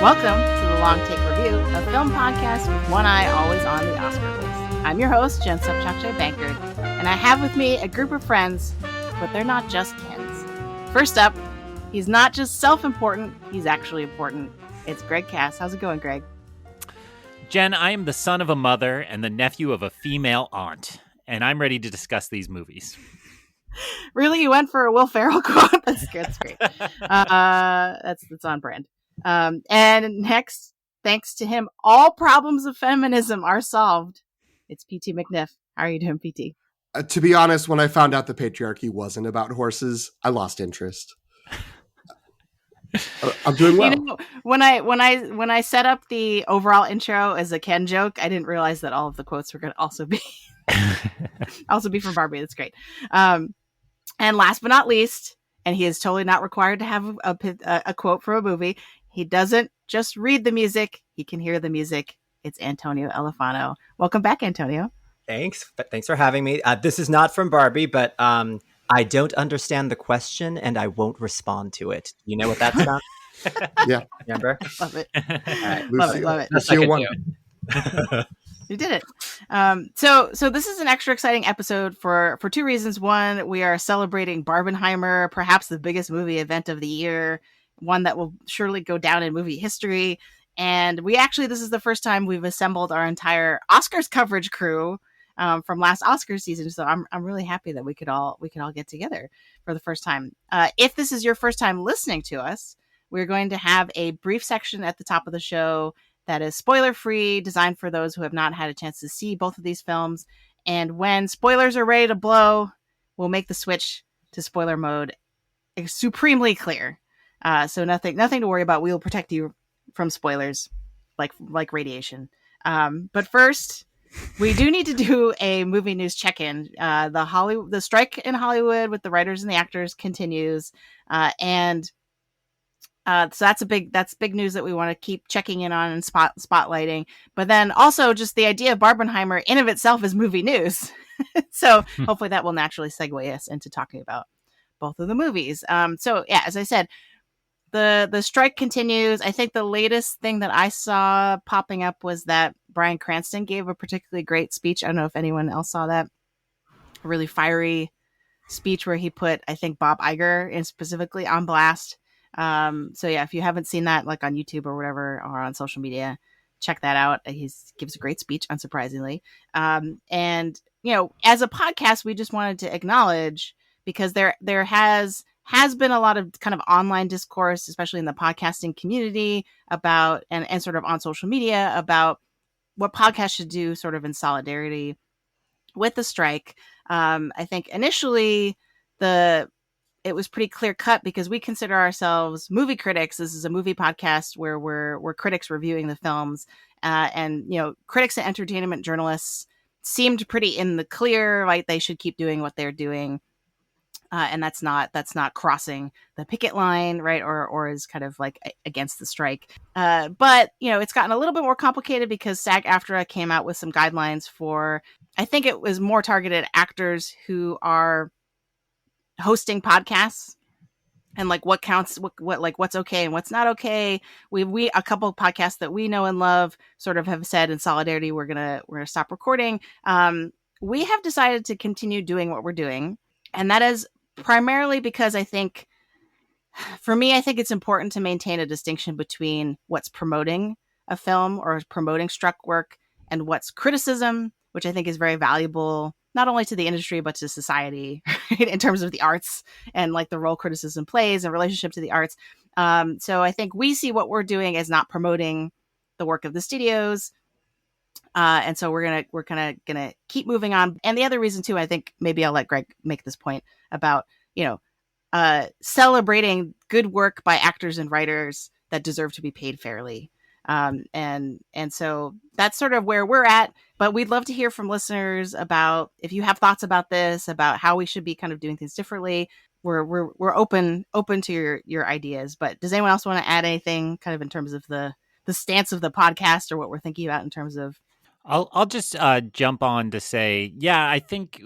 Welcome to the Long Take Review, a film podcast with one eye always on the Oscar list. I'm your host, Jen Subchakche Bankard, and I have with me a group of friends, but they're not just Kens. First up, he's not just self-important, he's actually important. It's Greg Cass. How's it going, Greg? Jen, I am the son of a mother and the nephew of a female aunt, and I'm ready to discuss these movies. Really? You went for a Will Ferrell quote? That's great. That's on brand. And next, thanks to him, all problems of feminism are solved. It's PT McNiff. How are you doing, PT? To be honest, when I found out the patriarchy wasn't about horses, I lost interest. I'm doing well. You know, when I set up the overall intro as a Ken joke, I didn't realize that all of the quotes were going to also be from Barbie. That's great. And last but not least, and he is totally not required to have a quote from a movie. He doesn't just read the music; he can hear the music. It's Antonio Elefano. Welcome back, Antonio. Thanks for having me. This is not from Barbie, but I don't understand the question, and I won't respond to it. You know what that's about? Yeah, remember? Love it. All right. Love it. Lucille won. You did it. So this is an extra exciting episode for two reasons. One, we are celebrating Barbenheimer, perhaps the biggest movie event of the year, one that will surely go down in movie history. And this is the first time we've assembled our entire Oscars coverage crew from last Oscar season. So I'm really happy that we could all get together for the first time. If this is your first time listening to us, we're going to have a brief section at the top of the show that is spoiler-free, designed for those who have not had a chance to see both of these films. And when spoilers are ready to blow, we'll make the switch to spoiler mode supremely clear. So nothing to worry about. We will protect you from spoilers like radiation. But first, we do need to do a movie news check-in. The strike in Hollywood with the writers and the actors continues. So that's big news that we want to keep checking in on and spotlighting. But then also just the idea of Barbenheimer in of itself is movie news. So hopefully that will naturally segue us into talking about both of the movies. So yeah, as I said, the strike continues. I think the latest thing that I saw popping up was that Bryan Cranston gave a particularly great speech. I don't know if anyone else saw that. A really fiery speech where he put, I think, Bob Iger in specifically on blast. So yeah, if you haven't seen that, like on YouTube or whatever, or on social media, check that out. He gives a great speech, unsurprisingly. And you know, as a podcast, we just wanted to acknowledge, because there has been a lot of kind of online discourse, especially in the podcasting community, about and sort of on social media about what podcasts should do sort of in solidarity with the strike. I think initially it was pretty clear cut because we consider ourselves movie critics. This is a movie podcast where we're critics reviewing the films, and you know, critics and entertainment journalists seemed pretty in the clear, like they should keep doing what they're doing, and that's not crossing the picket line, right, or is kind of like against the strike. But you know, it's gotten a little bit more complicated because SAG-AFTRA came out with some guidelines for, I think it was more targeted actors who are hosting podcasts, and like what counts, what like what's okay and what's not okay. We a couple of podcasts that we know and love sort of have said in solidarity, we're gonna stop recording. We have decided to continue doing what we're doing, and that is primarily because I think it's important to maintain a distinction between what's promoting a film or promoting struck work and what's criticism, which I think is very valuable not only to the industry, but to society, right? In terms of the arts and like the role criticism plays in relationship to the arts. So I think we see what we're doing as not promoting the work of the studios. And so we're kind of gonna keep moving on. And the other reason too, I think maybe I'll let Greg make this point about, you know, celebrating good work by actors and writers that deserve to be paid fairly. And so that's sort of where we're at, but we'd love to hear from listeners about if you have thoughts about this, about how we should be kind of doing things differently. We're open to your ideas, but does anyone else want to add anything kind of in terms of the stance of the podcast or what we're thinking about in terms of? I'll just jump on to say, yeah, I think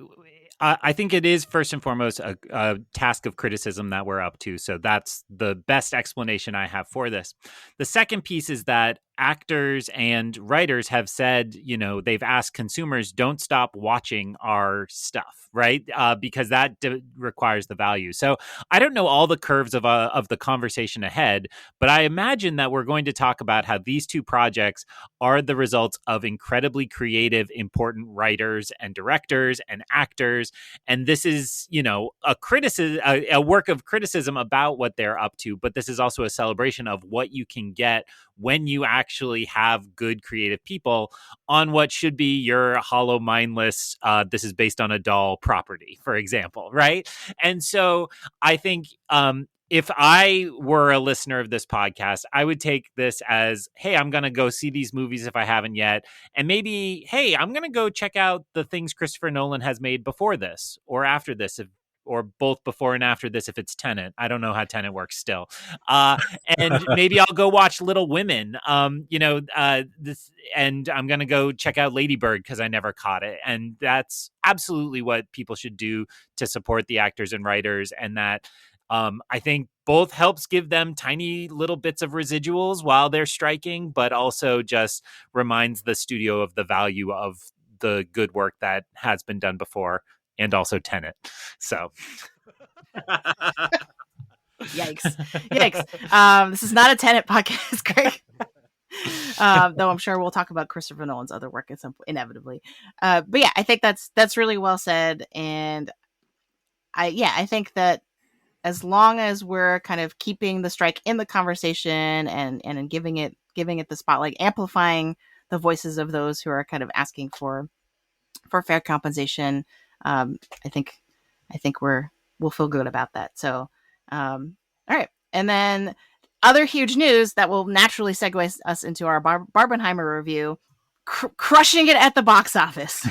I think it is first and foremost a task of criticism that we're up to. So that's the best explanation I have for this. The second piece is that actors and writers have said, they've asked consumers, don't stop watching our stuff, right? Because that requires the value. So I don't know all the curves of the conversation ahead, but I imagine that we're going to talk about how these two projects are the results of incredibly creative, important writers and directors and actors. And this is, a work of criticism about what they're up to. But this is also a celebration of what you can get when you actually have good creative people on what should be your hollow, mindless, this is based on a doll property, for example, right? And so I think if I were a listener of this podcast, I would take this as, hey, I'm going to go see these movies if I haven't yet. And maybe, hey, I'm going to go check out the things Christopher Nolan has made before this or after this, or both before and after this if it's Tenet. I don't know how Tenet works still. And maybe I'll go watch Little Women, this, and I'm going to go check out Lady Bird because I never caught it. And that's absolutely what people should do to support the actors and writers. And that I think both helps give them tiny little bits of residuals while they're striking, but also just reminds the studio of the value of the good work that has been done before, and also Tenet. So, yikes! This is not a Tenet podcast, Greg. Though I'm sure we'll talk about Christopher Nolan's other work at some point, inevitably. But yeah, I think that's really well said, and I think that as long as we're kind of keeping the strike in the conversation and giving it the spotlight, amplifying the voices of those who are kind of asking for fair compensation, I think we'll feel good about that. So, all right. And then other huge news that will naturally segue us into our Barbenheimer review, crushing it at the box office.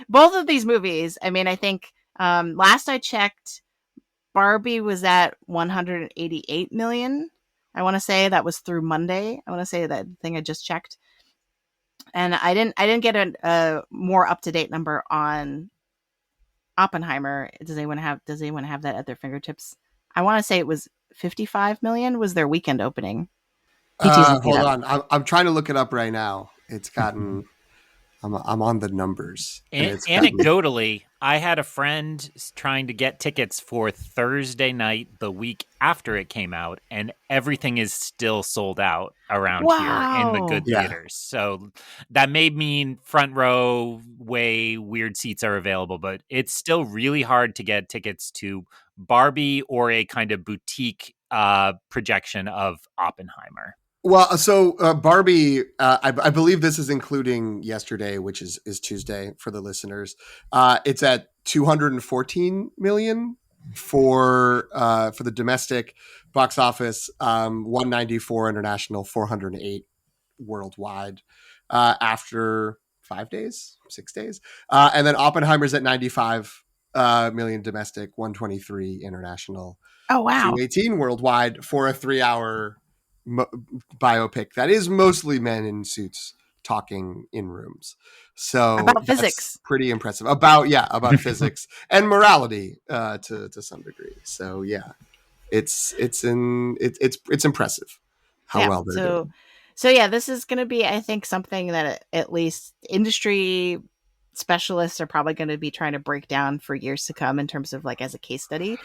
Both of these movies, I mean, I think last I checked, Barbie was at 188 million. I want to say that was through Monday. I want to say that thing I just checked. And I didn't get a more up-to-date number on Oppenheimer. Does anyone have that at their fingertips? I want to say it was 55 million was their weekend opening. Hold on. I'm trying to look it up right now. It's gotten... I'm on the numbers. Anecdotally, I had a friend trying to get tickets for Thursday night the week after it came out, and everything is still sold out around here in the good theaters. So that may mean front row, way weird seats are available, but it's still really hard to get tickets to Barbie or a kind of boutique projection of Oppenheimer. Well, so Barbie, I believe this is including yesterday, which is Tuesday for the listeners. It's at 214 million for the domestic box office, 194 international, 408 worldwide after 6 days. And then Oppenheimer's at 95 million domestic, 123 international. Oh, wow. 218 worldwide for a 3-hour biopic that is mostly men in suits talking in rooms. So about physics, pretty impressive. About physics and morality to some degree. So yeah, it's impressive how well they're doing. So yeah, this is going to be, I think, something that at least industry specialists are probably going to be trying to break down for years to come in terms of like as a case study.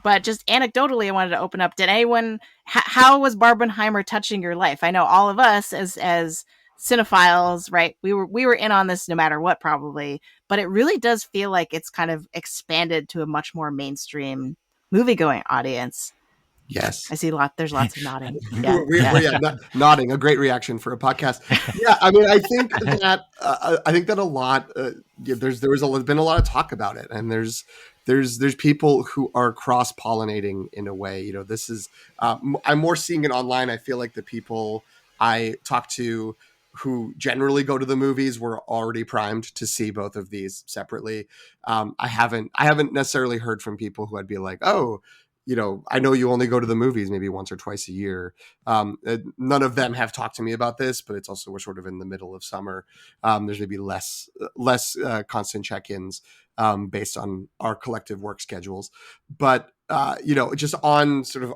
But just anecdotally, I wanted to open up. Did anyone? How was Barbenheimer touching your life? I know all of us as cinephiles, right? We were in on this no matter what, probably. But it really does feel like it's kind of expanded to a much more mainstream movie-going audience. Yes, I see there's lots of nodding. Nodding, a great reaction for a podcast. Yeah, I mean, I think that a lot. There's been a lot of talk about it, and there's people who are cross-pollinating in a way. You know, this is I'm more seeing it online. I feel like the people I talk to who generally go to the movies were already primed to see both of these separately. I haven't necessarily heard from people who I'd be like, oh, I know you only go to the movies maybe once or twice a year. None of them have talked to me about this, but it's also, we're sort of in the middle of summer. There's maybe less constant check-ins based on our collective work schedules. But, just on sort of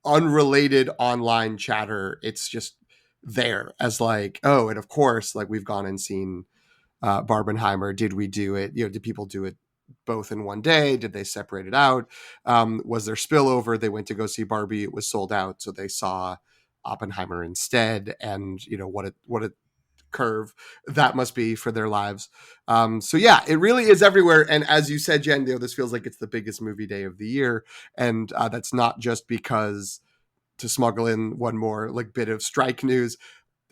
unrelated online chatter, it's just there as like, oh, and of course, like we've gone and seen Barbenheimer. Did we do it? Did people do it both in one day? Did they separate it out? Was there spillover? They went to go see Barbie. It was sold out, so they saw Oppenheimer instead. And what a curve that must be for their lives. So yeah, it really is everywhere. And as you said, Jen, this feels like it's the biggest movie day of the year, and that's not just because, to smuggle in one more like bit of strike news,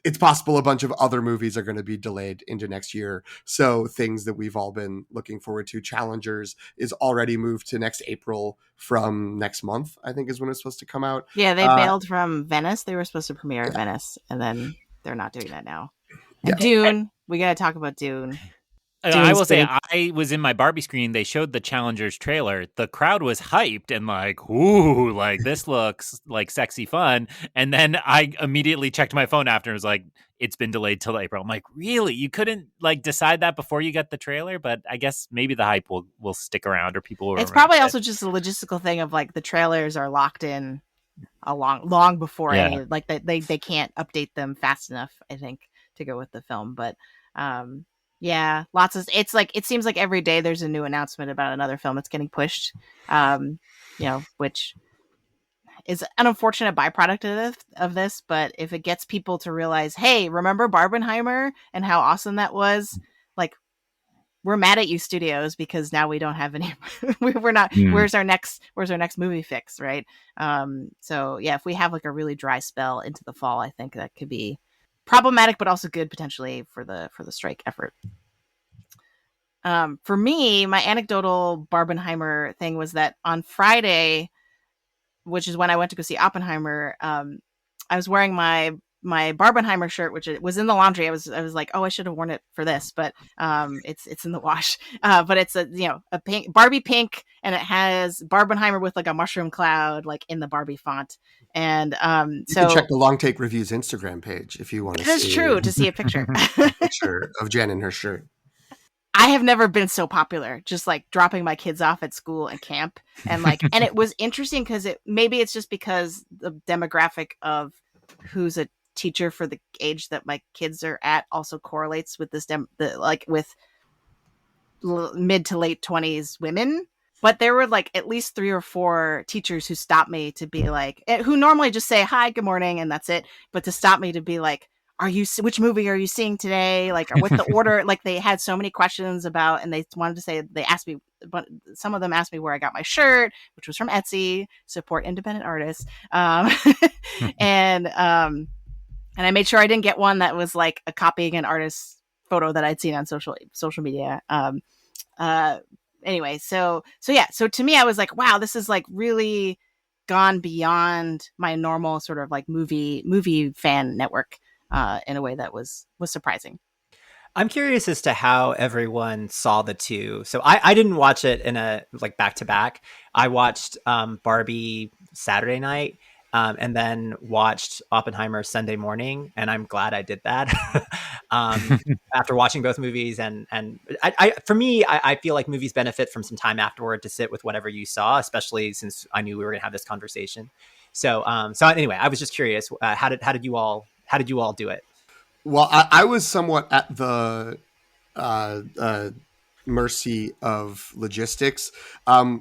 it's possible a bunch of other movies are going to be delayed into next year. So things that we've all been looking forward to, Challengers is already moved to next April from next month, I think is when it's supposed to come out. Yeah, they bailed from Venice. They were supposed to premiere at Venice, and then they're not doing that now. And Dune, we got to talk about Dune. I will say, I was in my Barbie screen. They showed the Challengers trailer. The crowd was hyped and like, ooh, like this looks like sexy fun. And then I immediately checked my phone after and was like, it's been delayed till April. I'm like, really? You couldn't like decide that before you got the trailer? But I guess maybe the hype will stick around, or people will. It's probably also just a logistical thing of like the trailers are locked in long before any, like they can't update them fast enough, I think, to go with the film. But yeah, it's like, it seems like every day there's a new announcement about another film that's getting pushed, which is an unfortunate byproduct of this. But if it gets people to realize, hey, remember Barbenheimer and how awesome that was? Like, we're mad at you studios because now we don't have any, we're not, where's our next movie fix? Right. So yeah, if we have like a really dry spell into the fall, I think that could be problematic, but also good potentially for the strike effort. For me, my anecdotal Barbenheimer thing was that on Friday, which is when I went to go see Oppenheimer, I was wearing my Barbenheimer shirt, which was in the laundry. I was like, oh, I should have worn it for this, but it's in the wash. But it's a pink Barbie pink, and it has Barbenheimer with like a mushroom cloud like in the Barbie font. And you can check the Long Take Reviews Instagram page if you want to see. That's true, to see a picture. A picture of Jen in her shirt. I have never been so popular, just like dropping my kids off at school and camp. And like, and it was interesting because maybe it's just because the demographic of who's a teacher for the age that my kids are at also correlates with this with mid to late 20s women. But there were like at least 3 or 4 teachers who stopped me to be like, who normally just say hi, good morning, and that's it. But to stop me to be like, which movie are you seeing today? Like, or what's the order? Like, they had so many questions about, and they wanted to say, they asked me, but some of them asked me where I got my shirt, which was from Etsy, support independent artists. And I made sure I didn't get one that was like a copying an artist's photo that I'd seen on social media. Anyway, so to me, I was like, wow, this is like really gone beyond my normal sort of like movie fan network in a way that was surprising. I'm curious as to how everyone saw the two. So I didn't watch it in a like back to back. I watched Barbie Saturday night. And then watched Oppenheimer Sunday morning, and I'm glad I did that. After watching both movies, and for me, I feel like movies benefit from some time afterward to sit with whatever you saw, especially since I knew we were going to have this conversation. So anyway, I was just curious, how did you all do it? Well, I was somewhat at the mercy of logistics,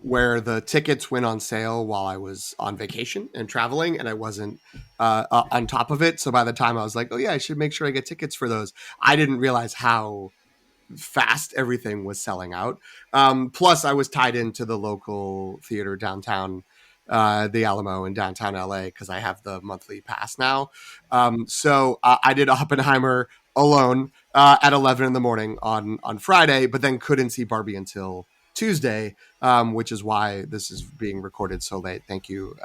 where the tickets went on sale while I was on vacation and traveling, and I wasn't on top of it. So by the time I was like, oh yeah, I should make sure I get tickets for those, I didn't realize how fast everything was selling out. Plus I was tied into the local theater downtown, the Alamo in downtown LA, because I have the monthly pass now. So I did Oppenheimer alone at 11 in the morning on Friday, but then couldn't see Barbie until Tuesday, which is why this is being recorded so late. Thank you,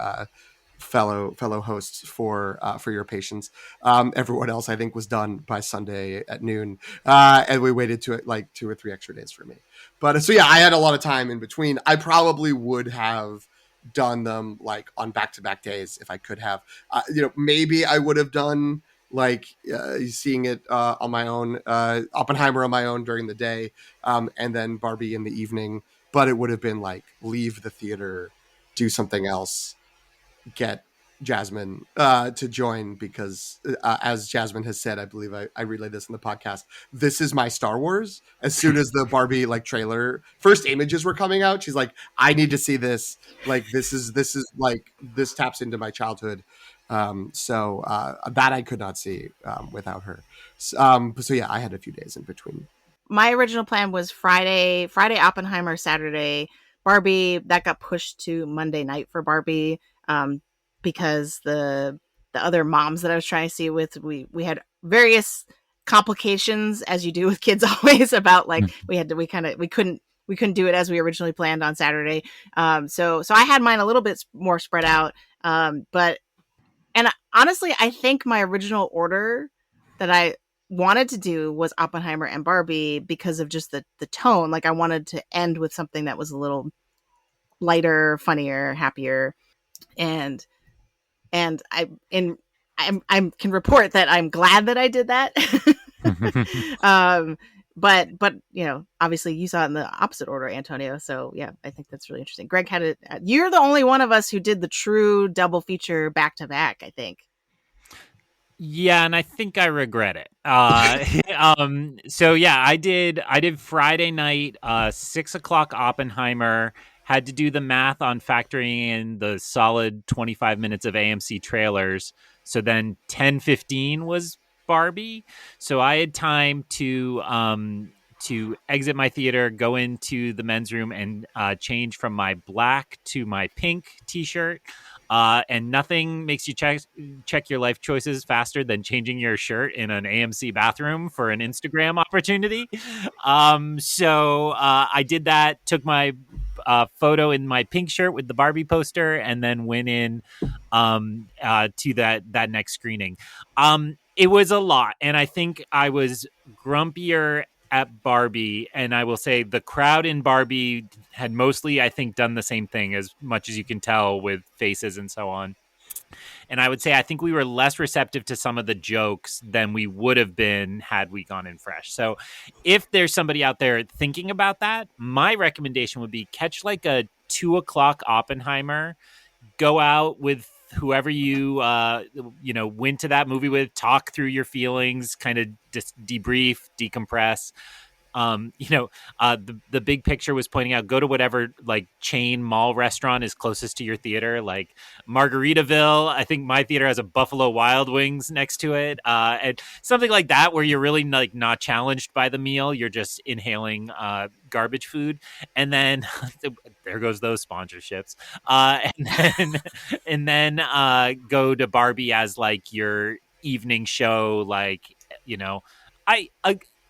fellow hosts, for your patience. Everyone else, I think, was done by Sunday at noon, and we waited to it like 2 or 3 extra days for me. But so yeah, I had a lot of time in between. I probably would have done them like on back-to-back days if I could have. Maybe I would have done like seeing it on my own, Oppenheimer on my own during the day, and then Barbie in the evening. But it would have been like leave the theater, do something else, get Jasmine to join, because as Jasmine has said, I believe I relayed this in the podcast, this is my Star Wars. As soon as the Barbie like trailer first images were coming out, she's like, I need to see this. Like this is like, this taps into my childhood. So that I could not see without her. So yeah, I had a few days in between. My original plan was Friday Oppenheimer, Saturday Barbie. That got pushed to Monday night for Barbie, because the other moms that I was trying to see with, we had various complications, as you do with kids always, about like we couldn't do it as we originally planned on Saturday. So I had mine a little bit more spread out. But honestly, I think my original order that I wanted to do was Oppenheimer and Barbie because of just the tone. Like I wanted to end with something that was a little lighter, funnier, happier, and I can report that I'm glad that I did that. But obviously you saw it in the opposite order, Antonio. So yeah, I think that's really interesting. Greg had it. You're the only one of us who did the true double feature back to back, I think. Yeah, and I think I regret it. So yeah, I did Friday night, 6:00 Oppenheimer. Had to do the math on factoring in the solid 25 minutes of AMC trailers. So then 10:15 was Barbie. So I had time to exit my theater, go into the men's room, and change from my black to my pink T-shirt. And nothing makes you check your life choices faster than changing your shirt in an AMC bathroom for an Instagram opportunity. So I did that, took my photo in my pink shirt with the Barbie poster, and then went in to that next screening. It was a lot, and I think I was grumpier at Barbie, and I will say the crowd in Barbie had mostly, I think, done the same thing, as much as you can tell with faces and so on. And I would say I think we were less receptive to some of the jokes than we would have been had we gone in fresh. So if there's somebody out there thinking about that, my recommendation would be catch like a 2:00 Oppenheimer, go out with whoever you went to that movie with, talk through your feelings, kind of debrief, decompress. The big picture was pointing out, go to whatever like chain mall restaurant is closest to your theater, like Margaritaville. I think my theater has a Buffalo Wild Wings next to it, and something like that, where you're really like not challenged by the meal. You're just inhaling garbage food, and then there goes those sponsorships. And then go to Barbie as like your evening show. Like, I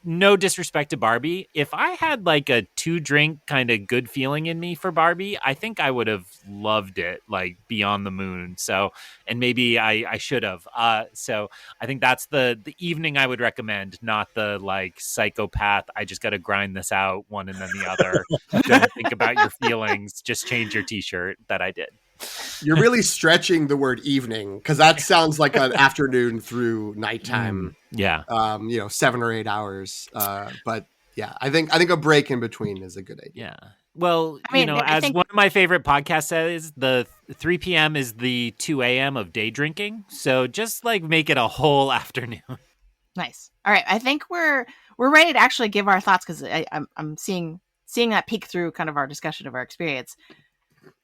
no disrespect to Barbie, if I had like a 2-drink kind of good feeling in me for Barbie, I think I would have loved it like beyond the moon. So, and maybe I should have. So I think that's the evening I would recommend, not the like psychopath, I just got to grind this out one and then the other. Don't think about your feelings, just change your T-shirt that I did. You're really stretching the word evening, because that sounds like an afternoon through nighttime. Yeah. 7 or 8 hours. But yeah, I think a break in between is a good idea. Yeah. Well, as one of my favorite podcasts says, the 3 p.m. is the 2 a.m. of day drinking. So just like make it a whole afternoon. Nice. All right. I think we're ready to actually give our thoughts, because I'm seeing that peek through kind of our discussion of our experience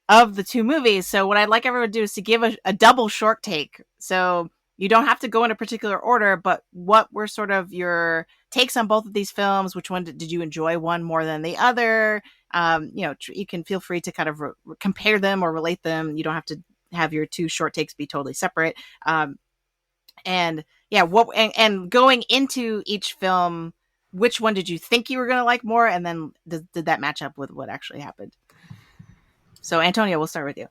of the two movies. So what I'd like everyone to do is to give a double short take. So you don't have to go in a particular order, but what were sort of your takes on both of these films? Which one did you enjoy one more than the other? You can feel free to kind of compare them or relate them. You don't have to have your two short takes be totally separate. And going into each film, which one did you think you were going to like more? And then did that match up with what actually happened? So, Antonio, we'll start with you.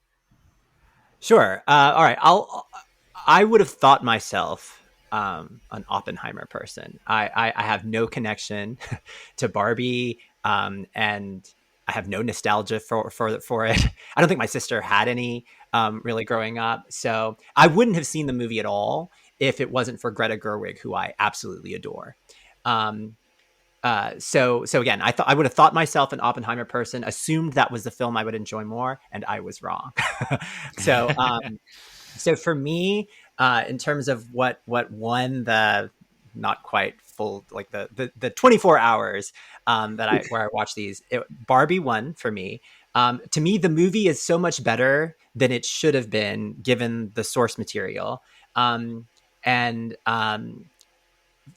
Sure. All right. I would have thought myself an Oppenheimer person. I have no connection to Barbie, and I have no nostalgia for it. I don't think my sister had any really growing up. So I wouldn't have seen the movie at all if it wasn't for Greta Gerwig, who I absolutely adore. So again, I would have thought myself an Oppenheimer person, assumed that was the film I would enjoy more, and I was wrong. so for me, in terms of what won the not quite full, like the 24 hours where I watched these, Barbie won for me. To me, the movie is so much better than it should have been given the source material. And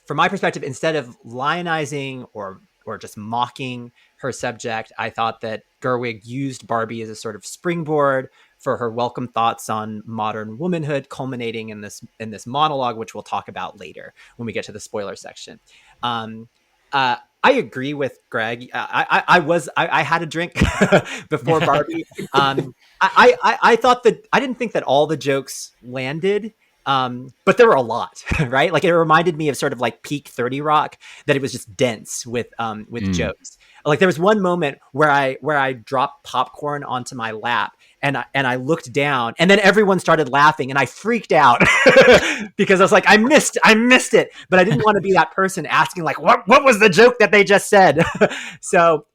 from my perspective, instead of lionizing or just mocking her subject, I thought that Gerwig used Barbie as a sort of springboard for her welcome thoughts on modern womanhood, culminating in this monologue, which we'll talk about later when we get to the spoiler section. I agree with Greg. I had a drink before Barbie. I thought that I didn't think that all the jokes landed. But there were a lot, right? Like it reminded me of sort of like peak 30 Rock, that it was just dense with jokes. Like there was one moment where I dropped popcorn onto my lap and I looked down and then everyone started laughing and I freaked out because I was like, I missed it, but I didn't want to be that person asking like, what was the joke that they just said? So,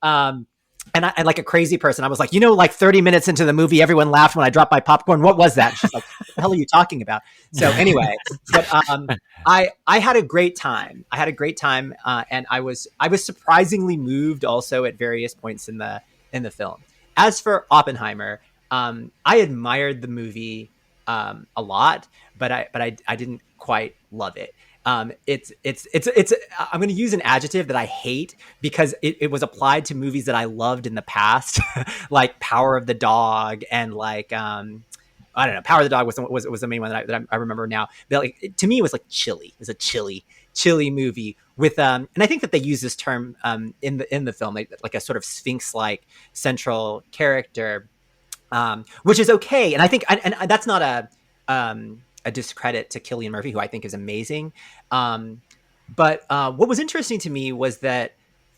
and I, like a crazy person, I was like, like 30 minutes into the movie, everyone laughed when I dropped my popcorn. What was that? She's like, what the hell are you talking about? So anyway, but I had a great time. And I was surprisingly moved also at various points in the film. As for Oppenheimer, I admired the movie a lot, but I didn't quite love it. It's I'm going to use an adjective that I hate because it was applied to movies that I loved in the past, like Power of the Dog and like, I don't know, Power of the Dog was the main one that I remember now. But like, to me, it was like chilly. It was a chilly movie with, and I think that they use this term in the film, like a sort of Sphinx-like central character, which is okay. And I think, and that's not a discredit to Cillian Murphy, who I think is amazing. But what was interesting to me was that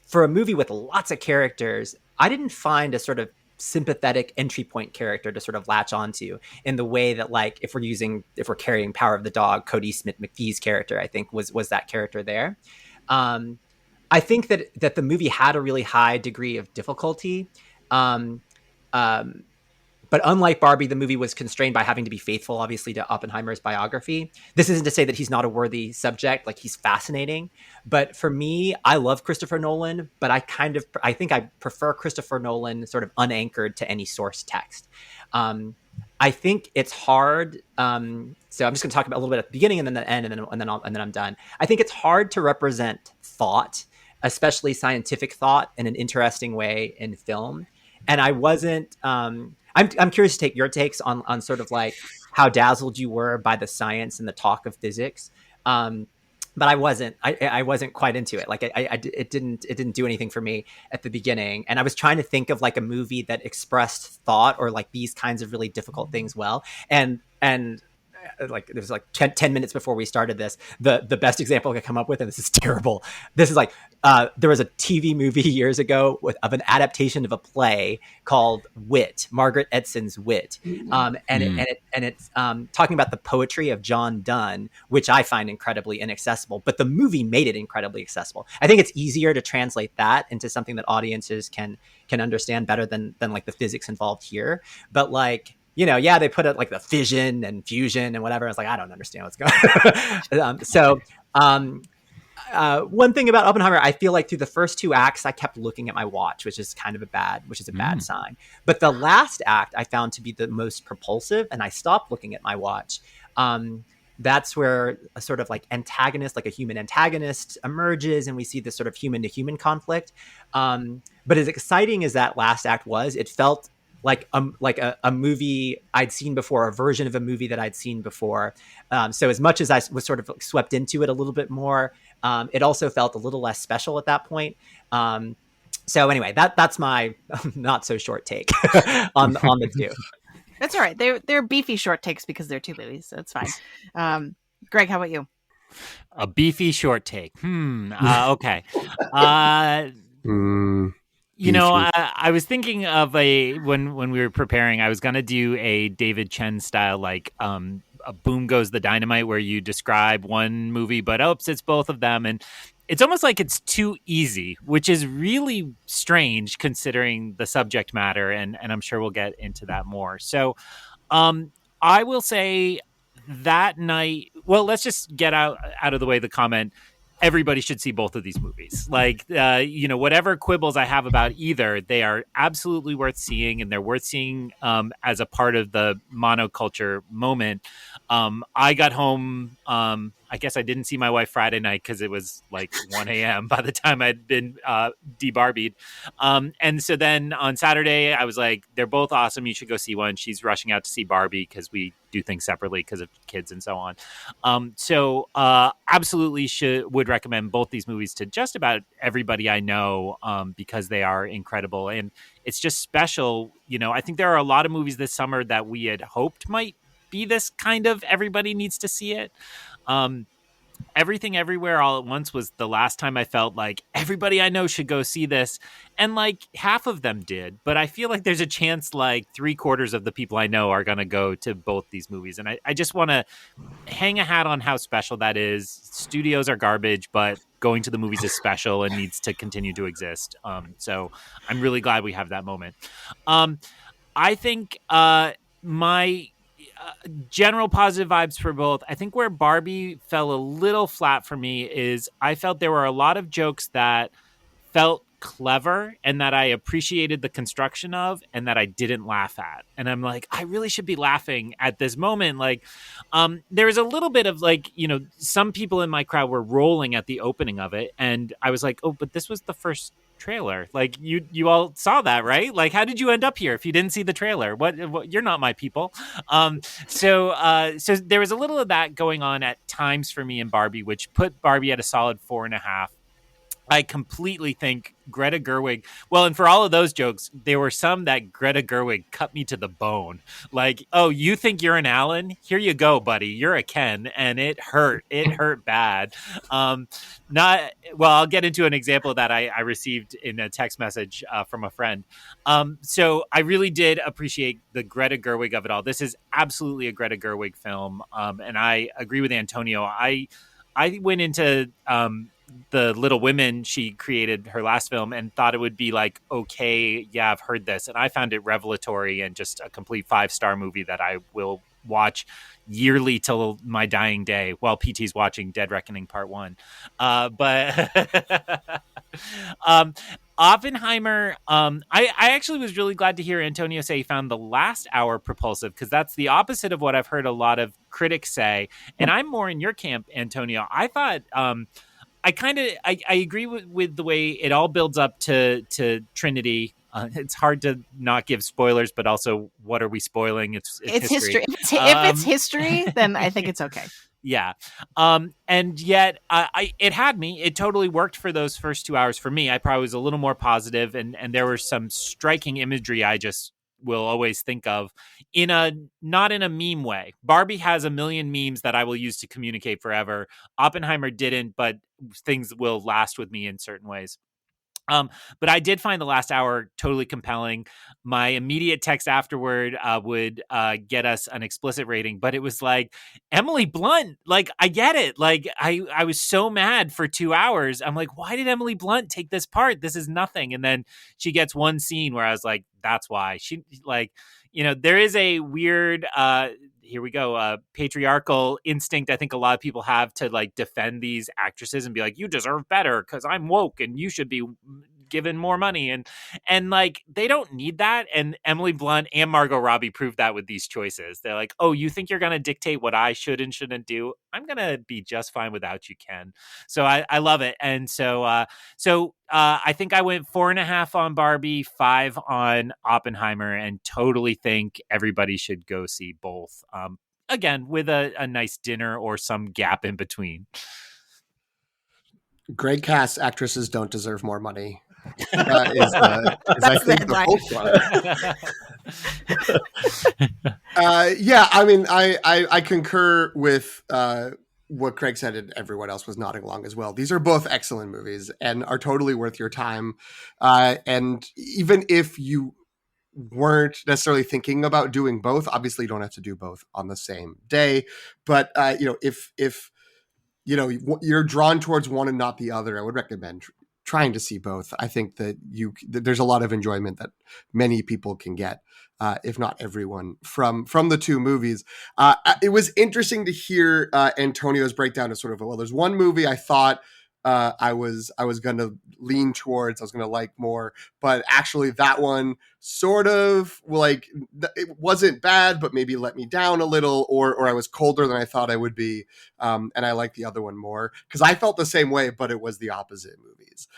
for a movie with lots of characters, I didn't find a sort of sympathetic entry point character to sort of latch onto in the way that, like, if we're carrying Power of the Dog, Cody Smith McPhee's character, I think was that character there. I think that the movie had a really high degree of difficulty. But unlike Barbie, the movie was constrained by having to be faithful, obviously, to Oppenheimer's biography. This isn't to say that he's not a worthy subject. Like, he's fascinating. But for me, I love Christopher Nolan, but I think I prefer Christopher Nolan sort of unanchored to any source text. I think it's hard. So I'm just going to talk about a little bit at the beginning and then the end, and then I'm done. I think it's hard to represent thought, especially scientific thought, in an interesting way in film. And I wasn't. I'm curious to take your takes on sort of like how dazzled you were by the science and the talk of physics. But I wasn't quite into it. Like it didn't do anything for me at the beginning. And I was trying to think of like a movie that expressed thought or like these kinds of really difficult things well. And like there's like 10 minutes before we started this, the best example I could come up with, and this is terrible. This is like, there was a TV movie years ago of an adaptation of a play called Wit, Margaret Edson's Wit. And it's talking about the poetry of John Donne, which I find incredibly inaccessible, but the movie made it incredibly accessible. I think it's easier to translate that into something that audiences can understand better than like the physics involved here. But like, they put it like the fission and fusion and whatever. I was like, I don't understand what's going on. One thing about Oppenheimer, I feel like through the first two acts, I kept looking at my watch, which is a bad sign. But the last act I found to be the most propulsive, and I stopped looking at my watch. That's where a sort of like antagonist, like a human antagonist, emerges, and we see this sort of human to human conflict. But as exciting as that last act was, it felt like a movie I'd seen before, a version of a movie that I'd seen before. So as much as I was sort of swept into it a little bit more, it also felt a little less special at that point. So anyway, that's my not so short take on the two. That's all right. They're beefy short takes because they're two movies, so it's fine. Greg, how about you? A beefy short take. Okay. You know, I was thinking of when we were preparing, I was gonna do a David Chen style, like a Boom Goes the Dynamite, where you describe one movie, but oops, it's both of them, and it's almost like it's too easy, which is really strange considering the subject matter, and I'm sure we'll get into that more. So, I will say that night. Well, let's just get out of the way the comment. Everybody should see both of these movies. Like, whatever quibbles I have about either, they are absolutely worth seeing, and they're worth seeing as a part of the monoculture moment. I got home. I guess I didn't see my wife Friday night because it was like 1 a.m. by the time I'd been de-Barbied. And so then on Saturday, I was like, they're both awesome. You should go see one. She's rushing out to see Barbie because we do things separately because of kids and so on. So absolutely would recommend both these movies to just about everybody I know because they are incredible. And it's just special. You know, I think there are a lot of movies this summer that we had hoped might be this kind of everybody needs to see it. Everything Everywhere All at Once was the last time I felt like everybody I know should go see this. And like half of them did, but I feel like there's a chance like 3/4 of the people I know are going to go to both these movies. And I just want to hang a hat on how special that is. Studios are garbage, but going to the movies is special and needs to continue to exist. So I'm really glad we have that moment. I think my general positive vibes for both. I think where Barbie fell a little flat for me is I felt there were a lot of jokes that felt clever and that I appreciated the construction of and that I didn't laugh at. And I'm like, I really should be laughing at this moment. Like, there was a little bit of like, some people in my crowd were rolling at the opening of it. And I was like, oh, but this was the first trailer. Like you all saw that, right? Like, how did you end up here if you didn't see the trailer? What you're not my people. So there was a little of that going on at times for me in Barbie, which put Barbie at a solid 4.5. I completely think Greta Gerwig, well, and for all of those jokes, there were some that Greta Gerwig cut me to the bone. Like, oh, you think you're an Alan? Here you go, buddy. You're a Ken. And it hurt. It hurt bad. I'll get into an example that I received in a text message from a friend. So I really did appreciate the Greta Gerwig of it all. This is absolutely a Greta Gerwig film. And I agree with Antonio. I went into the Little Women she created, her last film, and thought it would be like, okay, yeah, I've heard this. And I found it revelatory and just a complete 5-star movie that I will watch yearly till my dying day while PT's watching Dead Reckoning Part 1. But Oppenheimer, I actually was really glad to hear Antonio say he found the last hour propulsive, because that's the opposite of what I've heard a lot of critics say. And I'm more in your camp, Antonio. I thought I agree with the way it all builds up to Trinity. It's hard to not give spoilers, but also, what are we spoiling? It's history. If it's history, then I think it's okay. Yeah. And yet it had me. It totally worked for those first 2 hours for me. I probably was a little more positive, and there was some striking imagery I just will always think of not in a meme way. Barbie has a million memes that I will use to communicate forever. Oppenheimer didn't, but things will last with me in certain ways. But I did find the last hour totally compelling. My immediate text afterward would get us an explicit rating, but it was like, Emily Blunt, like, I get it. Like, I was so mad for 2 hours. I'm like, why did Emily Blunt take this part? This is nothing. And then she gets one scene where I was like, that's why. She, like, there is a weird here we go, patriarchal instinct I think a lot of people have to like defend these actresses and be like, you deserve better because I'm woke and you should be given more money, and like, they don't need that. And Emily Blunt and Margot Robbie proved that with these choices. They're like, oh, you think you're going to dictate what I should and shouldn't do? I'm going to be just fine without you, Ken. So I love it. And so I think I went 4.5 on Barbie, 5 on Oppenheimer, and totally think everybody should go see both. Again, with a nice dinner or some gap in between. Great cast. Actresses don't deserve more money. Is I think the whole plot. Yeah, I mean, I concur with what Craig said and everyone else was nodding along as well. These are both excellent movies and are totally worth your time. And even if you weren't necessarily thinking about doing both, obviously you don't have to do both on the same day. But if you're drawn towards one and not the other, I would recommend trying to see both. I think that there's a lot of enjoyment that many people can get, if not everyone, from the two movies. It was interesting to hear Antonio's breakdown of sort of, well, there's one movie I thought I was going to lean towards, I was going to like more, but actually that one sort of like, it wasn't bad, but maybe let me down a little, or I was colder than I thought I would be. And I like the other one more because I felt the same way, but it was the opposite movies.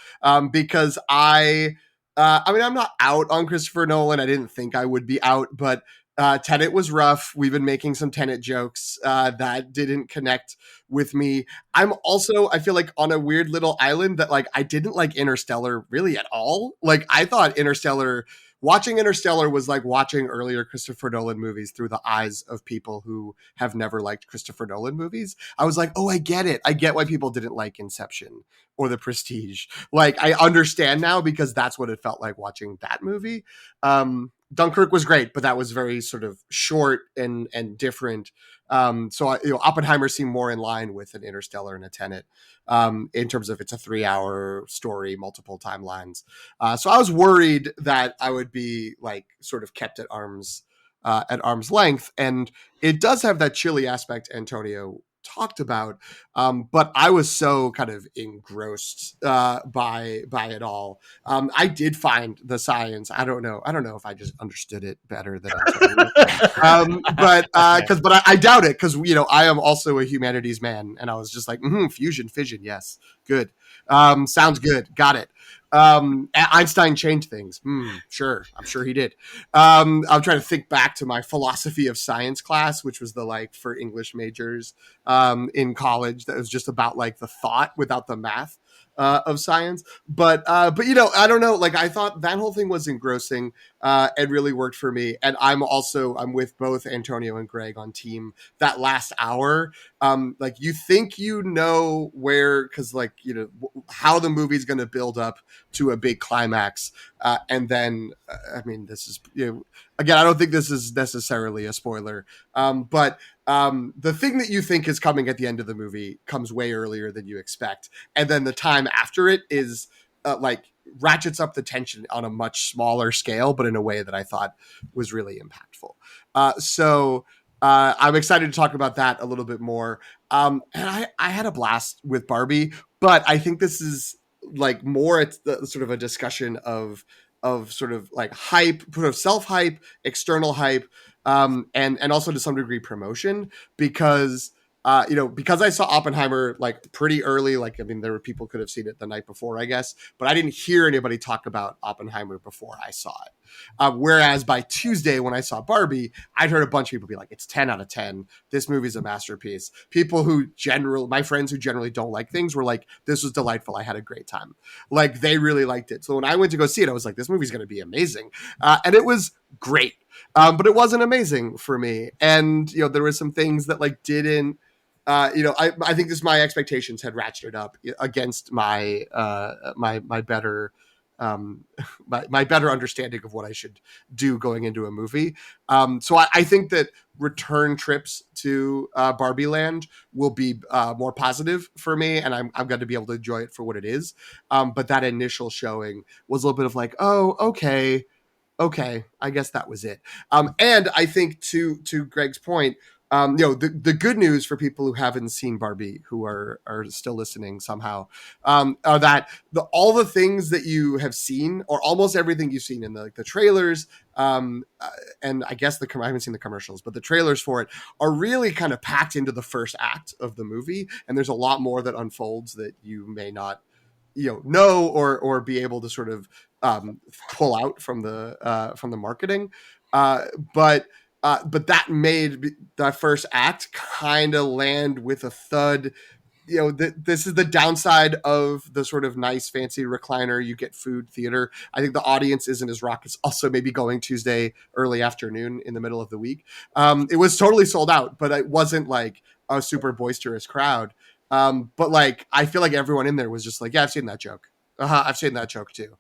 Because I mean, I'm not out on Christopher Nolan. I didn't think I would be out, but Tenet was rough. We've been making some Tenet jokes that didn't connect with me. I feel like on a weird little island that like I didn't like Interstellar really at all. Like I thought watching Interstellar was like watching earlier Christopher Nolan movies through the eyes of people who have never liked Christopher Nolan movies. I was like, oh, I get it. I get why people didn't like Inception or The Prestige. Like I understand now because that's what it felt like watching that movie. Dunkirk was great, but that was very sort of short and different. Oppenheimer seemed more in line with an Interstellar and a Tenet in terms of it's a 3-hour story, multiple timelines. So I was worried that I would be like sort of kept at arm's length, and it does have that chilly aspect Antonio talked about, but I was so kind of engrossed by it all. I did find the science. I don't know if I just understood it better than but I doubt it because I am also a humanities man, and I was just like fusion, fission, yes, good, sounds good, got it. Einstein changed things. Sure. I'm sure he did. I'm trying to think back to my philosophy of science class, which was the like for English majors in college. That was just about like the thought without the math of science. But I don't know. Like I thought that whole thing was engrossing and really worked for me. And I'm with both Antonio and Greg on team that last hour. Like you think where, because like how the movie's going to build up to a big climax, and then I mean this is again I don't think this is necessarily a spoiler, but the thing that you think is coming at the end of the movie comes way earlier than you expect, and then the time after it is like ratchets up the tension on a much smaller scale, but in a way that I thought was really impactful. So I'm excited to talk about that a little bit more. And I had a blast with Barbie, but I think this is like more it's the sort of a discussion of sort of like hype, sort of self-hype, external hype, and also to some degree promotion, because because I saw Oppenheimer like pretty early, like, I mean, there were people could have seen it the night before, I guess, but I didn't hear anybody talk about Oppenheimer before I saw it. Whereas by Tuesday, when I saw Barbie, I'd heard a bunch of people be like, it's 10 out of 10. This movie's a masterpiece. People my friends who generally don't like things were like, this was delightful. I had a great time. Like they really liked it. So when I went to go see it, I was like, this movie's going to be amazing. And it was great. But it wasn't amazing for me. And, there were some things that like didn't, I think my expectations had ratcheted up against my my better my better understanding of what I should do going into a movie. So I think that return trips to Barbie Land will be more positive for me, and I'm going to be able to enjoy it for what it is. But that initial showing was a little bit of like, oh, okay, I guess that was it. And I think to Greg's point, the good news for people who haven't seen Barbie, who are still listening somehow, are that all the things that you have seen, or almost everything you've seen in the trailers, and I guess I haven't seen the commercials, but the trailers for it are really kind of packed into the first act of the movie, and there's a lot more that unfolds that you may not know or be able to sort of pull out from the marketing, but that made that first act kind of land with a thud. This is the downside of the sort of nice fancy recliner you get food theater. I think the audience isn't as rock. It's also maybe going Tuesday early afternoon in the middle of the week. It was totally sold out, but it wasn't like a super boisterous crowd. But like, I feel like everyone in there was just like, yeah, I've seen that joke. I've seen that joke too.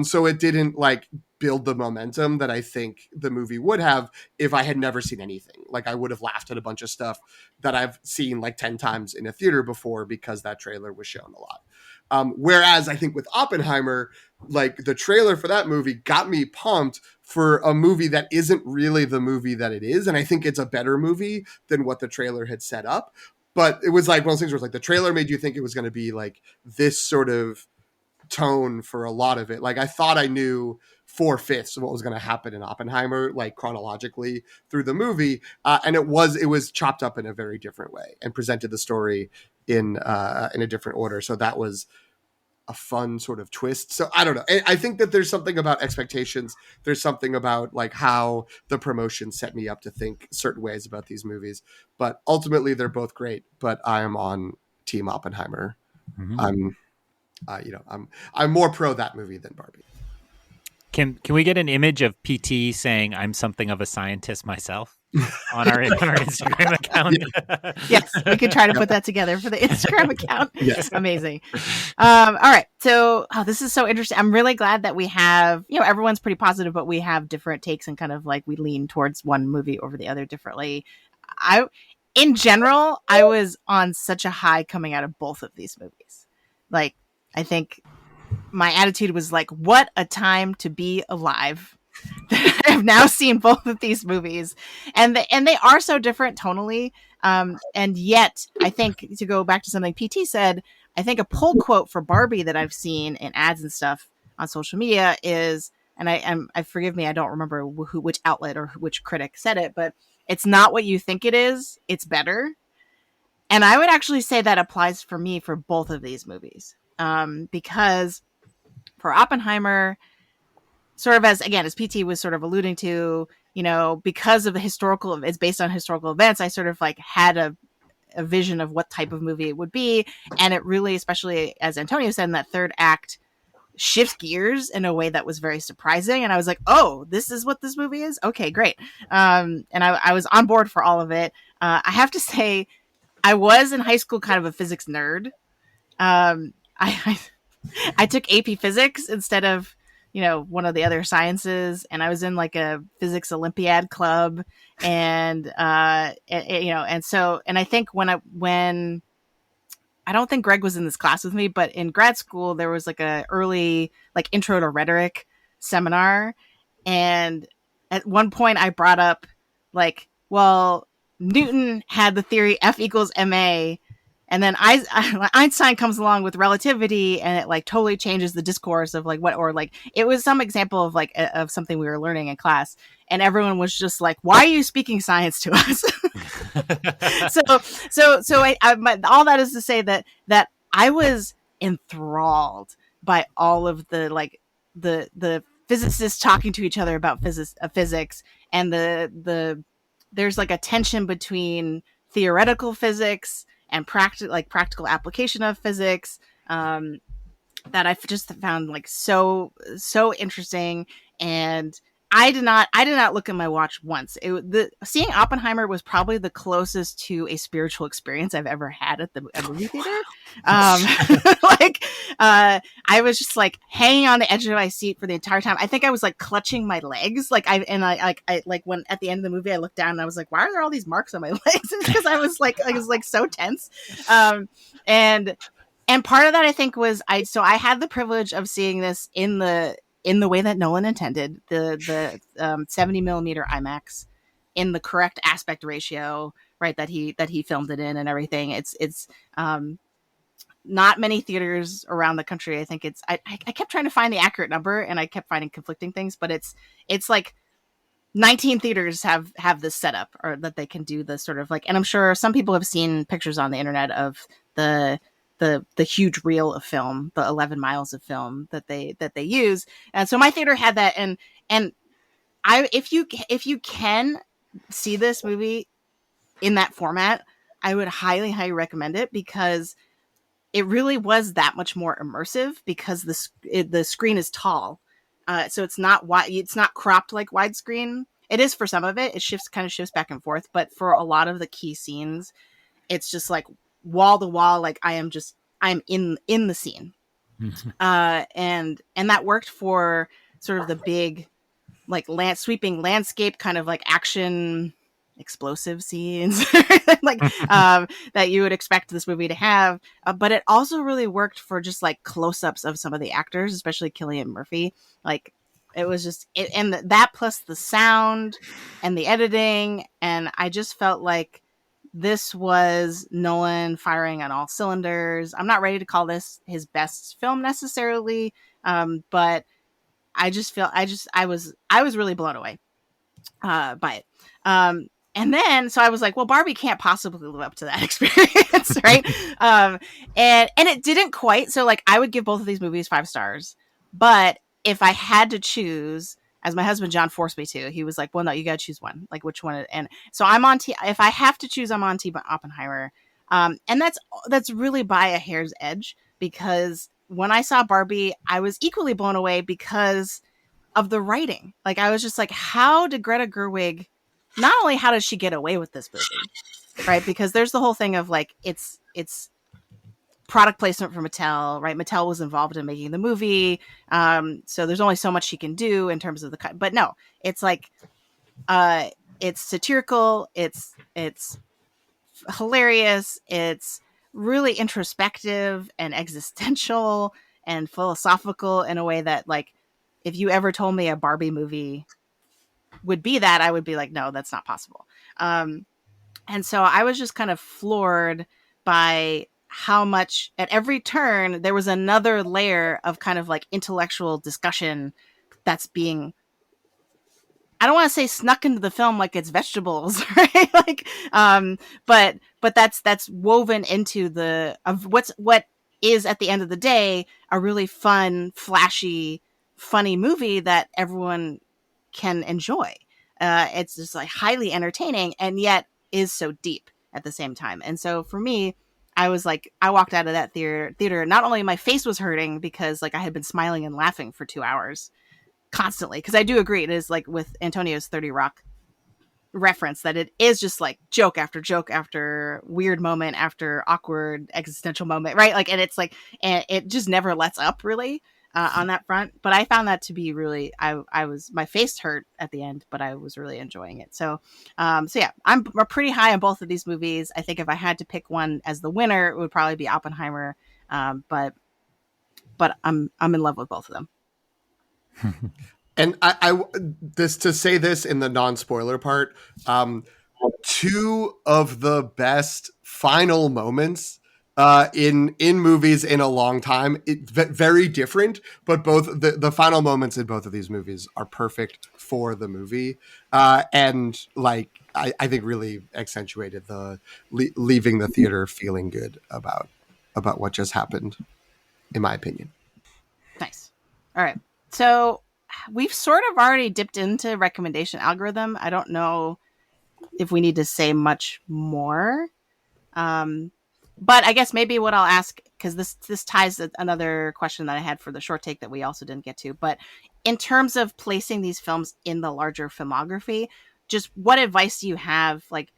So it didn't like build the momentum that I think the movie would have if I had never seen anything. Like I would have laughed at a bunch of stuff that I've seen like 10 times in a theater before because that trailer was shown a lot. Whereas I think with Oppenheimer, like the trailer for that movie got me pumped for a movie that isn't really the movie that it is. And I think it's a better movie than what the trailer had set up. But it was like one of those things where it's like the trailer made you think it was going to be like this sort of tone for a lot of it. Like I thought I knew 4/5 of what was going to happen in Oppenheimer, like chronologically through the movie. And it was chopped up in a very different way and presented the story in a different order. So that was a fun sort of twist. So I don't know. I think that there's something about expectations. There's something about like how the promotion set me up to think certain ways about these movies, but ultimately they're both great, but I am on team Oppenheimer. I'm more pro that movie than Barbie. Can we get an image of PT saying I'm something of a scientist myself on our Instagram account? Yes, we could try to put that together for the Instagram account. Yes. Amazing. All right. So this is so interesting. I'm really glad that we have, everyone's pretty positive, but we have different takes and kind of like we lean towards one movie over the other differently. In general, I was on such a high coming out of both of these movies. Like, I think my attitude was like, what a time to be alive. I've now seen both of these movies and they are so different tonally. And yet I think, to go back to something PT said, I think a pull quote for Barbie that I've seen in ads and stuff on social media is, and I forgive me, I don't remember which outlet or which critic said it, but it's not what you think it is, it's better. And I would actually say that applies for me for both of these movies. Because for Oppenheimer, sort of as PT was sort of alluding to, because of it's based on historical events, I sort of like had a vision of what type of movie it would be. And it really, especially as Antonio said in that third act, shifts gears in a way that was very surprising. And I was like, oh, this is what this movie is? Okay, great. And I was on board for all of it. I have to say, I was in high school kind of a physics nerd. I took AP physics instead of, one of the other sciences, and I was in like a physics Olympiad club, and I think when I don't think Greg was in this class with me, but in grad school there was like a early like intro to rhetoric seminar, and at one point I brought up like, well, Newton had the theory F equals ma. And then Einstein comes along with relativity, and it like totally changes the discourse of like what, or like it was some example of like of something we were learning in class, and everyone was just like, "Why are you speaking science to us?" All that is to say that I was enthralled by all of the like the physicists talking to each other about physics, and there's like a tension between theoretical physics and practical application of physics that I've just found like so interesting. And I did not look at my watch once. Seeing Oppenheimer was probably the closest to a spiritual experience I've ever had at the movie theater. I was just like hanging on the edge of my seat for the entire time. I think I was like clutching my legs. When at the end of the movie I looked down and I was like, why are there all these marks on my legs? It's because I was like so tense. And part of that I think was I had the privilege of seeing this in the way that Nolan intended, the 70 millimeter IMAX in the correct aspect ratio, right? That he filmed it in and everything. It's not many theaters around the country. I think I kept trying to find the accurate number and I kept finding conflicting things, but it's like 19 theaters have this setup, or that they can do the sort of like, and I'm sure some people have seen pictures on the internet of the huge reel of film, the 11 miles of film that they use. And so my theater had that. And if you can see this movie in that format, I would highly, highly recommend it, because it really was that much more immersive, because the screen is tall. So it's not wide, it's not cropped like widescreen. It is for some of it. It shifts back and forth, but for a lot of the key scenes, it's just like wall to wall, like I'm in the scene. And that worked for sort of the big, like sweeping landscape kind of like action explosive scenes like that you would expect this movie to have, but it also really worked for just like close-ups of some of the actors, especially Cillian Murphy. Like it was just and that plus the sound and the editing, and I just felt like this was Nolan firing on all cylinders. I'm not ready to call this his best film necessarily, but I was really blown away by it. And then so I was like, well, Barbie can't possibly live up to that experience, right? And it didn't quite. So like, I would give both of these movies 5 stars, but if I had to choose, as my husband John forced me to, he was like, well, no, you got to choose one. Like, which one? And so I'm on if I have to choose, I'm on team Oppenheimer. And that's really by a hair's edge, because when I saw Barbie, I was equally blown away because of the writing. Like, I was just like, how did Greta Gerwig, not only how does she get away with this movie, right? Because there's the whole thing of like, it's product placement for Mattel, right? Mattel was involved in making the movie. So there's only so much she can do in terms of the cut. But no, it's like, it's satirical. It's hilarious. It's really introspective and existential and philosophical in a way that, like, if you ever told me a Barbie movie would be that, I would be like, no, that's not possible. And so I was just kind of floored by how much at every turn there was another layer of kind of like intellectual discussion that's being, I don't want to say snuck into the film like it's vegetables, right? Like, but that's woven into the of what is at the end of the day a really fun, flashy, funny movie that everyone can enjoy. It's just like highly entertaining and yet is so deep at the same time. And so for me, I was like, I walked out of that theater. Not only my face was hurting because like I had been smiling and laughing for 2 hours constantly, because I do agree it is like with Antonio's 30 Rock reference that it is just like joke after weird moment after awkward existential moment, right? Like, and it's like, and it just never lets up really on that front. But I found that to be really, I was, my face hurt at the end, but I was really enjoying it. So yeah, I'm pretty high on both of these movies. I think if I had to pick one as the winner, it would probably be Oppenheimer. But I'm in love with both of them. And I this to say this in the non-spoiler part, 2 of the best final moments in movies in a long time. Very different, but both the final moments in both of these movies are perfect for the movie, and like I think really accentuated the leaving the theater feeling good about what just happened, in my opinion. Nice. All right. So we've sort of already dipped into recommendation algorithm. I don't know if we need to say much more. But I guess maybe what I'll ask, because this ties to another question that I had for the short take that we also didn't get to. But in terms of placing these films in the larger filmography, just what advice do you have? Like,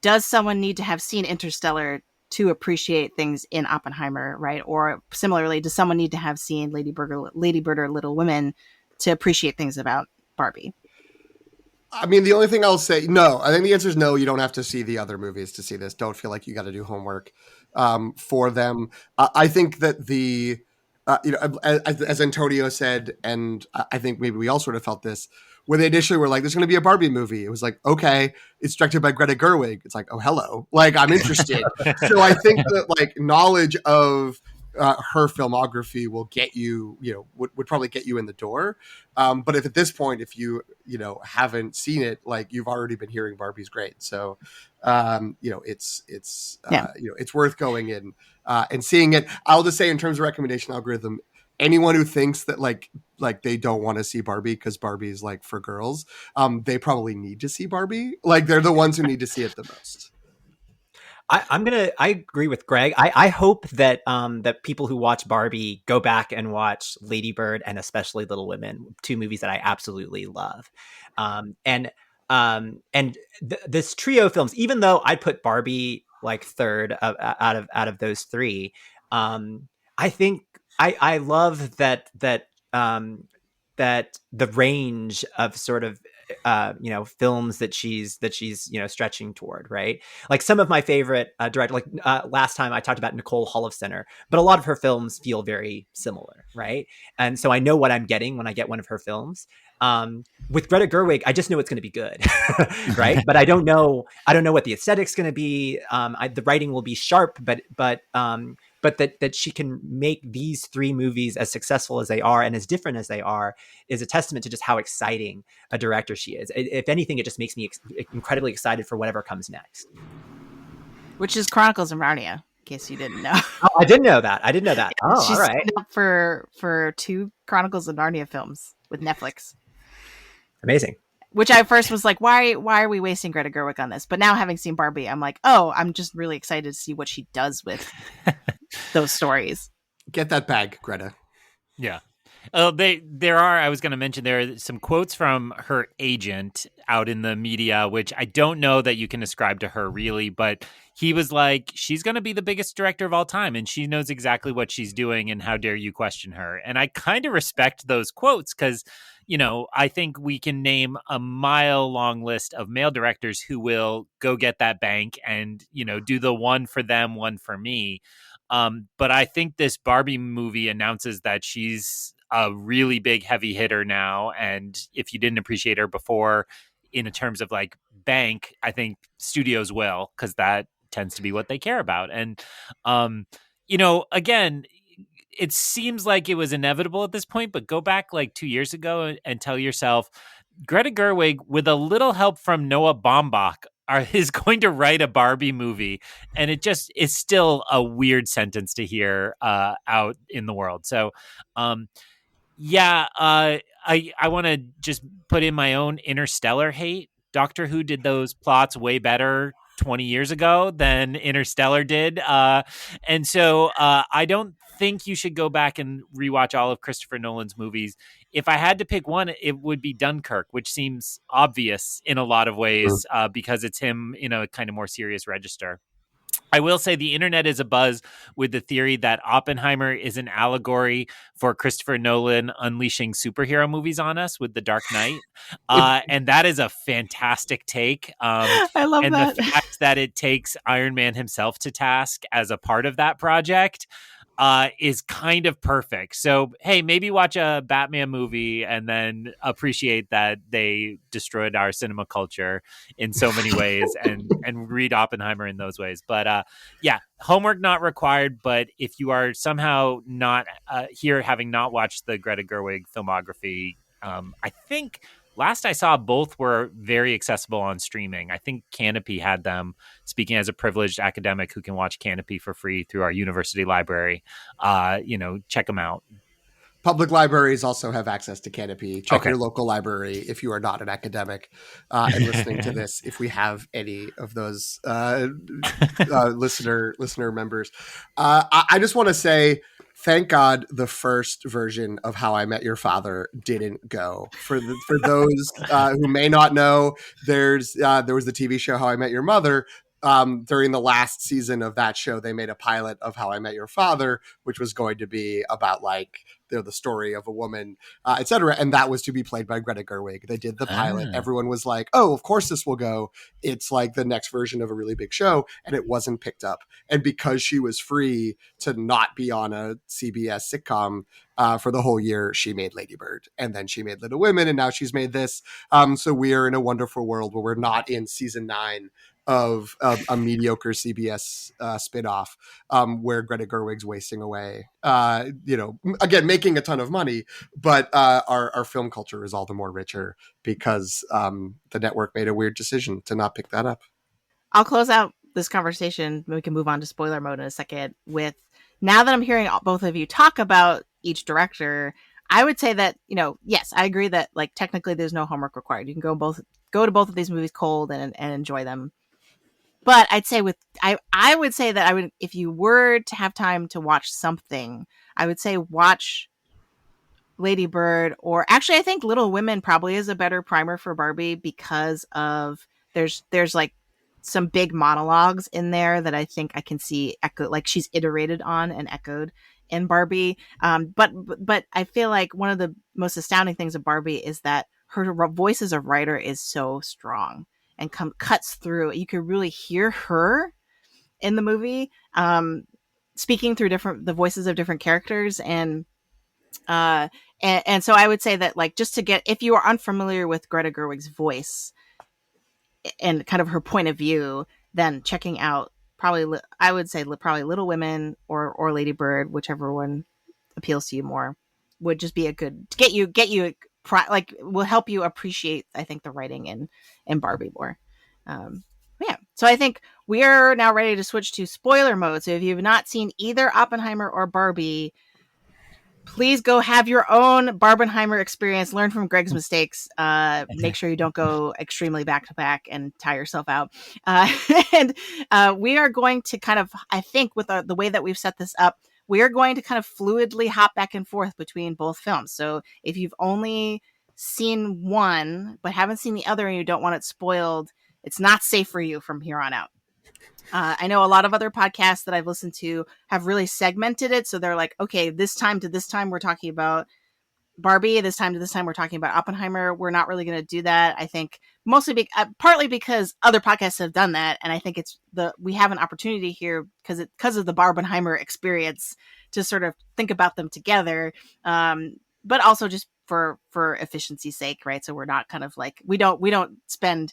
does someone need to have seen Interstellar to appreciate things in Oppenheimer, right? Or similarly, does someone need to have seen Lady Bird or Little Women to appreciate things about Barbie? I mean, the only thing I'll say, no. I think the answer is no. You don't have to see the other movies to see this. Don't feel like you got to do homework for them. I think that as Antonio said, and I think maybe we all sort of felt this, when they initially were like, there's going to be a Barbie movie. It was like, okay, it's directed by Greta Gerwig. It's like, oh, hello. Like, I'm interested. So I think that like knowledge of her filmography will get you, would probably get you in the door. But if at this point, if you haven't seen it, like you've already been hearing Barbie's great. So, it's it's worth going in and seeing it. I'll just say in terms of recommendation algorithm, anyone who thinks that like they don't want to see Barbie because Barbie is like for girls, they probably need to see Barbie. Like they're the ones who need to see it the most. I agree with Greg. I hope that that people who watch Barbie go back and watch Lady Bird and especially Little Women, 2 movies that I absolutely love. This trio of films, even though I put Barbie like third out of those three. I think I love that the range of sort of films that she's stretching toward, right? Like some of my favorite director, like last time I talked about Nicole Holofcener, but a lot of her films feel very similar, right? And so I know what I'm getting when I get one of her films. With Greta Gerwig, I just know it's going to be good, right? But I don't know what the aesthetic's going to be. The writing will be sharp, but that she can make these three movies as successful as they are and as different as they are is a testament to just how exciting a director she is. If anything, it just makes me incredibly excited for whatever comes next. Which is Chronicles of Narnia, in case you didn't know. Oh, I didn't know that. Oh, She's all right. signed up for 2 Chronicles of Narnia films with Netflix. Amazing. Which I first was like, why are we wasting Greta Gerwig on this? But now having seen Barbie, I'm like, oh, I'm just really excited to see what she does with those stories. Get that bag, Greta. Yeah. I was going to mention there are some quotes from her agent out in the media, which I don't know that you can ascribe to her really, but he was like, she's going to be the biggest director of all time and she knows exactly what she's doing and how dare you question her. And I kind of respect those quotes because, I think we can name a mile long list of male directors who will go get that bank and, do the one for them, one for me. But I think this Barbie movie announces that she's a really big heavy hitter now. And if you didn't appreciate her before in terms of like bank, I think studios will, because that tends to be what they care about. And, again, it seems like it was inevitable at this point, but go back like 2 years ago and tell yourself, Greta Gerwig, with a little help from Noah Baumbach, is going to write a Barbie movie, and it just is still a weird sentence to hear out in the world. So, I want to just put in my own Interstellar hate. Doctor Who did those plots way better 20 years ago than Interstellar did, and so I don't think you should go back and rewatch all of Christopher Nolan's movies. If I had to pick one, it would be Dunkirk, which seems obvious in a lot of ways because it's him in a kind of more serious register. I will say the internet is abuzz with the theory that Oppenheimer is an allegory for Christopher Nolan unleashing superhero movies on us with The Dark Knight. And that is a fantastic take. I love and that. The fact that it takes Iron Man himself to task as a part of that project is kind of perfect. So, hey, maybe watch a Batman movie and then appreciate that they destroyed our cinema culture in so many ways and read Oppenheimer in those ways. But homework not required. But if you are somehow not here having not watched the Greta Gerwig filmography, I think last I saw, both were very accessible on streaming. I think Canopy had them. Speaking as a privileged academic who can watch Canopy for free through our university library, check them out. Public libraries also have access to Canopy. Check your local library if you are not an academic and listening to this, if we have any of those listener members. I just want to say, thank God the first version of How I Met Your Father didn't go. For those who may not know, there was the TV show How I Met Your Mother. During the last season of that show, they made a pilot of How I Met Your Father, which was going to be about like the story of a woman, etc. And that was to be played by Greta Gerwig. They did the pilot. Everyone was like, oh, of course this will go. It's like the next version of a really big show. And it wasn't picked up. And because she was free to not be on a CBS sitcom for the whole year, she made Lady Bird. And then she made Little Women. And now she's made this. So we are in a wonderful world where we're not in season 9 of a mediocre CBS spinoff where Greta Gerwig's wasting away, again, making a ton of money, but our film culture is all the more richer because the network made a weird decision to not pick that up. I'll close out this conversation. We can move on to spoiler mode in a second with, now that I'm hearing both of you talk about each director, I would say that, yes, I agree that like technically there's no homework required. You can go to both of these movies cold and enjoy them. But I'd say I would say that I would, if you were to have time to watch something, I would say watch Lady Bird, or actually I think Little Women probably is a better primer for Barbie because of there's like some big monologues in there that I think I can see echo, like she's iterated on and echoed in Barbie. But I feel like one of the most astounding things of Barbie is that her voice as a writer is so strong and cuts through. You can really hear her in the movie, speaking through the voices of different characters. And so I would say that, like, just to get, if you are unfamiliar with Greta Gerwig's voice and kind of her point of view, then checking out probably, I would say probably Little Women or Lady Bird, whichever one appeals to you more, would just be a good, get you like, will help you appreciate, I think, the writing in Barbie more. Yeah, so I think we are now ready to switch to spoiler mode. So if you've not seen either Oppenheimer or Barbie, please go have your own Barbenheimer experience. Learn from Greg's mistakes. Make sure you don't go extremely back to back and tire yourself out. And we are going to kind of, I think, with the way that we've set this up, we are going to kind of fluidly hop back and forth between both films. So if you've only seen one but haven't seen the other and you don't want it spoiled, it's not safe for you from here on out. I know a lot of other podcasts that I've listened to have really segmented it. So they're like, okay, this time to this time, we're talking about Barbie. This time to this time, we're talking about Oppenheimer. We're not really going to do that. I think mostly partly because other podcasts have done that. And I think we have an opportunity here because of the Barbenheimer experience to sort of think about them together. But also just for efficiency's sake, right? So we're not kind of like, we don't spend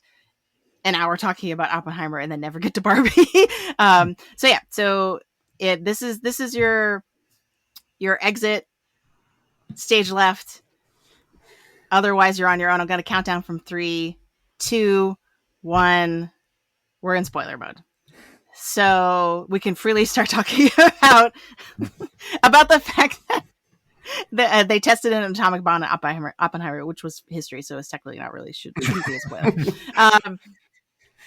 an hour talking about Oppenheimer and then never get to Barbie. This is your exit, stage left. Otherwise, you're on your own. I'm going to count down from 3, 2, 1. We're in spoiler mode, so we can freely start talking about the fact that they tested an atomic bomb at Oppenheimer, which was history, so it's technically not really shouldn't be a spoiler.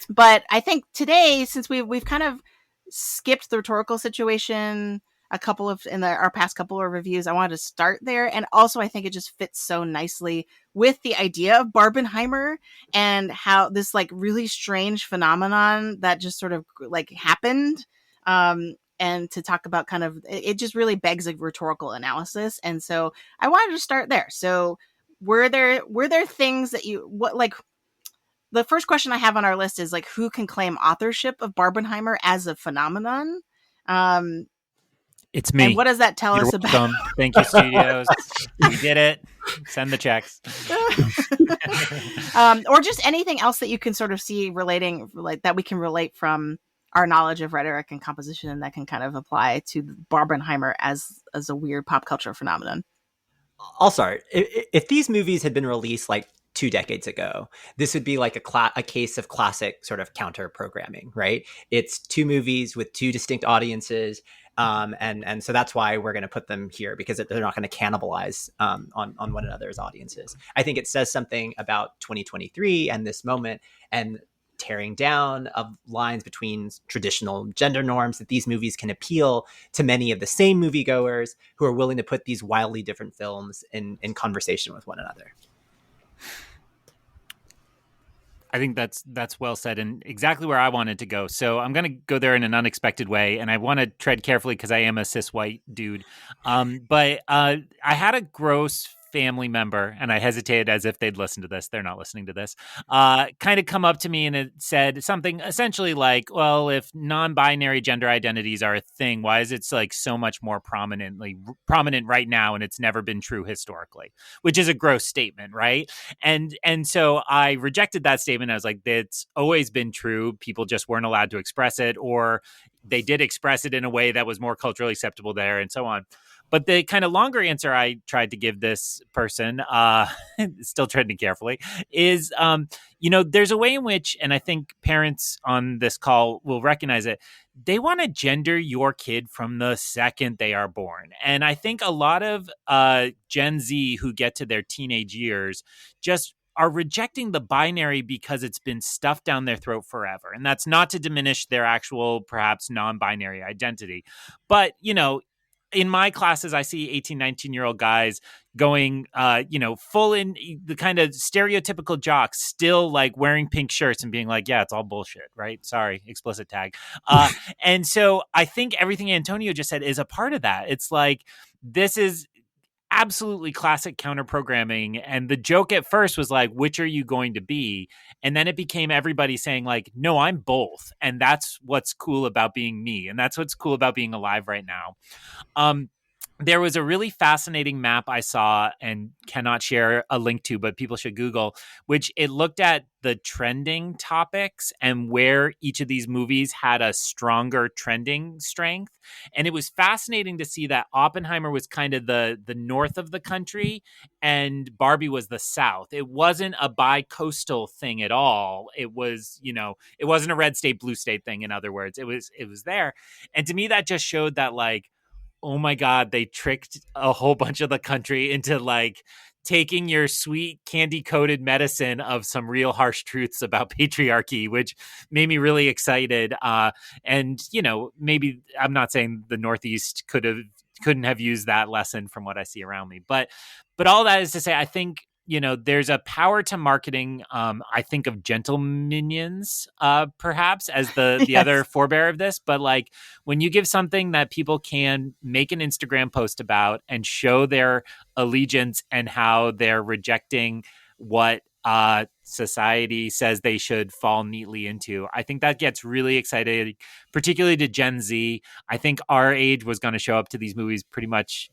But I think today, since we've kind of skipped the rhetorical situation our past couple of reviews, I wanted to start there. And also, I think it just fits so nicely with the idea of Barbenheimer and how this like really strange phenomenon that just sort of like happened. And to talk about kind of, it just really begs a rhetorical analysis. And so I wanted to start there. So were there things that the first question I have on our list is like, who can claim authorship of Barbenheimer as a phenomenon? It's me. And what does that tell us about? Thank you, studios. We did it. Send the checks. Or just anything else that you can sort of see relating, like that we can relate from our knowledge of rhetoric and composition, and that can kind of apply to Barbenheimer as a weird pop culture phenomenon. I'll start. If these movies had been released like 2 decades ago, this would be like a case of classic sort of counter programming, right? It's 2 movies with 2 distinct audiences. And so that's why we're going to put them here, because they're not going to cannibalize on one another's audiences. I think it says something about 2023 and this moment and tearing down of lines between traditional gender norms, that these movies can appeal to many of the same moviegoers who are willing to put these wildly different films in conversation with one another. I think that's well said, and exactly where I wanted to go. So I'm going to go there in an unexpected way, and I want to tread carefully because I am a cis white dude. But I had a gross family member, and I hesitated as if they'd listen to this. They're not listening to this. Kind of come up to me and it said something essentially like, well, if non-binary gender identities are a thing, why is it like so much more prominent right now, and it's never been true historically? Which is a gross statement, right? And so I rejected that statement. I was like, it's always been true. People just weren't allowed to express it, or they did express it in a way that was more culturally acceptable there, and so on. But the kind of longer answer I tried to give this person, still treading carefully, is, there's a way in which, and I think parents on this call will recognize it, they want to gender your kid from the second they are born. And I think a lot of Gen Z who get to their teenage years just are rejecting the binary because it's been stuffed down their throat forever. And that's not to diminish their actual, perhaps non-binary identity. But, in my classes, I see 18, 19-year-old guys going, full in the kind of stereotypical jocks, still like wearing pink shirts and being like, yeah, it's all bullshit, right? Sorry, explicit tag. And so I think everything Antonio just said is a part of that. It's like, this is absolutely classic counter programming. And the joke at first was like, which are you going to be? And then it became everybody saying like, no, I'm both. And that's what's cool about being me. And that's what's cool about being alive right now. There was a really fascinating map I saw and cannot share a link to, but people should Google, which it looked at the trending topics and where each of these movies had a stronger trending strength. And it was fascinating to see that Oppenheimer was kind of the north of the country and Barbie was the south. It wasn't a bi-coastal thing at all. It was, it wasn't a red state, blue state thing. In other words, it was there. And to me, that just showed that like, oh my God, they tricked a whole bunch of the country into like taking your sweet candy coated medicine of some real harsh truths about patriarchy, which made me really excited. And, maybe I'm not saying the Northeast couldn't have used that lesson from what I see around me. But all that is to say, I think, there's a power to marketing. I think of Gentle Minions, perhaps as the Yes. other forebear of this. But like when you give something that people can make an Instagram post about and show their allegiance and how they're rejecting what society says they should fall neatly into, I think that gets really excited, particularly to Gen Z. I think our age was going to show up to these movies pretty much,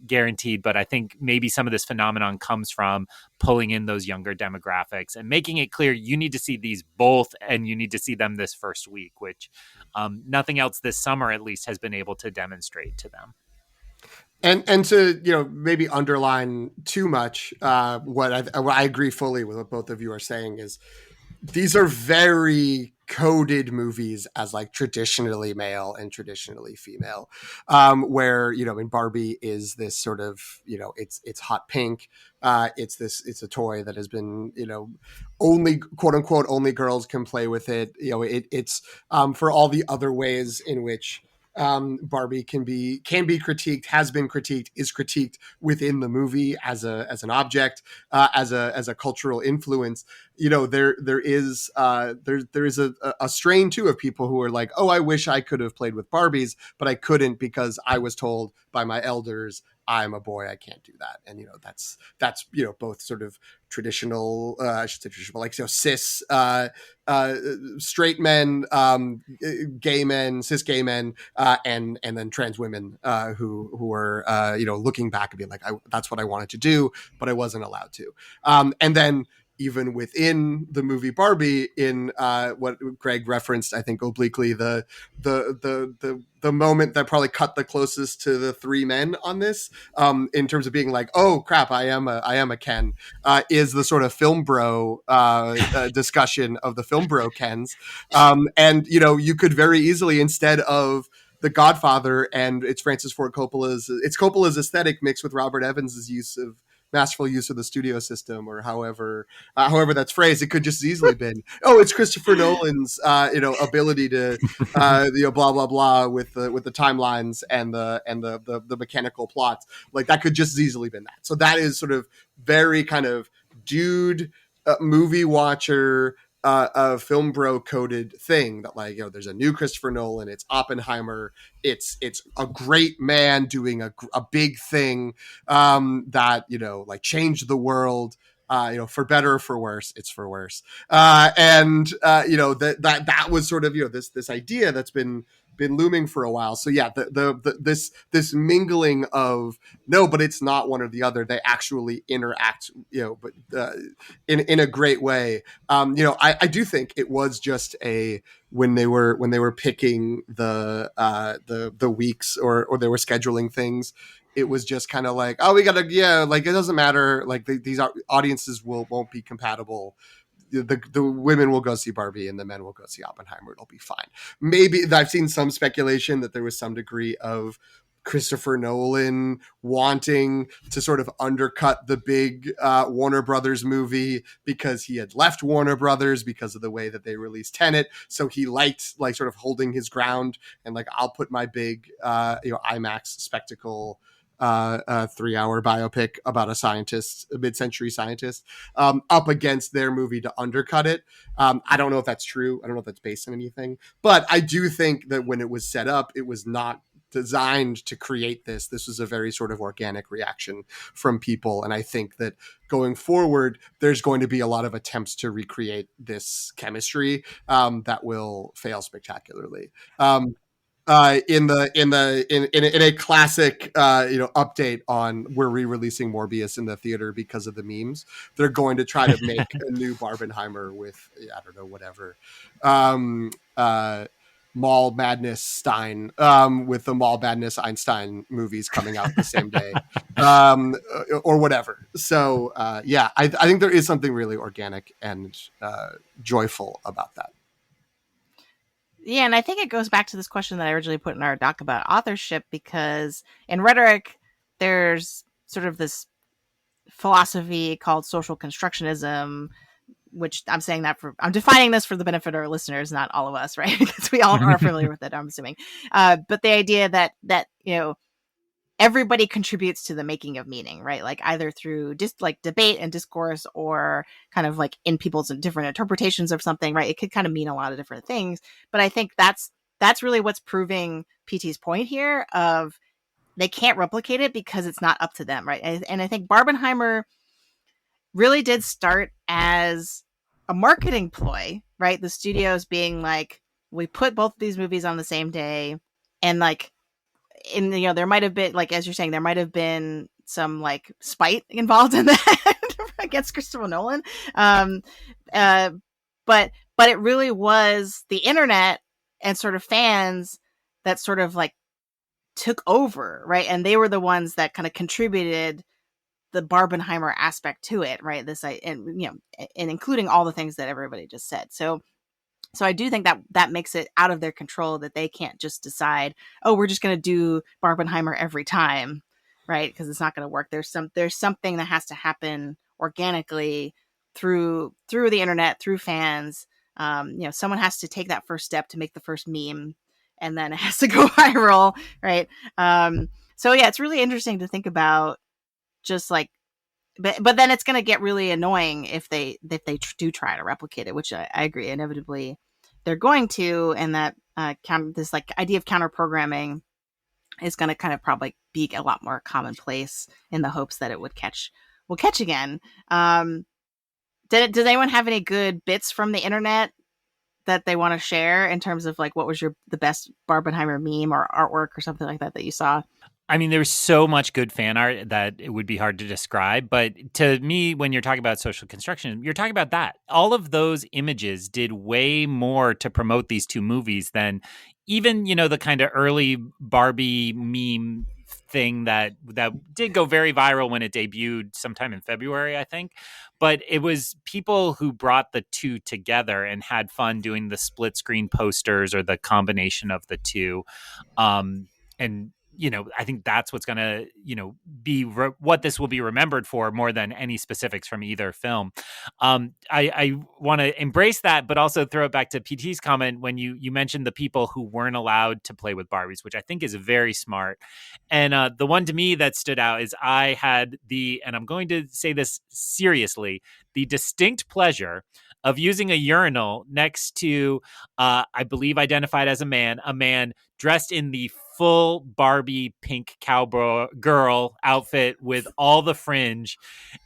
guaranteed. But I think maybe some of this phenomenon comes from pulling in those younger demographics and making it clear you need to see these both and you need to see them this first week, which nothing else this summer at least has been able to demonstrate to them. And to maybe underline too much, what I agree fully with what both of you are saying is these are very coded movies as like traditionally male and traditionally female, where in Barbie is this sort of it's hot pink, it's a toy that has been only quote unquote only girls can play with it. It's for all the other ways in which Barbie can be critiqued, has been critiqued, is critiqued within the movie as an object, as a cultural influence. There is a strain too of people who are like, oh, I wish I could have played with Barbies, but I couldn't because I was told by my elders I'm a boy, I can't do that. And that's both sort of traditional, I should say traditional, like cis straight men, gay men, cis gay men, and then trans women who are looking back and being like, that's what I wanted to do, but I wasn't allowed to. And then even within the movie Barbie, in what Greg referenced, I think obliquely, the moment that probably cut the closest to the three men on this, in terms of being like, oh crap, I am a Ken, is the sort of film bro discussion of the film bro Kens, and you could very easily, instead of The Godfather and it's Coppola's aesthetic mixed with Robert Evans's masterful use of the studio system, or however that's phrased, it could just as easily been, oh, it's Christopher Nolan's ability to blah blah blah with the timelines and the mechanical plots. Like that could just as easily been that. So that is sort of very kind of dude movie watcher film bro coded thing that like there's a new Christopher Nolan, it's Oppenheimer, it's a great man doing a big thing that like changed the world, for better or for worse. It's for worse, and that was sort of this idea that's been looming for a while. So yeah, this mingling of no, but it's not one or the other. They actually interact, but in a great way. I do think it was just when they were picking the weeks or they were scheduling things, it was just kind of like, oh, we gotta, like it doesn't matter, like these audiences won't be compatible. The women will go see Barbie and the men will go see Oppenheimer. It'll be fine. Maybe I've seen some speculation that there was some degree of Christopher Nolan wanting to sort of undercut the big Warner Brothers movie because he had left Warner Brothers because of the way that they released Tenet. So he liked like sort of holding his ground and like, I'll put my big, IMAX spectacle 3-hour biopic about a mid-century scientist, up against their movie to undercut it. I don't know if that's true. I don't know if that's based on anything, but I do think that when it was set up, it was not designed to create this. This was a very sort of organic reaction from people. And I think that going forward, there's going to be a lot of attempts to recreate this chemistry that will fail spectacularly. In a classic update on we're re-releasing Morbius in the theater because of the memes, they're going to try to make a new Barbenheimer with, I don't know, whatever, Mall Madness Stein, with the Mall Madness Einstein movies coming out the same day, or whatever. So I think there is something really organic and joyful about that. Yeah, and I think it goes back to this question that I originally put in our doc about authorship, because in rhetoric, there's sort of this philosophy called social constructionism, which I'm defining this for the benefit of our listeners, not all of us, right? Because we all are familiar with it, I'm assuming. But the idea that everybody contributes to the making of meaning, right? Like either through just like debate and discourse, or kind of like in people's different interpretations of something, right? It could kind of mean a lot of different things. But I think that's really what's proving PT's point here of they can't replicate it because it's not up to them, right? And I think Barbenheimer really did start as a marketing ploy, right? The studios being like, we put both of these movies on the same day, and like, there might have been, like, as you're saying, there might have been some like spite involved in that against Christopher Nolan. But it really was the internet and sort of fans that sort of like took over, right? And they were the ones that kind of contributed the Barbenheimer aspect to it, right? And including all the things that everybody just said. So I do think that makes it out of their control, that they can't just decide, oh, we're just going to do Barbenheimer every time, right? Because it's not going to work. There's something that has to happen organically through the internet, through fans. Someone has to take that first step to make the first meme, and then it has to go viral, right? So yeah, it's really interesting to think about, just like, but then it's going to get really annoying if they do try to replicate it, which I agree inevitably they're going to, and that this like idea of counter programming is going to kind of probably be a lot more commonplace in the hopes that it will catch again. Does anyone have any good bits from the internet that they want to share in terms of like what was the best Barbenheimer meme or artwork or something like that you saw? I mean, there's so much good fan art that it would be hard to describe. But to me, when you're talking about social construction, you're talking about that. All of those images did way more to promote these two movies than even, the kind of early Barbie meme thing that did go very viral when it debuted sometime in February, I think. But it was people who brought the two together and had fun doing the split screen posters or the combination of the two. And I think that's what's going to, be what this will be remembered for more than any specifics from either film. I want to embrace that, but also throw it back to PT's comment when you mentioned the people who weren't allowed to play with Barbies, which I think is very smart. And the one to me that stood out is I had and I'm going to say this seriously, the distinct pleasure of using a urinal next to, I believe identified as a man dressed in the full Barbie pink cowboy girl outfit with all the fringe.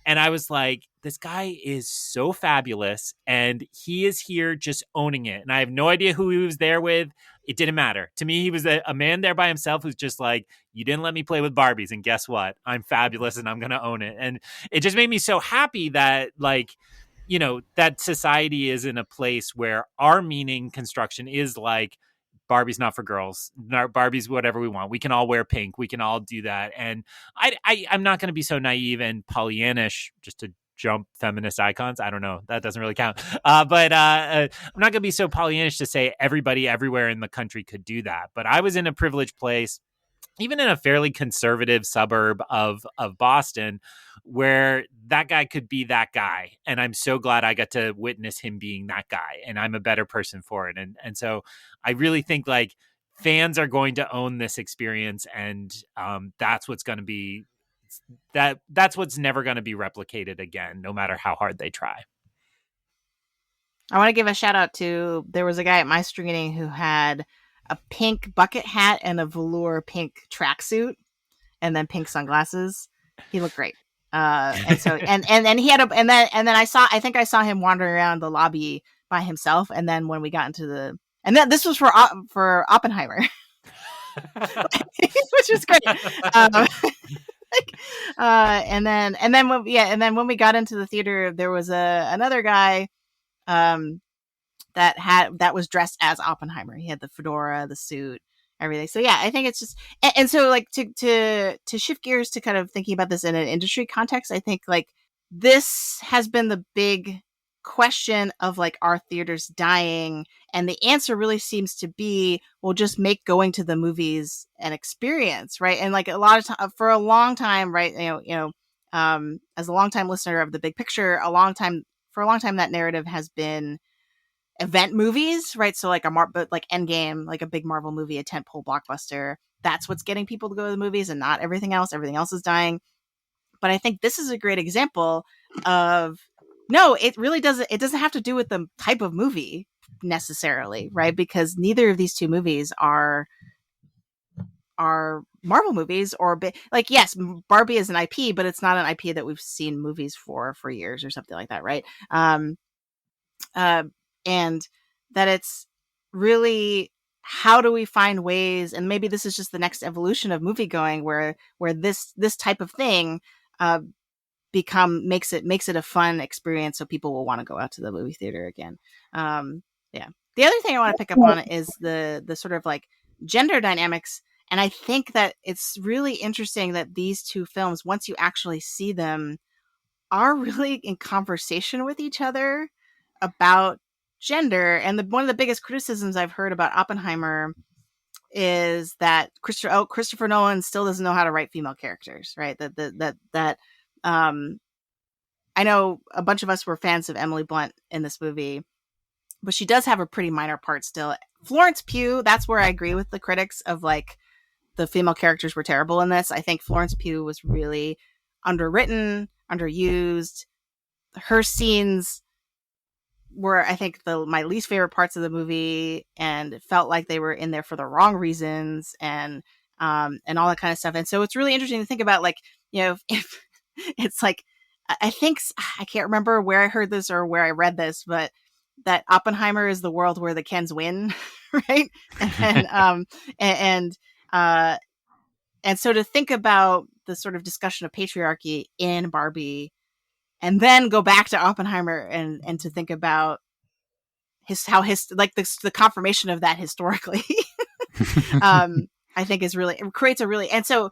And I was like, this guy is so fabulous. And he is here just owning it. And I have no idea who he was there with. It didn't matter. To me, he was a man there by himself who's just like, you didn't let me play with Barbies. And guess what? I'm fabulous and I'm going to own it. And it just made me so happy that that society is in a place where our meaning construction is like, Barbie's not for girls. Barbie's whatever we want. We can all wear pink. We can all do that. And I'm not going to be so naive and Pollyannish just to jump feminist icons. I don't know. That doesn't really count. But I'm not going to be so Pollyannish to say everybody everywhere in the country could do that. But I was in a privileged place. even in a fairly conservative suburb of Boston, where that guy could be that guy. And I'm so glad I got to witness him being that guy, and I'm a better person for it. And so I really think like fans are going to own this experience, and that's what's going to be that's what's never going to be replicated again, no matter how hard they try. I want to give a shout out to, there was a guy at my screening who had a pink bucket hat and a velour pink tracksuit and then pink sunglasses. He looked great. And so, and he had and then I think I saw him wandering around the lobby by himself. And then when we got into and then this was for Oppenheimer, which was great. And then when we got into the theater, there was another guy that was dressed as Oppenheimer. He had the fedora, the suit, everything. So yeah, I think it's just, and so like to shift gears to kind of thinking about this in an industry context, I think like this has been the big question of like, are theaters dying? And the answer really seems to be, well, just make going to the movies an experience, right? And like a lot of time, for a long time, right? As a longtime listener of The Big Picture, for a long time, that narrative has been event movies, right? So like but like Endgame, like a big Marvel movie, a tentpole blockbuster. That's what's getting people to go to the movies, and not everything else. Everything else is dying. But I think this is a great example of, no, it really doesn't. It doesn't have to do with the type of movie necessarily, right? Because neither of these two movies are Marvel movies, or like, yes, Barbie is an IP, but it's not an IP that we've seen movies for years or something like that, right? And that it's really, how do we find ways, and maybe this is just the next evolution of movie going, where this type of thing makes it a fun experience, so people will want to go out to the movie theater again. Yeah. The other thing I want to pick up on is the sort of like gender dynamics. And I think that it's really interesting that these two films, once you actually see them, are really in conversation with each other about gender. And one of the biggest criticisms I've heard about Oppenheimer is that Christopher Nolan still doesn't know how to write female characters, right? That I know a bunch of us were fans of Emily Blunt in this movie, but she does have a pretty minor part still. Florence Pugh, that's where I agree with the critics of like, the female characters were terrible in this. I think Florence Pugh was really underwritten, underused. Her scenes were, I think, my least favorite parts of the movie, and it felt like they were in there for the wrong reasons, and all that kind of stuff. And so it's really interesting to think about, like, if it's like, I think, I can't remember where I heard this or where I read this, but that Oppenheimer is the world where the Kens win, right? And so to think about the sort of discussion of patriarchy in Barbie, and then go back to Oppenheimer and to think about the confirmation of that historically, I think it creates a really, and so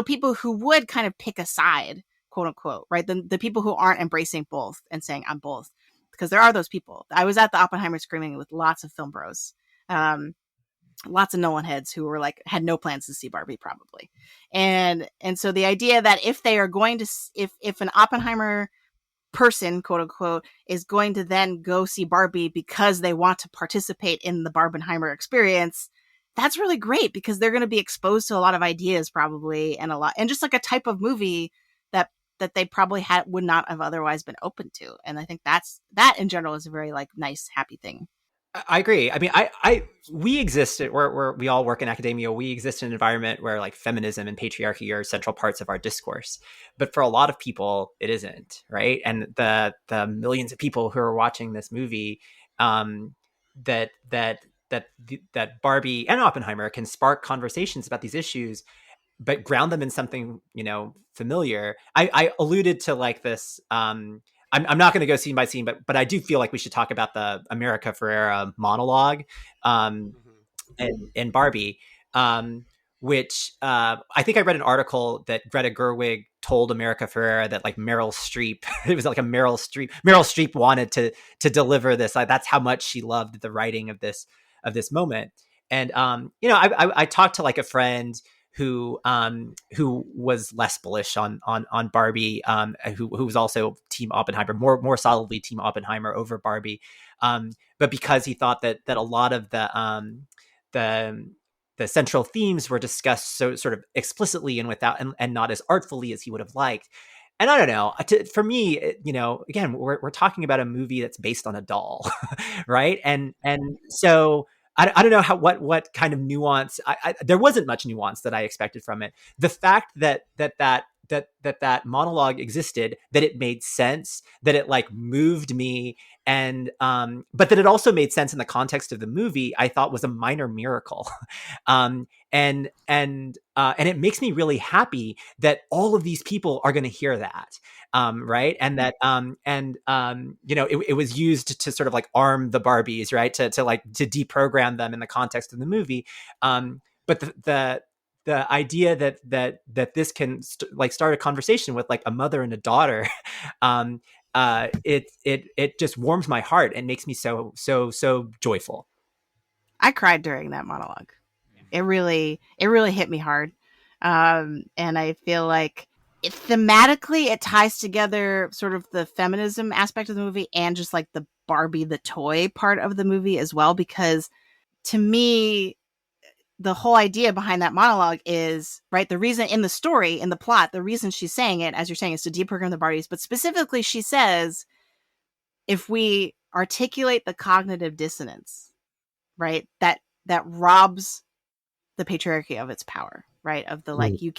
people who would kind of pick a side, quote unquote, right? The people who aren't embracing both and saying I'm both, because there are those people. I was at the Oppenheimer screening with lots of film bros, lots of Nolan heads who were like, had no plans to see Barbie probably. And so the idea that if they are going to, if an Oppenheimer person, quote unquote, is going to then go see Barbie because they want to participate in the Barbenheimer experience, that's really great, because they're going to be exposed to a lot of ideas probably, and just like a type of movie that they probably would not have otherwise been open to. And I think that in general is a very like nice, happy thing. I agree. I mean, we exist where we all work in academia. We exist in an environment where like feminism and patriarchy are central parts of our discourse. But for a lot of people, it isn't, right? And the millions of people who are watching this movie, that Barbie and Oppenheimer can spark conversations about these issues, but ground them in something, familiar. I alluded to like this. I'm not going to go scene by scene, but I do feel like we should talk about the America Ferrera monologue in Barbie, which I think I read an article that Greta Gerwig told America Ferrera that like Meryl Streep, it was like a Meryl Streep wanted to deliver this. Like, that's how much she loved the writing of this moment. And I talked to like a friend who was less bullish on Barbie, who was also Team Oppenheimer, more solidly Team Oppenheimer over Barbie, but because he thought that a lot of the central themes were discussed so sort of explicitly and without and not as artfully as he would have liked. And I don't know, for me, again, we're talking about a movie that's based on a doll, right? And so I don't know what kind of nuance. There wasn't much nuance that I expected from it. The fact that monologue existed, that it made sense, that it like moved me, and but that it also made sense in the context of the movie, I thought was a minor miracle. And it makes me really happy that all of these people are going to hear that, right? And that it was used to sort of like arm the Barbies, right? To deprogram them in the context of the movie. But the idea that this can start a conversation with like a mother and a daughter, it just warms my heart and makes me so joyful. I cried during that monologue. It really hit me hard. And I feel like thematically it ties together sort of the feminism aspect of the movie and just like the Barbie the toy part of the movie as well, because to me the whole idea behind that monologue is, right, the reason in the story, in the plot, the reason she's saying it, as you're saying, is to deprogram the Barbies. But specifically, she says, if we articulate the cognitive dissonance, right, that robs the patriarchy of its power, right? Of the like, you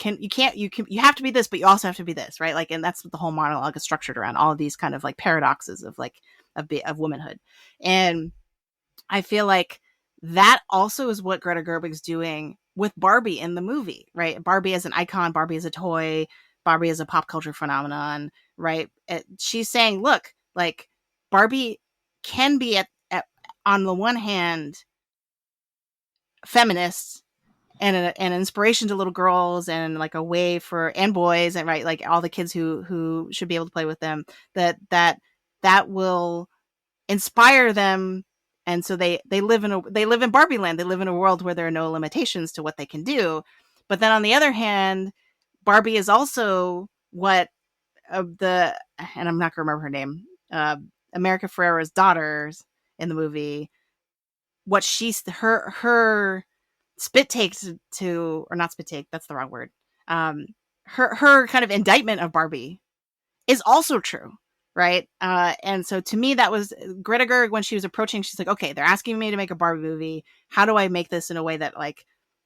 have to be this, but you also have to be this, right? Like, and that's what the whole monologue is structured around, all of these kind of like paradoxes of like of womanhood. And I feel like that also is what Greta Gerwig's doing with Barbie in the movie, right? Barbie as an icon, Barbie as a toy, Barbie as a pop culture phenomenon, right? She's saying, look, like Barbie can be at on the one hand feminist and an inspiration to little girls and like a way for and boys and right, like all the kids who should be able to play with them, that will inspire them. And so they live in Barbie land. They live in a world where there are no limitations to what they can do. But then on the other hand, Barbie is also what and I'm not gonna remember her name, America Ferrera's daughters in the movie, what she's her spit take to or not spit take, that's the wrong word. Her kind of indictment of Barbie is also true. Right. And so to me, that was Greta Gerwig when she was approaching. She's like, OK, they're asking me to make a Barbie movie. How do I make this in a way that like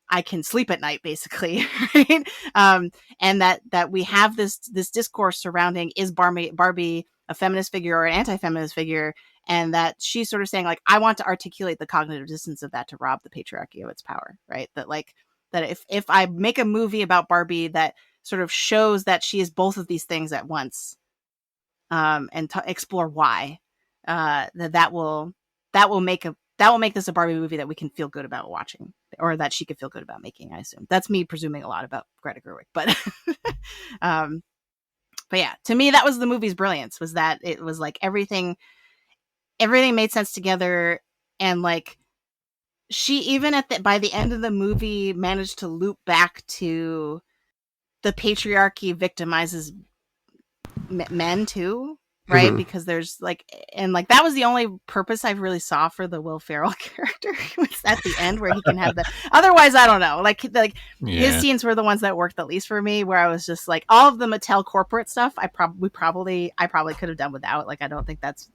I can sleep at night, basically? Right. And that we have this discourse surrounding, is Barbie a feminist figure or an anti-feminist figure? And that she's sort of saying, like, I want to articulate the cognitive dissonance of that to rob the patriarchy of its power. Right. That if I make a movie about Barbie that sort of shows that she is both of these things at once, and explore why, that will make this a Barbie movie that we can feel good about watching, or that she could feel good about making. I assume that's me presuming a lot about Greta Gerwig, but yeah, to me that was the movie's brilliance, was that it was like everything made sense together, and like she even by the end of the movie managed to loop back to the patriarchy victimizes men too, right? Mm-hmm. Because there's like, and like that was the only purpose I really saw for the Will Ferrell character was at the end, where he can have the otherwise I don't know, like his scenes were the ones that worked the least for me, where I was just like, all of the Mattel corporate stuff I probably could have done without. Like I don't think that's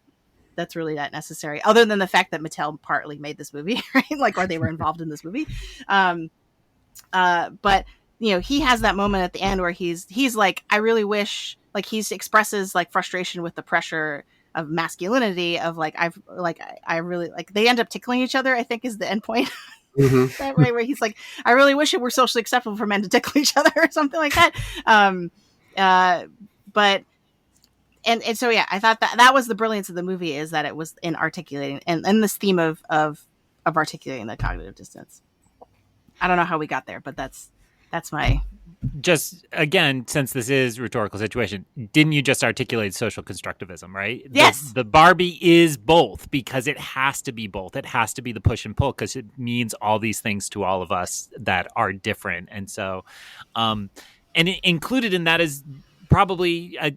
really that necessary, other than the fact that Mattel partly made this movie, right? Like, or they were involved in this movie. But you know, he has that moment at the end where he's like, I really wish, like he expresses like frustration with the pressure of masculinity, of like, I really like, they end up tickling each other, I think is the end point. Mm-hmm. That right, where he's like, I really wish it were socially acceptable for men to tickle each other or something like that. But and so yeah, I thought that was the brilliance of the movie, is that it was in articulating and this theme of articulating the cognitive dissonance. I don't know how we got there, but that's my just again, since this is rhetorical situation, didn't you just articulate social constructivism, right? Yes. The Barbie is both because it has to be both. It has to be the push and pull because it means all these things to all of us that are different. And so, and included in that is probably a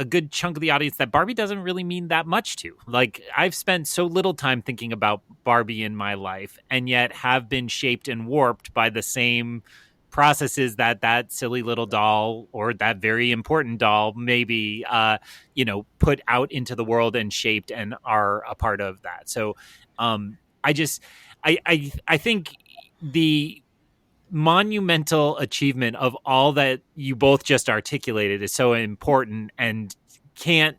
good chunk of the audience that Barbie doesn't really mean that much to. Like, I've spent so little time thinking about Barbie in my life, and yet have been shaped and warped by the same processes that silly little doll, or that very important doll, maybe put out into the world and shaped and are a part of that. So I think the monumental achievement of all that you both just articulated is so important and can't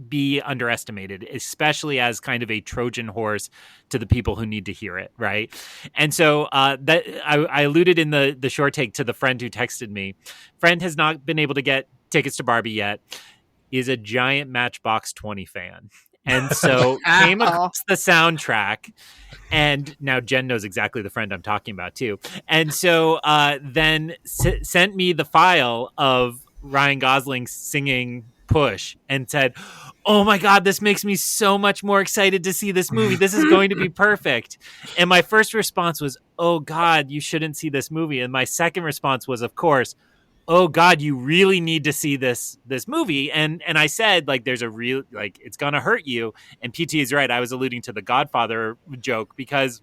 be underestimated, especially as kind of a Trojan horse to the people who need to hear it, right? And so that I alluded in the short take to the friend who texted me. Friend has not been able to get tickets to Barbie yet, is a giant Matchbox 20 fan. And so came across the soundtrack, and now Jen knows exactly the friend I'm talking about too. And so then sent me the file of Ryan Gosling singing Push and said, "Oh my God, this makes me so much more excited to see this movie. This is going to be perfect." And my first response was, "Oh God, you shouldn't see this movie." And my second response was, of course, "Oh God, you really need to see this movie." And I said, like, there's a real, like, it's gonna hurt you. And PT is right. I was alluding to the Godfather joke because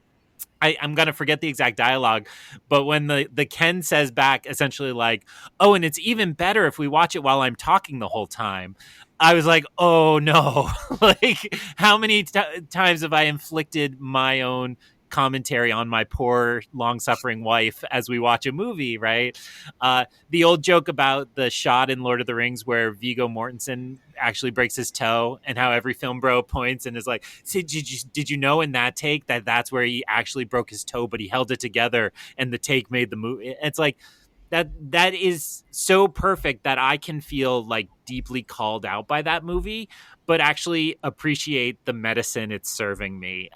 I'm gonna forget the exact dialogue, but when the Ken says back essentially like, "Oh, and it's even better if we watch it while I'm talking the whole time," I was like, "Oh no!" Like, how many times have I inflicted my own commentary on my poor long-suffering wife as we watch a movie, right? The old joke about the shot in Lord of the Rings where Viggo Mortensen actually breaks his toe, and how every film bro points and is like, "See, did you know in that take that's where he actually broke his toe, but he held it together and the take made the movie." It's like that is so perfect that I can feel like deeply called out by that movie, but actually appreciate the medicine it's serving me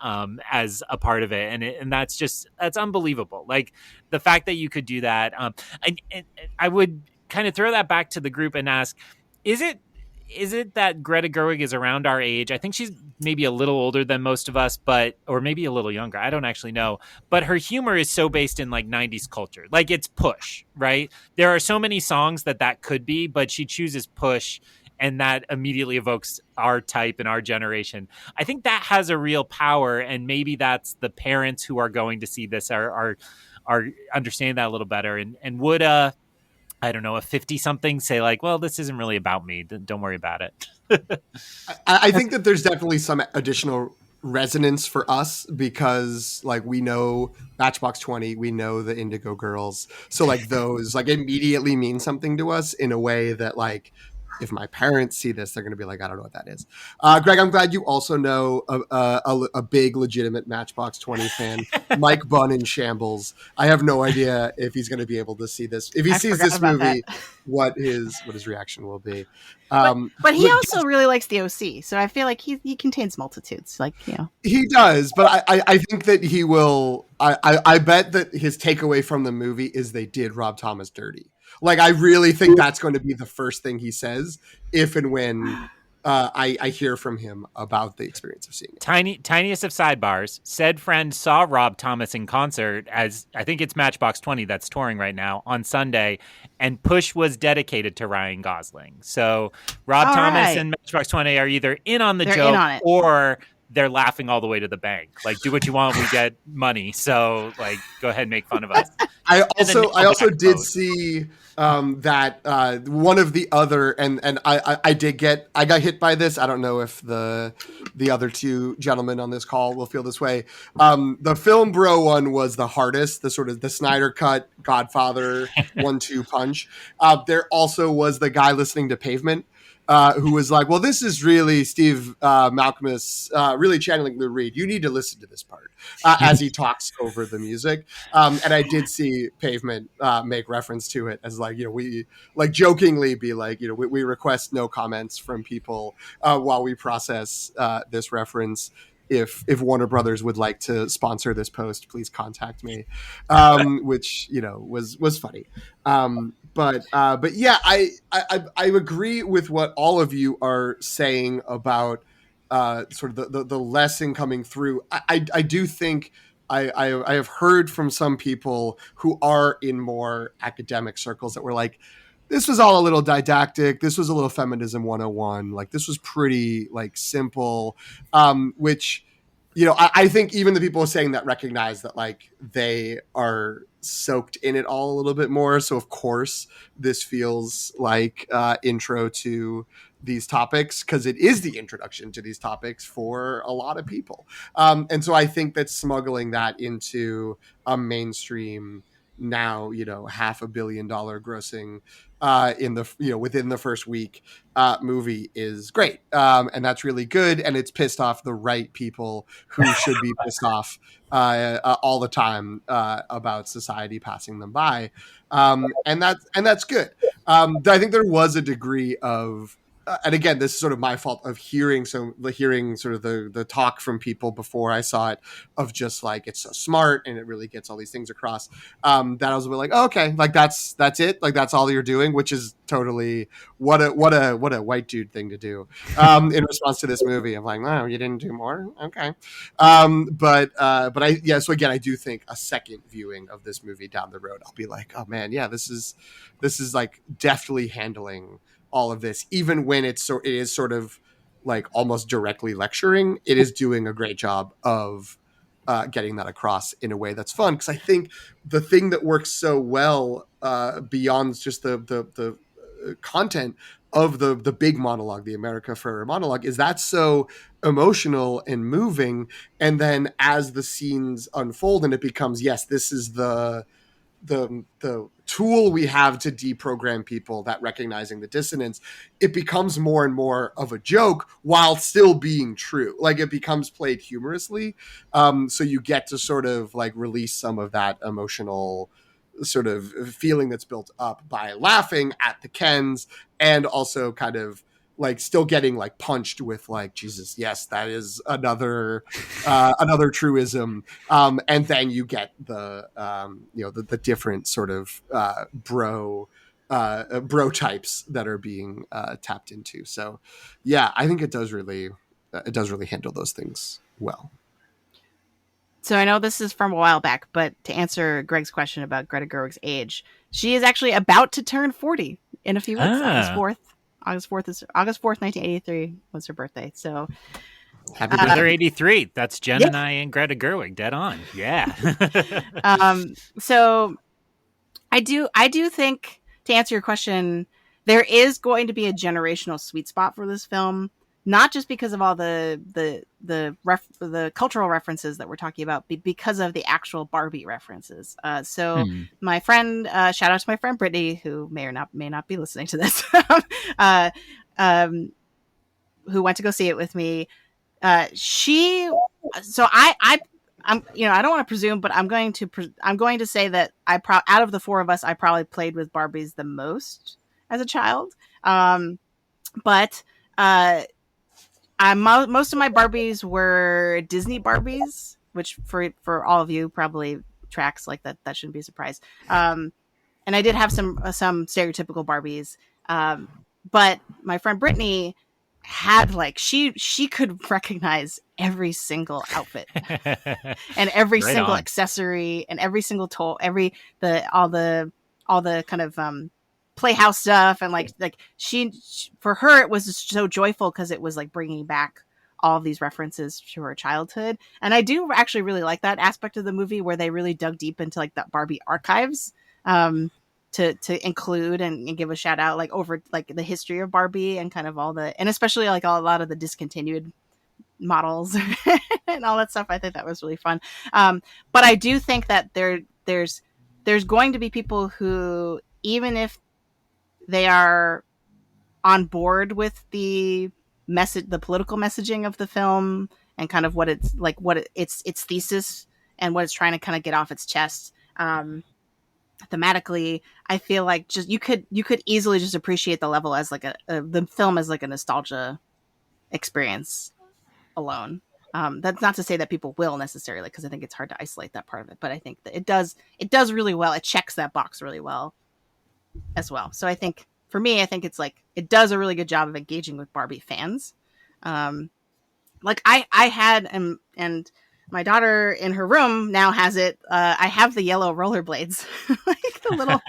as a part of it. And that's unbelievable. Like, the fact that you could do that. I would kind of throw that back to the group and ask, is it that Greta Gerwig is around our age? I think she's maybe a little older than most of us, or maybe a little younger. I don't actually know. But her humor is so based in like 90s culture. Like, it's Push, right? There are so many songs that could be, but she chooses Push, and that immediately evokes our type and our generation. I think that has a real power, and maybe that's the parents who are going to see this are understanding that a little better, and would I don't know, a 50-something say like, "Well, this isn't really about me. Don't worry about it." I think that there's definitely some additional resonance for us because, like, we know Matchbox 20, we know the Indigo Girls. So, like, those, like, immediately mean something to us in a way that, like, if my parents see this, they're going to be like, "I don't know what that is." Greg, I'm glad you also know a big legitimate Matchbox 20 fan, Mike Bunn in shambles. I have no idea if he's going to be able to see this. If he sees this movie, what his reaction will be. But he also really likes the OC, so I feel like he contains multitudes. Like, he does, but I think that he will. I bet that his takeaway from the movie is they did Rob Thomas dirty. Like, I really think that's going to be the first thing he says if and when I hear from him about the experience of seeing it. Tiniest of sidebars. Said friend saw Rob Thomas in concert, as I think it's Matchbox 20 that's touring right now, on Sunday, and Push was dedicated to Ryan Gosling. So Rob Thomas and Matchbox 20 are either in on the joke or they're laughing all the way to the bank. Like, do what you want, we get money. So, like, go ahead and make fun of us. I also did see that one of the other, and I got hit by this. I don't know if the other two gentlemen on this call will feel this way. The film bro one was the hardest, the sort of the Snyder cut Godfather 1-2 punch. There also was the guy listening to Pavement, who was like, "Well, this is really Steve Malkmus really channeling Lou Reed. You need to listen to this part," as he talks over the music. And I did see Pavement make reference to it as, like, we like jokingly be like, we request no comments from people while we process this reference. if Warner Brothers would like to sponsor this post, please contact me. Which was funny. But yeah, I agree with what all of you are saying about sort of the lesson coming through. I do think I have heard from some people who are in more academic circles that were like, this was all a little didactic. This was a little feminism 101. Like, this was pretty like simple, which, I think even the people saying that recognize that like they are soaked in it all a little bit more. So of course this feels like intro to these topics, because it is the introduction to these topics for a lot of people. And so I think that smuggling that into a mainstream, now, $500 million grossing in the within the first week movie is great, and that's really good, and it's pissed off the right people who should be pissed off all the time about society passing them by, and that's good. I think there was a degree of and again, this is sort of my fault of hearing sort of the talk from people before I saw it, of just like, it's so smart and it really gets all these things across, that I was a bit like, oh, okay, like that's it, like that's all you're doing, which is totally what a white dude thing to do in response to this movie. I'm like, no, you didn't do more, okay. But so again, I do think a second viewing of this movie down the road, I'll be like, oh man, yeah, this is like deftly handling all of this, even when it is sort of like almost directly lecturing. It is doing a great job of getting that across in a way that's fun. Because I think the thing that works so well beyond just the content of the big monologue, the America Ferrera monologue, is that's so emotional and moving. And then as the scenes unfold and it becomes, yes, this is the tool we have to deprogram people, that recognizing the dissonance, it becomes more and more of a joke while still being true. Like, it becomes played humorously. So you get to sort of like release some of that emotional sort of feeling that's built up by laughing at the Kens, and also kind of like still getting like punched with like, Jesus, yes, that is another truism. And then you get the the different sort of bro types that are being tapped into. So yeah, I think it does really handle those things well. So I know this is from a while back, but to answer Greg's question about Greta Gerwig's age, she is actually about to turn 40 in a few weeks. August 4th, 1983 was her birthday. So happy birthday, 83. That's Jen and I and Greta Gerwig, dead on. Yeah. So I do think, to answer your question, there is going to be a generational sweet spot for this film, not just because of all the cultural references that we're talking about, but because of the actual Barbie references. My friend, shout out to my friend Brittany, who may not be listening to this, who went to go see it with me. I don't want to presume, but I'm going to say that out of the four of us, I probably played with Barbies the most as a child. But most of my Barbies were Disney Barbies, which for all of you probably tracks, like that shouldn't be a surprise. And I did have some stereotypical Barbies. But my friend Brittany had like she could recognize every single outfit and every single accessory and every single toy, all the kind of playhouse stuff, and like she for her it was just so joyful because it was like bringing back all of these references to her childhood. And I do actually really like that aspect of the movie where they really dug deep into like that Barbie archives, to include and give a shout out like over like the history of Barbie and kind of and especially like a lot of the discontinued models and all that stuff. I think that was really fun. But I do think that there's going to be people who, even if they are on board with the political messaging of the film and kind of what it's like, its thesis and what it's trying to kind of get off its chest, thematically, I feel like just you could easily just appreciate the level as like the film as like a nostalgia experience alone. That's not to say that people will necessarily, because I think it's hard to isolate that part of it. But I think that it does really well. It checks that box really well as well. So I think for me, I think it's like it does a really good job of engaging with Barbie fans. Like I had and my daughter in her room now has it. I have the yellow rollerblades, like the little,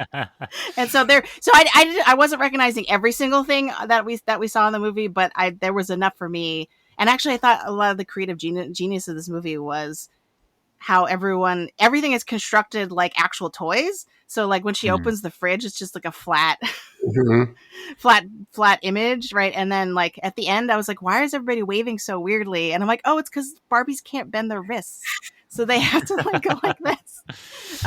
and so there. So I wasn't recognizing every single thing that we saw in the movie, but there was enough for me. And actually, I thought a lot of the creative genius of this movie was how everything is constructed like actual toys. So like when she opens the fridge, it's just like a flat, flat image, right? And then like at the end, I was like, why is everybody waving so weirdly? And I'm like, oh, it's because Barbies can't bend their wrists, so they have to like go like this.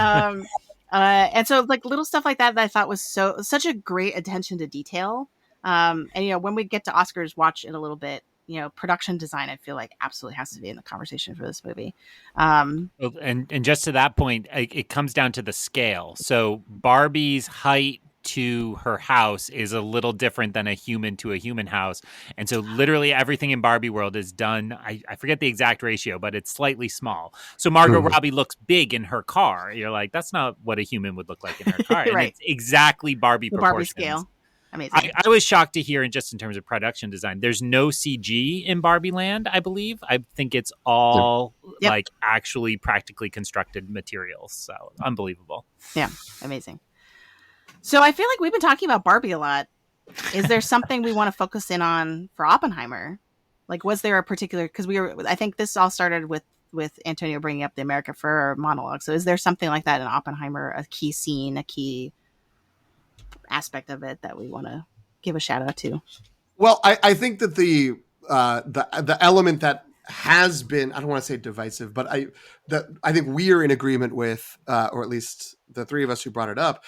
And so like little stuff like that I thought was such a great attention to detail. And when we get to Oscars watch in a little bit, production design, I feel like absolutely has to be in the conversation for this movie. And just to that point, it comes down to the scale. So Barbie's height to her house is a little different than a human to a human house. And so literally everything in Barbie world is done. I forget the exact ratio, but it's slightly small. So Margot Robbie looks big in her car. You're like, that's not what a human would look like in her car. Right. And it's exactly Barbie the proportions. Barbie scale. Amazing. I was shocked to hear, just in terms of production design, there's no CG in Barbie Land, I believe. I think it's all like actually practically constructed materials. So unbelievable. Yeah, amazing. So I feel like we've been talking about Barbie a lot. Is there something we want to focus in on for Oppenheimer? Like, was there a particular, because I think this all started with Antonio bringing up the America Ferrera monologue. So is there something like that in Oppenheimer, a key scene, a key aspect of it that we want to give a shout out to? Well, I think that the element that has been, I don't want to say divisive, but I think we are in agreement with, or at least the three of us who brought it up,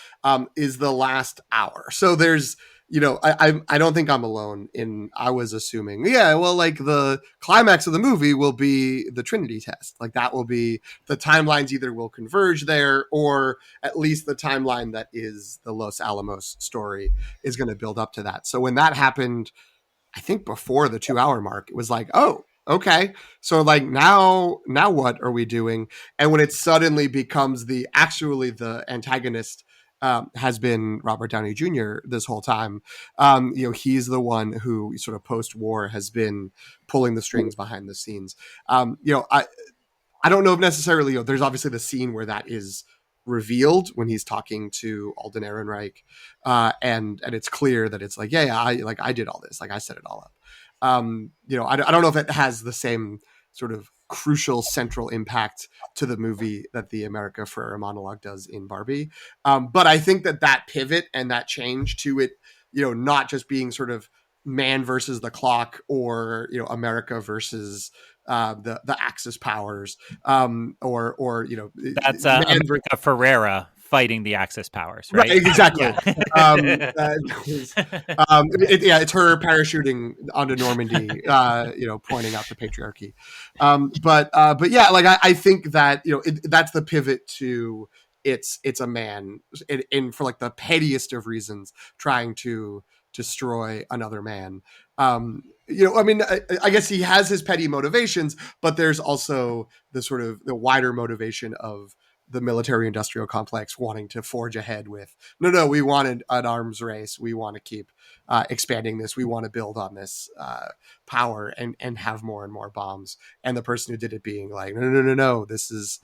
is the last hour. So there's, I don't think I'm alone I was assuming, like the climax of the movie will be the Trinity test. Like that will be the timelines either will converge there, or at least the timeline that is the Los Alamos story is going to build up to that. So when that happened, I think before the 2 hour mark, it was like, oh, okay. So like now what are we doing? And when it suddenly becomes the antagonist has been Robert Downey Jr. this whole time. He's the one who sort of post-war has been pulling the strings behind the scenes. I don't know if necessarily, there's obviously the scene where that is revealed when he's talking to Alden Ehrenreich, and it's clear that it's like, I did all this, like I set it all up. I don't know if it has the same sort of crucial central impact to the movie that the America Ferrera monologue does in Barbie. But I think that pivot and that change to it, not just being sort of man versus the clock, or, America versus the Axis powers, or that's America Ferrera fighting the Axis powers, right? Exactly. It's her parachuting onto Normandy, pointing out the patriarchy. But yeah, like I think that that's the pivot to it's a man in for like the pettiest of reasons trying to destroy another man. I guess he has his petty motivations, but there's also the sort of the wider motivation of the military industrial complex wanting to forge ahead with, no, we wanted an arms race. We want to keep expanding this. We want to build on this power and have more and more bombs. And the person who did it being like, no, this is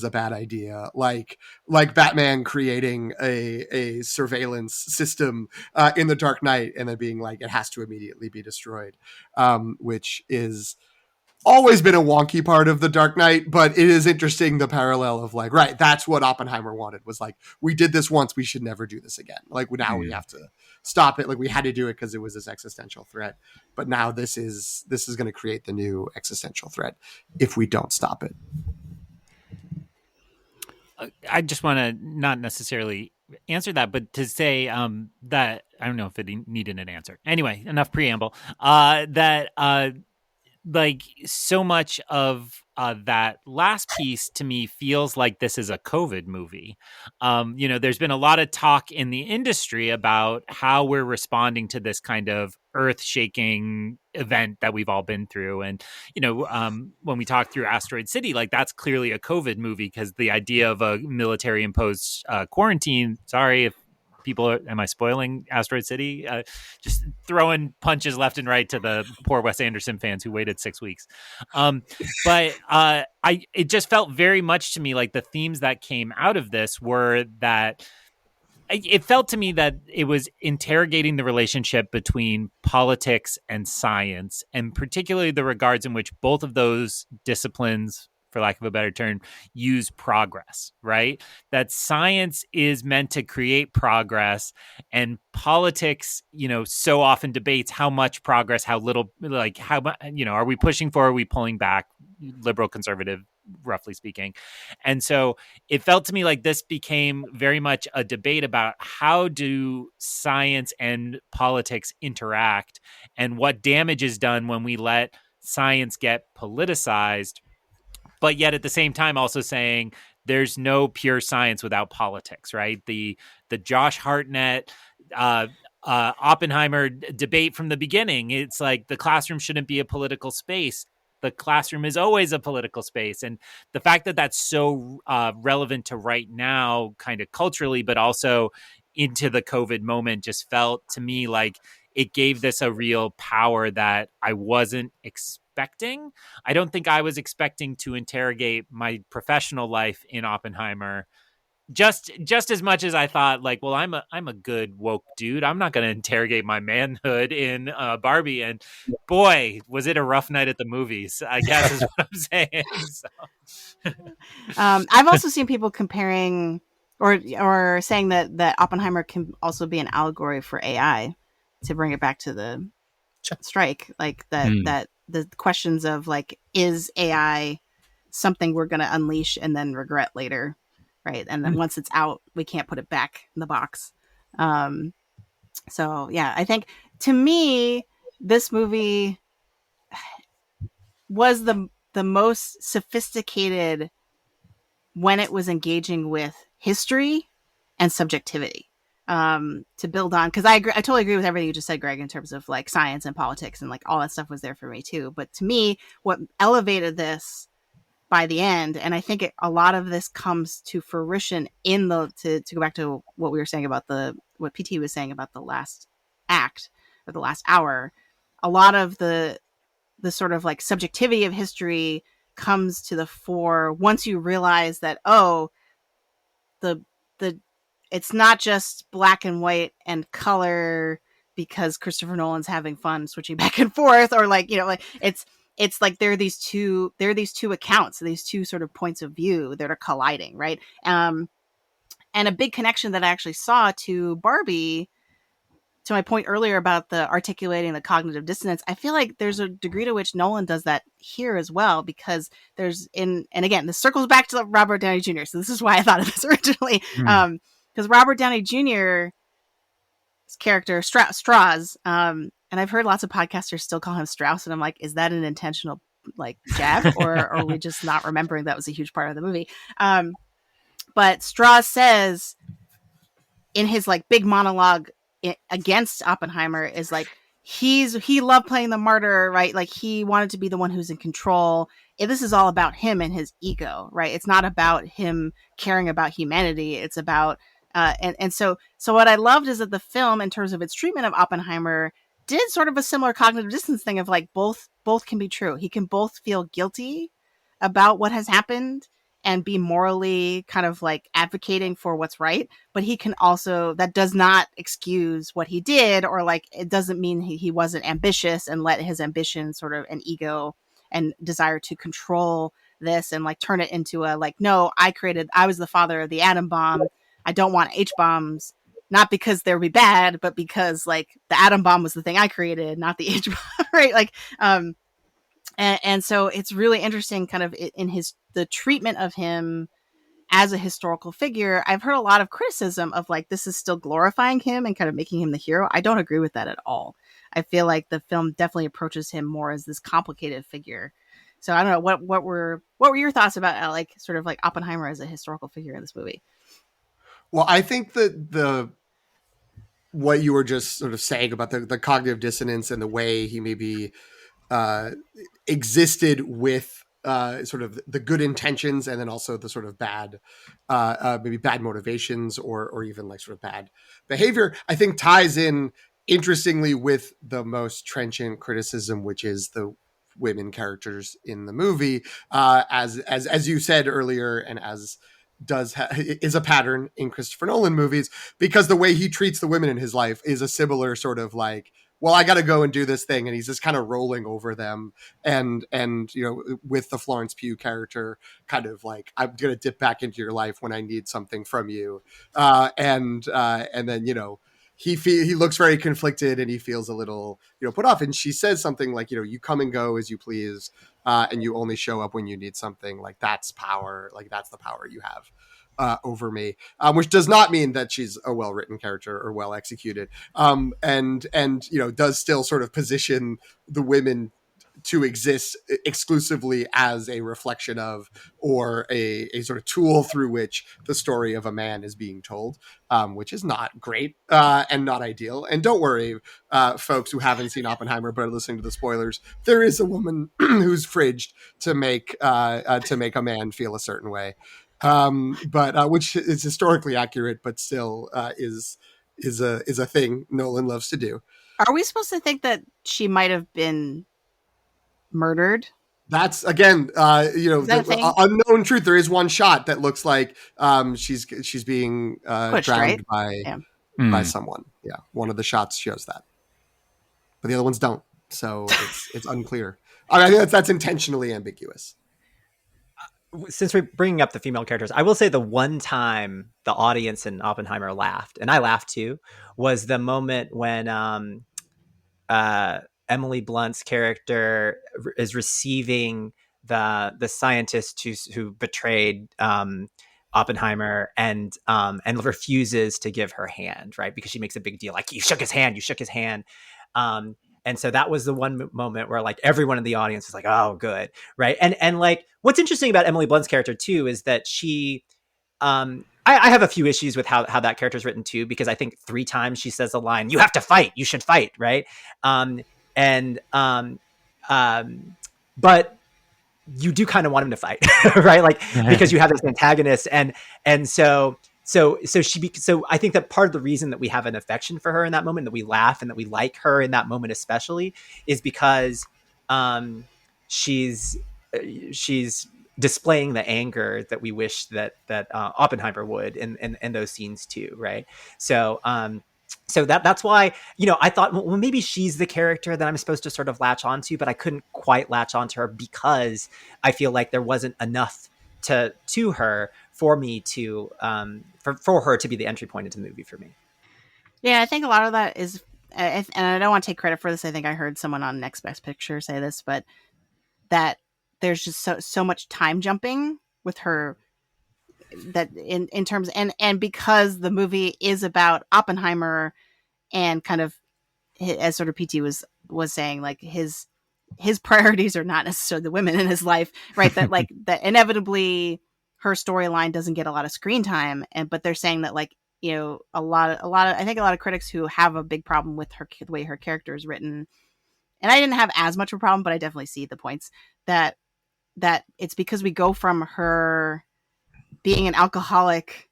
a bad idea. Like Batman creating a surveillance system in the Dark Knight and then being like, it has to immediately be destroyed, which is always been a wonky part of the Dark Knight, but it is interesting the parallel of like, right, that's what Oppenheimer wanted, was like, we did this once, we should never do this again. Like now we have to stop it. Like we had to do it because it was this existential threat, but now this is going to create the new existential threat if we don't stop it. I just want to not necessarily answer that, but to say that I don't know if it needed an answer. Anyway, enough preamble. Like so much of that last piece to me feels like this is a COVID movie. There's been a lot of talk in the industry about how we're responding to this kind of earth-shaking event that we've all been through. And, when we talk through Asteroid City, like that's clearly a COVID movie because the idea of a military-imposed quarantine, sorry if people am I spoiling Asteroid City? Just throwing punches left and right to the poor Wes Anderson fans who waited 6 weeks. It just felt very much to me like the themes that came out of this were that it felt to me that it was interrogating the relationship between politics and science, and particularly the regards in which both of those disciplines, for lack of a better term, use progress, right? That science is meant to create progress, and politics, so often debates how much progress, how little, like how much, are we pushing for, are we pulling back, liberal, conservative, roughly speaking. And so it felt to me like this became very much a debate about how do science and politics interact and what damage is done when we let science get politicized, but yet at the same time also saying there's no pure science without politics, right? The Josh Hartnett, Oppenheimer debate from the beginning, it's like the classroom shouldn't be a political space. The classroom is always a political space. And the fact that that's so relevant to right now, kind of culturally, but also into the COVID moment, just felt to me like it gave this a real power that I wasn't expecting. I don't think I was expecting to interrogate my professional life in Oppenheimer just as much as I thought, like, well, I'm a good woke dude. I'm not going to interrogate my manhood in Barbie. And boy, was it a rough night at the movies, I guess is what I'm saying. So. I've also seen people comparing or saying that Oppenheimer can also be an allegory for AI, to bring it back to the strike, like that the questions of like, is AI something we're going to unleash and then regret later? Right. And then once it's out, we can't put it back in the box. So, yeah, I think to me, this movie was the most sophisticated when it was engaging with history and subjectivity, to build on. Because I totally agree with everything you just said, Greg, in terms of like science and politics and like all that stuff was there for me, too. But to me, what elevated this by the end, and I think a lot of this comes to fruition in to go back to what we were saying about what PT was saying about the last act or the last hour, a lot of the sort of like subjectivity of history comes to the fore once you realize that, the it's not just black and white and color because Christopher Nolan's having fun switching back and forth, or like, like it's like there are these two accounts, these two sort of points of view that are colliding, right? And a big connection that I actually saw to Barbie, to my point earlier about the articulating the cognitive dissonance, I feel like there's a degree to which Nolan does that here as well, because and again, this circles back to Robert Downey Jr. So this is why I thought of this originally. Because Robert Downey Jr.'s character, Strauss, and I've heard lots of podcasters still call him Strauss, and I'm like, is that an intentional like jab, or are we just not remembering that was a huge part of the movie? But Strauss says in his like big monologue against Oppenheimer is like, he loved playing the martyr, right? Like he wanted to be the one who's in control. This is all about him and his ego, right? It's not about him caring about humanity. It's about so what I loved is that the film, in terms of its treatment of Oppenheimer, did sort of a similar cognitive dissonance thing of like both can be true. He can both feel guilty about what has happened and be morally kind of like advocating for what's right, but he can also, that does not excuse what he did, or like it doesn't mean he wasn't ambitious and let his ambition sort of an ego and desire to control this and like turn it into a like, no, I was the father of the atom bomb. I don't want H bombs, not because they'll be bad, but because like the atom bomb was the thing I created, not the H bomb, right? Like, and so it's really interesting kind of in the treatment of him as a historical figure. I've heard a lot of criticism of like, this is still glorifying him and kind of making him the hero. I don't agree with that at all. I feel like the film definitely approaches him more as this complicated figure. So I don't know what were your thoughts about like sort of like Oppenheimer as a historical figure in this movie? Well, I think that what you were just sort of saying about the cognitive dissonance and the way he maybe uh, existed with sort of the good intentions and then also the sort of bad, maybe bad motivations or even like sort of bad behavior, I think ties in interestingly with the most trenchant criticism, which is the women characters in the movie, as you said earlier, and as is a pattern in Christopher Nolan movies, because the way he treats the women in his life is a similar sort of like, well, I got to go and do this thing, and he's just kind of rolling over them, and you know, with the Florence Pugh character, kind of like, I'm gonna dip back into your life when I need something from you, and then you know, he looks very conflicted and he feels a little, you know, put off, and she says something like, you know, you come and go as you please, and you only show up when you need something. Like that's power, like that's the power you have over me, which does not mean that she's a well-written character or well executed, and you know, does still sort of position the women to exist exclusively as a reflection of, or a sort of tool through which the story of a man is being told, which is not great and not ideal. And don't worry, folks who haven't seen Oppenheimer but are listening to the spoilers, there is a woman who's fridged to make a man feel a certain way, but which is historically accurate, but still is a thing Nolan loves to do. Are we supposed to think that she might have been murdered? That's again, you know, the unknown truth. There is one shot that looks like she's being pushed, drowned right? by someone. Yeah, one of the shots shows that, but the other ones don't. So it's unclear. I think that's intentionally ambiguous. Since we're bringing up the female characters, I will say the one time the audience in Oppenheimer laughed, and I laughed too, was the moment when Emily Blunt's character is receiving the scientist who betrayed Oppenheimer and refuses to give her hand, right? Because she makes a big deal, like, you shook his hand. And so that was the one moment where like everyone in the audience was like, oh, good. Right. And like, what's interesting about Emily Blunt's character too, is that she, I have a few issues with how that character is written too, because I think 3 times she says the line, you have to fight, you should fight. Right. But you do kind of want him to fight, right? Like, because you have this antagonist, and so I think that part of the reason that we have an affection for her in that moment, that we laugh and that we like her in that moment especially, is because she's displaying the anger that we wish that Oppenheimer would in those scenes too, right? So that's why, you know, I thought, well, maybe she's the character that I'm supposed to sort of latch onto, but I couldn't quite latch onto her because I feel like there wasn't enough to her for me to for her to be the entry point into the movie for me. Yeah, I think a lot of that is, and I don't want to take credit for this. I think I heard someone on Next Best Picture say this, but that there's just so much time jumping with her, that in terms, and because the movie is about Oppenheimer and kind of, as sort of PT was saying, like his priorities are not necessarily the women in his life, right? That like that inevitably her storyline doesn't get a lot of screen time, but they're saying that, like, you know, a lot of I think a lot of critics who have a big problem with her, the way her character is written, and I didn't have as much of a problem, but I definitely see the points that it's because we go from her being an alcoholic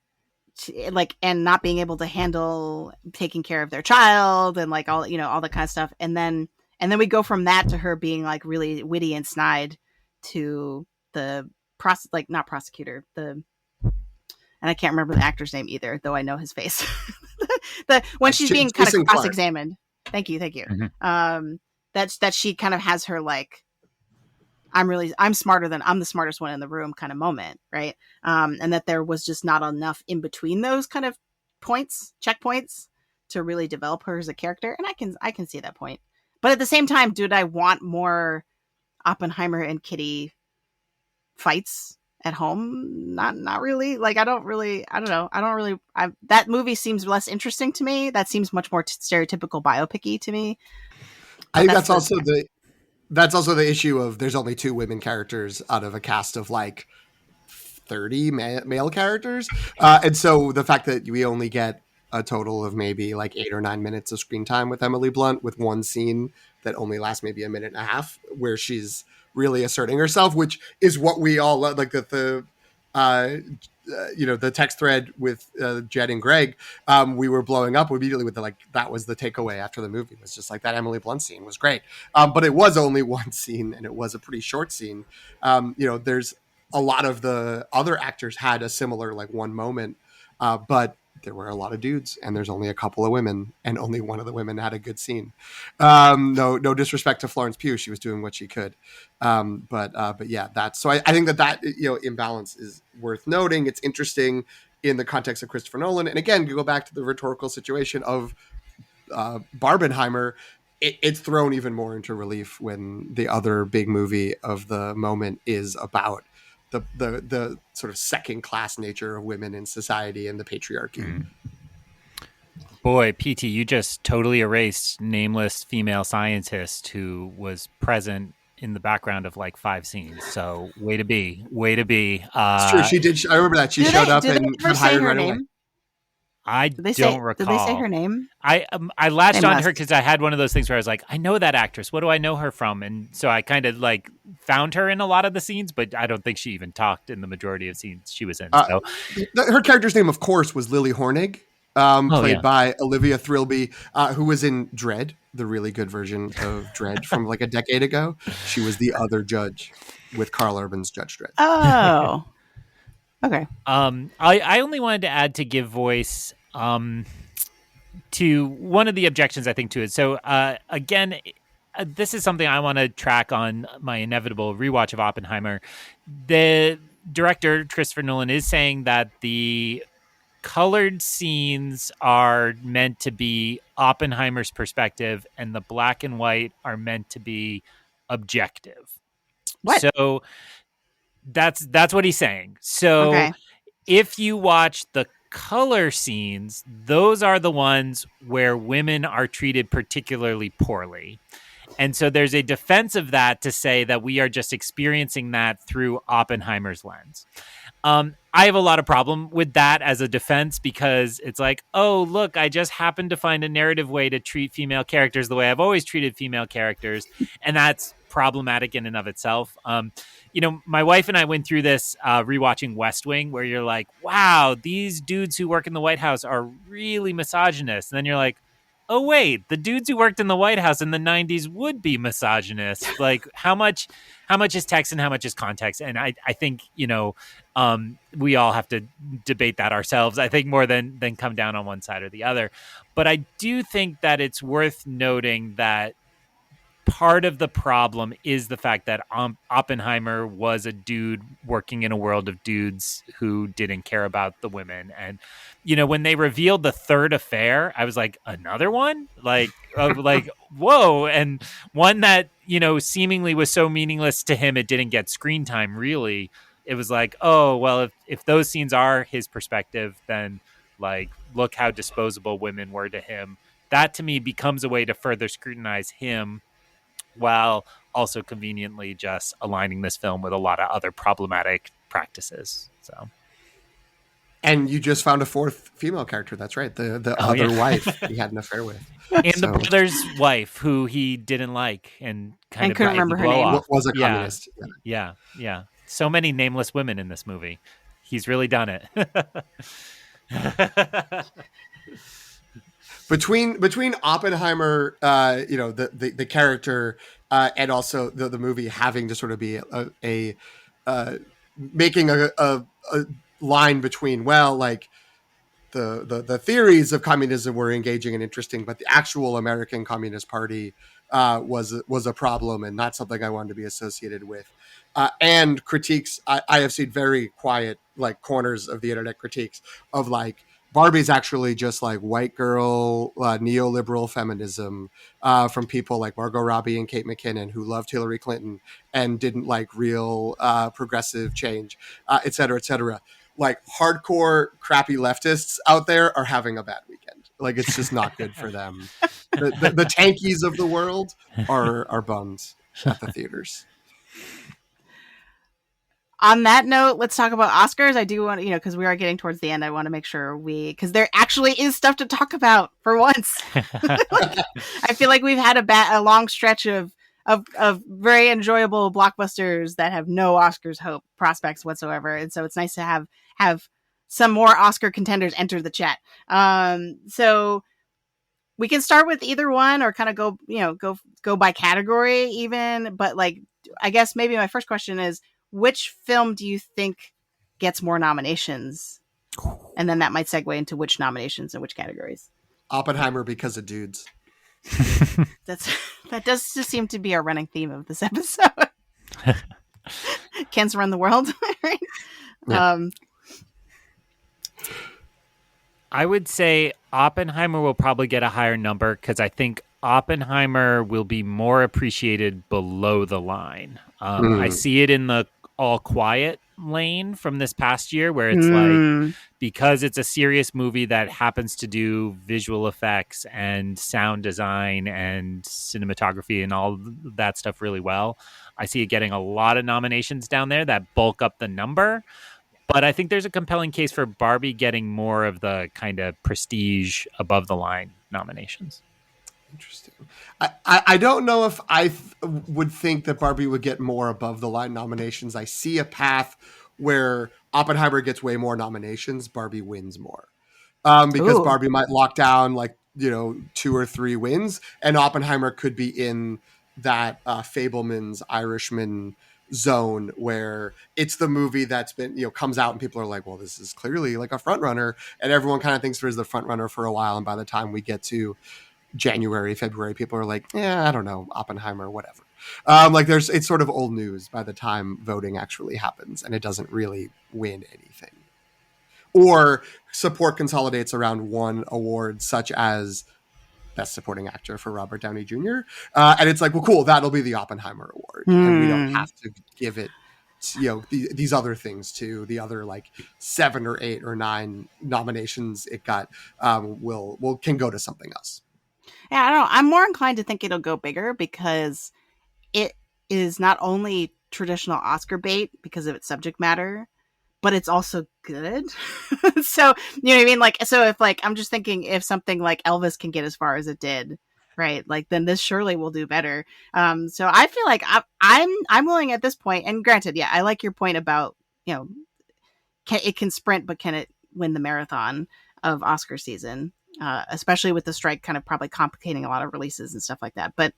to, like, and not being able to handle taking care of their child and like all, you know, all that kind of stuff, and then we go from that to her being like really witty and snide, to the not prosecutor, and I can't remember the actor's name either, though I know his face. When she's being kind of cross-examined. Thank you. Mm-hmm. That she kind of has her like, I'm the smartest one in the room kind of moment, right? And that there was just not enough in between those kind of checkpoints to really develop her as a character, and I can see that point. But at the same time, dude, I want more Oppenheimer and Kitty fights at home. Not really. Like, I don't know. That movie seems less interesting to me. That seems much more stereotypical biopic-y to me. I think that's also that's also the issue of there's only 2 women characters out of a cast of like 30 male characters. And so the fact that we only get a total of maybe like 8 or 9 minutes of screen time with Emily Blunt, with one scene that only lasts maybe a minute and a half, where she's really asserting herself, which is what we all like. The text thread with Jed and Greg, we were blowing up immediately with that was the takeaway after the movie, was just like that Emily Blunt scene was great. But it was only one scene, and it was a pretty short scene. There's a lot of the other actors had a similar like one moment, but there were a lot of dudes, and there's only a couple of women, and only one of the women had a good scene. No disrespect to Florence Pugh, she was doing what she could. But yeah, that's so I think that imbalance is worth noting. It's interesting in the context of Christopher Nolan, and again, you go back to the rhetorical situation of Barbenheimer. It's thrown even more into relief when the other big movie of the moment is about the sort of second class nature of women in society and the patriarchy. Mm. Boy, PT, you just totally erased nameless female scientist who was present in the background of like 5 scenes. So way to be. It's true. She did. I remember that she showed up and got hired right away. I don't recall. Did they say her name? I latched on to her because I had one of those things where I was like, I know that actress. What do I know her from? And so I kind of like found her in a lot of the scenes, but I don't think she even talked in the majority of scenes she was in. So her character's name, of course, was Lily Hornig, played by Olivia Thirlby, who was in Dredd, the really good version of Dredd from like a decade ago. She was the other judge with Carl Urban's Judge Dredd. Oh. Okay. I only wanted to add to give voice to one of the objections I think to it. So again, this is something I want to track on my inevitable rewatch of Oppenheimer. The director, Christopher Nolan, is saying that the colored scenes are meant to be Oppenheimer's perspective and the black and white are meant to be objective. What? So that's what he's saying. So okay. If you watch the color scenes, those are the ones where women are treated particularly poorly. And so there's a defense of that to say that we are just experiencing that through Oppenheimer's lens. I have a lot of problem with that as a defense because it's like, oh, look, I just happened to find a narrative way to treat female characters the way I've always treated female characters. And that's problematic in and of itself. My wife and I went through this rewatching West Wing where you're like, wow, these dudes who work in the White House are really misogynist. And then you're like, oh, wait, the dudes who worked in the White House in the 90s would be misogynist. Like how much is text and how much is context? And I think, we all have to debate that ourselves, I think, more than come down on one side or the other. But I do think that it's worth noting that part of the problem is the fact that Oppenheimer was a dude working in a world of dudes who didn't care about the women. And, when they revealed the third affair, I was like, another one? Like, whoa. And one that, seemingly was so meaningless to him, it didn't get screen time, really. It was like, oh, well, if those scenes are his perspective, then, like, look how disposable women were to him. That, to me, becomes a way to further scrutinize him, while also conveniently just aligning this film with a lot of other problematic practices. So, and you just found a 4th female character. That's right, the other wife he had an affair with, and the brother's wife, who he didn't like, and couldn't remember her name. Was a communist. Yeah. So many nameless women in this movie. He's really done it. Between Oppenheimer, the character, and also the movie having to sort of be making a line between, well, like the theories of communism were engaging and interesting, but the actual American Communist Party was a problem and not something I wanted to be associated with. And critiques, I have seen very quiet like corners of the internet critiques of like, Barbie's actually just like white girl neoliberal feminism from people like Margot Robbie and Kate McKinnon, who loved Hillary Clinton and didn't like real progressive change, et cetera, et cetera. Like hardcore crappy leftists out there are having a bad weekend. Like it's just not good for them. The tankies of the world are bums. at the theaters. On that note, let's talk about Oscars. I do want to, because we are getting towards the end, I want to make sure because there actually is stuff to talk about for once. I feel like we've had a long stretch of very enjoyable blockbusters that have no Oscars prospects whatsoever. And so it's nice to have some more Oscar contenders enter the chat. So we can start with either one or kind of go by category even. But like, I guess maybe my first question is, which film do you think gets more nominations? And then that might segue into which nominations and which categories. Oppenheimer, because of dudes. That does just seem to be a running theme of this episode. Ken's run the world, right? Yeah. I would say Oppenheimer will probably get a higher number because I think Oppenheimer will be more appreciated below the line. I see it in the All Quiet lane from this past year where it's like, because it's a serious movie that happens to do visual effects and sound design and cinematography and all that stuff really well, I see it getting a lot of nominations down there that bulk up the number. But I think there's a compelling case for Barbie getting more of the kind of prestige above the line nominations. Interesting. I don't know if I would think that Barbie would get more above the line nominations. I see a path where Oppenheimer gets way more nominations. Barbie wins more because Barbie might lock down 2 or 3 wins, and Oppenheimer could be in that Fabelman's Irishman zone where it's the movie that's been comes out and people are like, well, this is clearly like a front runner, and everyone kind of thinks there's the front runner for a while, and by the time we get to January, February, people are like, I don't know, Oppenheimer, whatever. It's sort of old news by the time voting actually happens, and it doesn't really win anything. Or support consolidates around one award, such as Best Supporting Actor for Robert Downey Jr. And it's like, well, cool, that'll be the Oppenheimer award, and we don't have to give it these other things to the other 7 or 8 or 9 nominations it got can go to something else. Yeah, I don't know. I'm more inclined to think it'll go bigger because it is not only traditional Oscar bait because of its subject matter, but it's also good. So, you know what I mean? So if I'm just thinking if something like Elvis can get as far as it did, right? Then this surely will do better. So I feel like I'm willing at this point, and granted, yeah, I like your point about, it can sprint, but can it win the marathon of Oscar season? Especially with the strike kind of probably complicating a lot of releases and stuff like that. But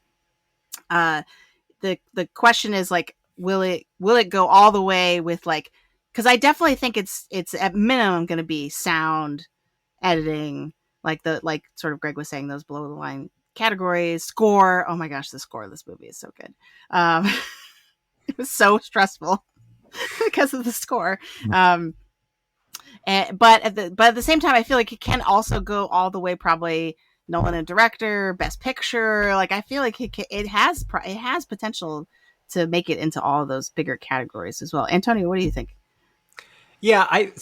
the question is will it go all the way with because I definitely think it's at minimum going to be sound, editing, sort of Greg was saying, those below the line categories, score. Oh my gosh, the score of this movie is so good. It was so stressful because of the score. But at the same time, I feel like it can also go all the way, probably Nolan and director, best picture. I feel like it has potential to make it into all of those bigger categories as well. Antonio, what do you think? Yeah, I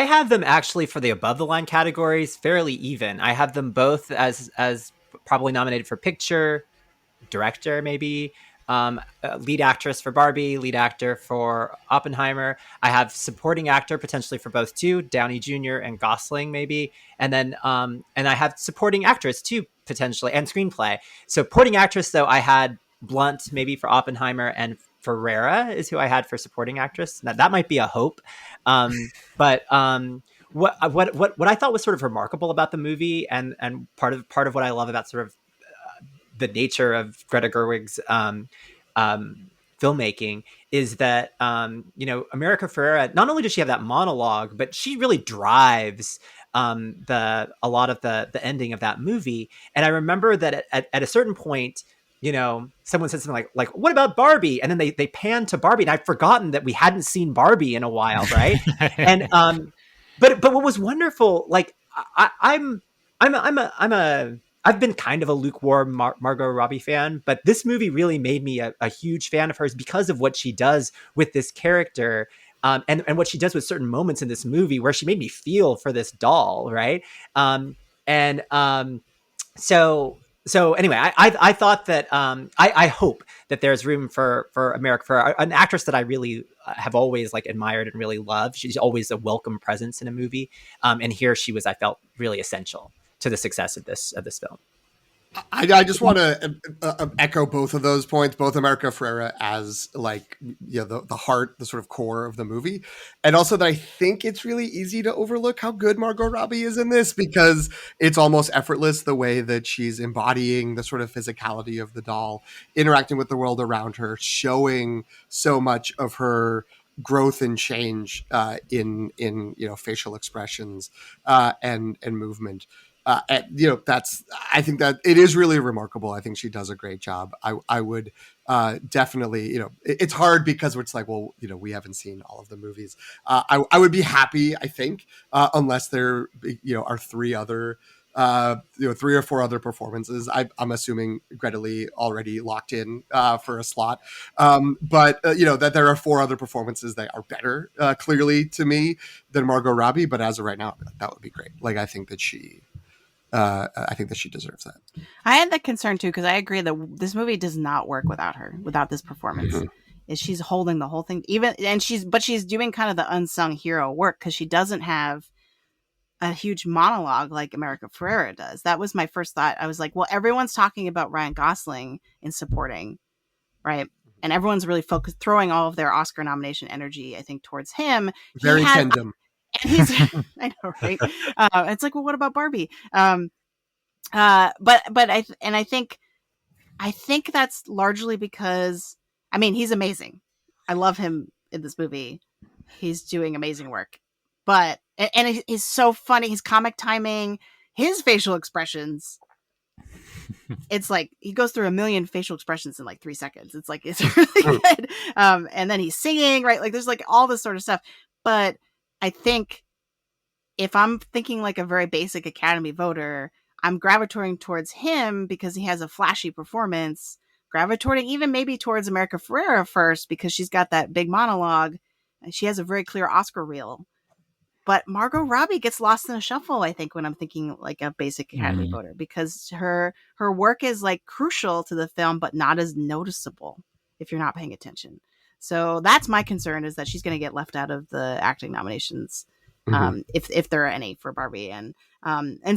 have them actually for the above the line categories fairly even. I have them both as probably nominated for picture, director, maybe. Lead actress for Barbie, lead actor for Oppenheimer. I have supporting actor potentially for both too, Downey Jr. and Gosling maybe, and then and I have supporting actress too potentially, and screenplay. Supporting actress though, I had Blunt maybe for Oppenheimer, and Ferrera is who I had for supporting actress. Now, that might be a hope, but what I thought was sort of remarkable about the movie, and part of what I love about sort of the nature of Greta Gerwig's filmmaking is that, America Ferrera, not only does she have that monologue, but she really drives a lot of the ending of that movie. And I remember that at a certain point, someone said something like, what about Barbie? And then they pan to Barbie, and I'd forgotten that we hadn't seen Barbie in a while. Right. And, but what was wonderful, I've been kind of a lukewarm Margot Robbie fan, but this movie really made me a huge fan of hers because of what she does with this character, and what she does with certain moments in this movie where she made me feel for this doll, right? So So anyway, I thought that I hope that there's room for America, for an actress that I really have always like admired and really loved. She's always a welcome presence in a movie, and here she was. I felt really essential to the success of this film. I just want to echo both of those points, both America Ferrera as like, you know, the heart, the sort of core of the movie. And also that I think it's really easy to overlook how good Margot Robbie is in this, because it's almost effortless the way that she's embodying the sort of physicality of the doll, interacting with the world around her, showing so much of her growth and change in you know, facial expressions and movement. And, you know, I think that it is really remarkable. I think she does a great job. I would definitely, you know, it's hard because it's like, well, you know, we haven't seen all of the movies. I would be happy, I think, unless there, you know, are three or four other performances. I'm assuming Greta Lee already locked in for a slot. But you know, that there are four other performances that are better, clearly to me, than Margot Robbie. But as of right now, that would be great. Like, I think that she deserves that. I had that concern too, because I agree that this movie does not work without her, without this performance. Mm-hmm. Is she's holding the whole thing, she's doing kind of the unsung hero work, because she doesn't have a huge monologue like America Ferrera does. That was my first thought. I was like, well, everyone's talking about Ryan Gosling in supporting, right? And everyone's really focused, throwing all of their Oscar nomination energy, I think, towards him. Very tandem. And he's, I know, right? It's like, well, what about Barbie? But I think that's largely because, I mean, he's amazing. I love him in this movie. He's doing amazing work. But, and he's so funny. His comic timing, his facial expressions. It's like he goes through a million facial expressions in like 3 seconds. It's like, it's really good. And then he's singing, right? Like there's like all this sort of stuff. But I think if I'm thinking like a very basic Academy voter, I'm gravitating towards him because he has a flashy performance, gravitating even maybe towards America Ferrera first because she's got that big monologue. And she has a very clear Oscar reel. But Margot Robbie gets lost in a shuffle, I think, when I'm thinking like a basic Academy voter, because her work is like crucial to the film, but not as noticeable if you're not paying attention. So that's my concern, is that she's going to get left out of the acting nominations, if there are any, for Barbie. And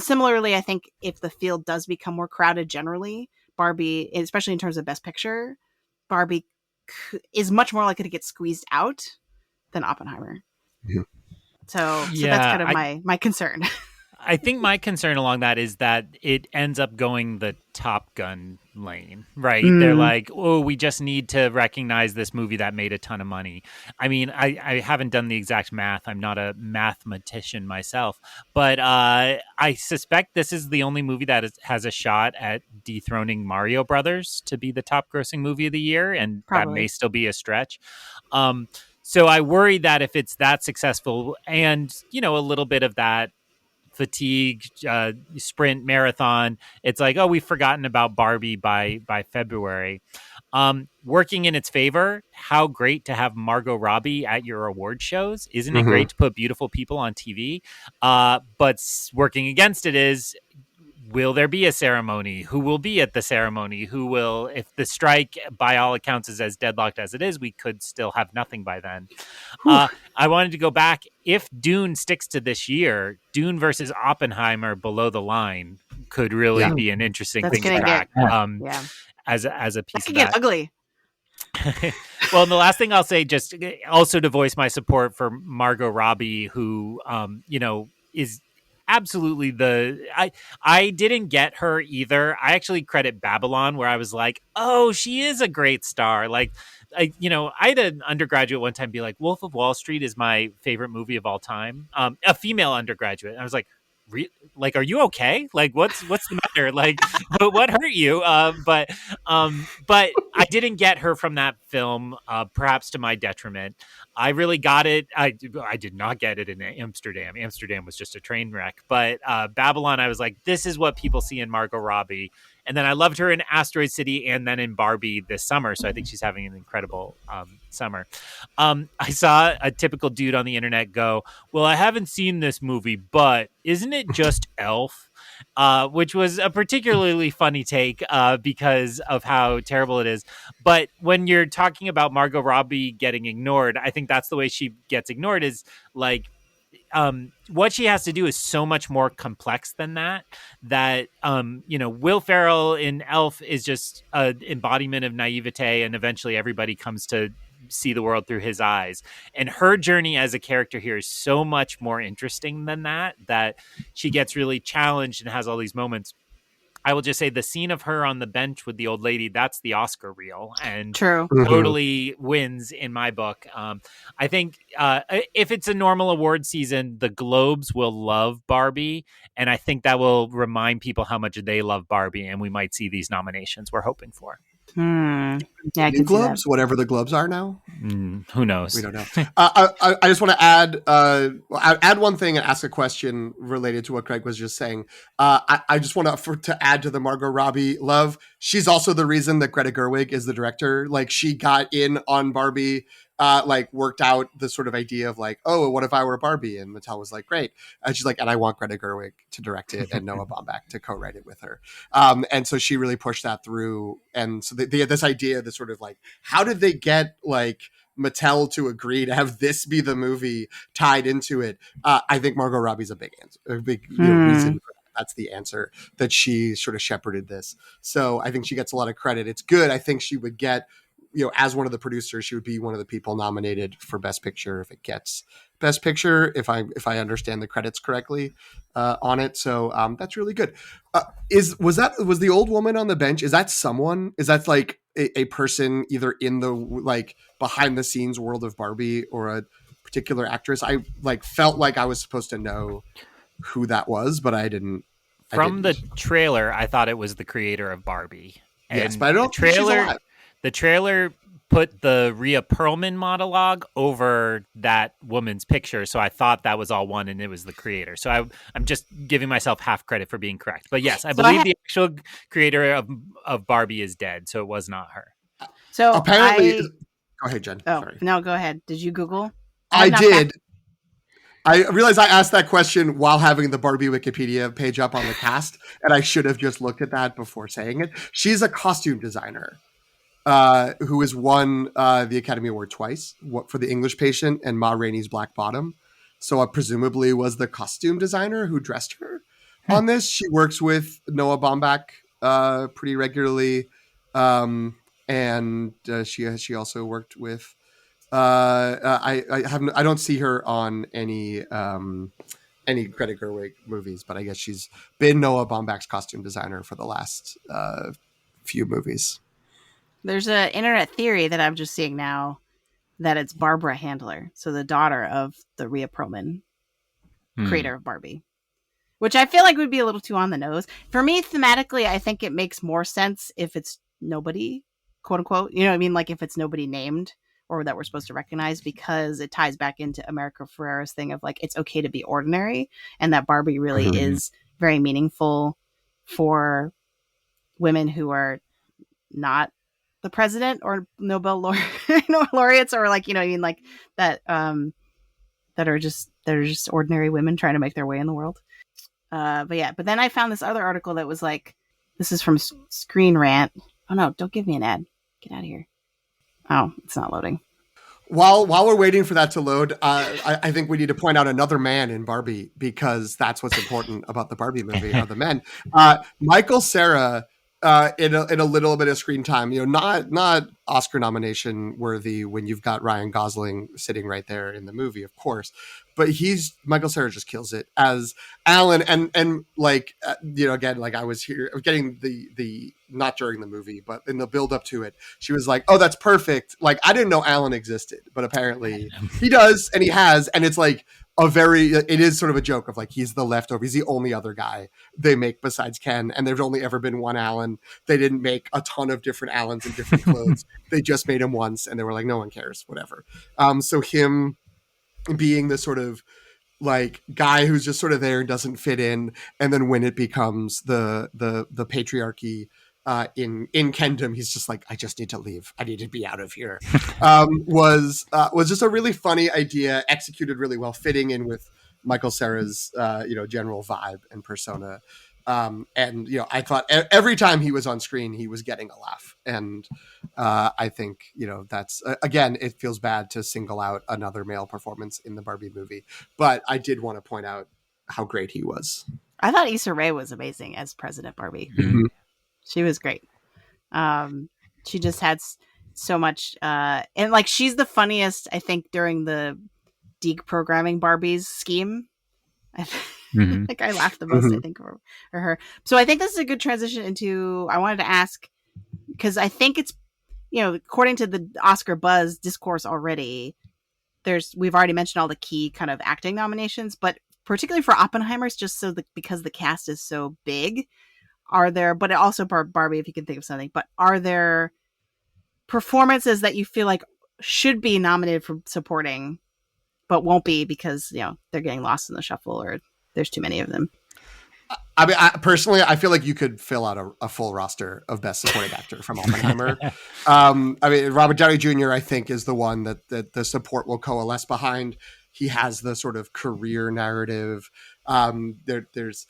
similarly, I think if the field does become more crowded generally, Barbie, especially in terms of Best Picture, Barbie is much more likely to get squeezed out than Oppenheimer. Yeah. So that's kind of my concern. I think my concern along that is that it ends up going the Top Gun lane, right? They're like, oh, we just need to recognize this movie that made a ton of money. I mean, I haven't done the exact math. I'm not a mathematician myself, but I suspect this is the only movie that has a shot at dethroning Mario Brothers to be the top grossing movie of the year, and Probably. that may still be a stretch. So I worry that if it's that successful and, you know, a little bit of that fatigue, sprint marathon, it's like, oh, we've forgotten about Barbie by February. Working in its favor, how great to have Margot Robbie at your award shows. Isn't it great to put beautiful people on TV? But working against it is, will there be a ceremony? Who will be at the ceremony? Who will, if the strike, by all accounts, is as deadlocked as it is, we could still have nothing by then. I wanted to go back. If Dune sticks to this year, Dune versus Oppenheimer below the line could really be an interesting thing to track. As a piece of that. Get ugly. Well, and the last thing I'll say, just also to voice my support for Margot Robbie, who, you know, is absolutely I didn't get her either. I actually credit Babylon, where I was like, oh, she is a great star. Like, I had an undergraduate one time be like, Wolf of Wall Street is my favorite movie of all time. A female undergraduate. And I was like, like, are you okay? Like, what's the matter? Like, what hurt you? But I didn't get her from that film, perhaps to my detriment. I really got it. I did not get it in Amsterdam. Amsterdam was just a train wreck. But Babylon, I was like, this is what people see in Margot Robbie. And then I loved her in Asteroid City and then in Barbie this summer. So I think she's having an incredible summer. I saw a typical dude on the internet go, well, I haven't seen this movie, but isn't it just Elf? which was a particularly funny take because of how terrible it is. But when you're talking about Margot Robbie getting ignored, I think that's the way she gets ignored, is like, what she has to do is so much more complex than that. Will Ferrell in Elf is just an embodiment of naivete, and eventually everybody comes to see the world through his eyes. And her journey as a character here is so much more interesting than that she gets really challenged and has all these moments. I will just say the scene of her on the bench with the old lady, that's the Oscar reel, and True. totally wins in my book. I think if it's a normal award season, the Globes will love Barbie, and I think that will remind people how much they love Barbie, and we might see these nominations we're hoping for. Yeah, I New can Globes, see that. whatever the Globes are now. Who knows? We don't know. I just want to add one thing and ask a question related to what Craig was just saying. I just want to add to the Margot Robbie love. She's also the reason that Greta Gerwig is the director. Like, she got in on Barbie, worked out the sort of idea of like, oh, what if I were Barbie? And Mattel was like, great. And she's like, and I want Greta Gerwig to direct it and Noah Baumbach to co-write it with her. And so she really pushed that through. And so they had this idea, this sort of like, how did they get like Mattel to agree to have this be the movie tied into it? I think Margot Robbie's a big answer, a big reason for that. That's the answer, that she sort of shepherded this. So I think she gets a lot of credit. It's good. I think she would get, as one of the producers, she would be one of the people nominated for Best Picture if it gets Best Picture, if I understand the credits correctly on it. So that's really good. Was the old woman on the bench? Is that someone? Is that like a person either in the like behind the scenes world of Barbie or a particular actress? I felt like I was supposed to know who that was, but I didn't. From the trailer, I thought it was the creator of Barbie. Yes, but I don't think she's alive. The trailer put the Rhea Perlman monologue over that woman's picture, so I thought that was all one, and it was the creator. So I'm just giving myself half credit for being correct. But yes, I believe the actual creator of Barbie is dead, so it was not her. So apparently, go ahead, Jen. Oh, sorry. No, go ahead. Did you Google? I did. I realized I asked that question while having the Barbie Wikipedia page up on the cast, and I should have just looked at that before saying it. She's a costume designer who has won the Academy Award twice for The English Patient and Ma Rainey's Black Bottom. So presumably was the costume designer who dressed her on this. She works with Noah Baumbach pretty regularly, and she also worked with. I don't see her on any Greta Gerwig movies, but I guess she's been Noah Baumbach's costume designer for the last few movies. There's an internet theory that I'm just seeing now that it's Barbara Handler, so the daughter of the Rhea Perlman, creator of Barbie, which I feel like would be a little too on the nose. For me, thematically, I think it makes more sense if it's nobody, quote unquote. You know what I mean? Like if it's nobody named or that we're supposed to recognize, because it ties back into America Ferrera's thing of like, it's okay to be ordinary, and that Barbie really is very meaningful for women who are not the president or Nobel laureates, or like, I mean, like that, that are just ordinary women trying to make their way in the world. But then I found this other article that was like, this is from Screen Rant. Oh no, don't give me an ad. Get out of here. Oh, it's not loading. While we're waiting for that to load, I think we need to point out another man in Barbie, because that's what's important about the Barbie movie are the men. Michael Cera, in a little bit of screen time, not Oscar nomination worthy when you've got Ryan Gosling sitting right there in the movie, of course, but Michael Cera just kills it as Alan, and like again, like I was getting the not during the movie, but in the build up to it, she was like, oh, that's perfect. Like, I didn't know Alan existed, but apparently he does, and he has, and it's like it is sort of a joke of like, he's the leftover. He's the only other guy they make besides Ken. And there's only ever been one Alan. They didn't make a ton of different Alans in different clothes. They just made him once, and they were like, no one cares, whatever. So him being the sort of like guy who's just sort of there and doesn't fit in. And then when it becomes the patriarchy, in Kendom, he's just like, I just need to leave. I need to be out of here. Was just a really funny idea, executed really well, fitting in with Michael Cera's general vibe and persona. And I thought every time he was on screen, he was getting a laugh. And I think that's again, it feels bad to single out another male performance in the Barbie movie, but I did want to point out how great he was. I thought Issa Rae was amazing as President Barbie. Mm-hmm. She was great. She just had so much, and like she's the funniest, I think, during the deprogramming Barbie's scheme. Mm-hmm. Like I laughed the most, I think, for her. So I think this is a good transition into. I wanted to ask because I think it's according to the Oscar buzz discourse already. We've already mentioned all the key kind of acting nominations, but particularly for Oppenheimer's, just because the cast is so big. But also Barbie, if you can think of something, but are there performances that you feel like should be nominated for supporting, but won't be because, they're getting lost in the shuffle or there's too many of them? I mean, personally, I feel like you could fill out a full roster of Best Supporting Actor from Oppenheimer. I mean, Robert Downey Jr., I think, is the one that the support will coalesce behind. He has the sort of career narrative. There's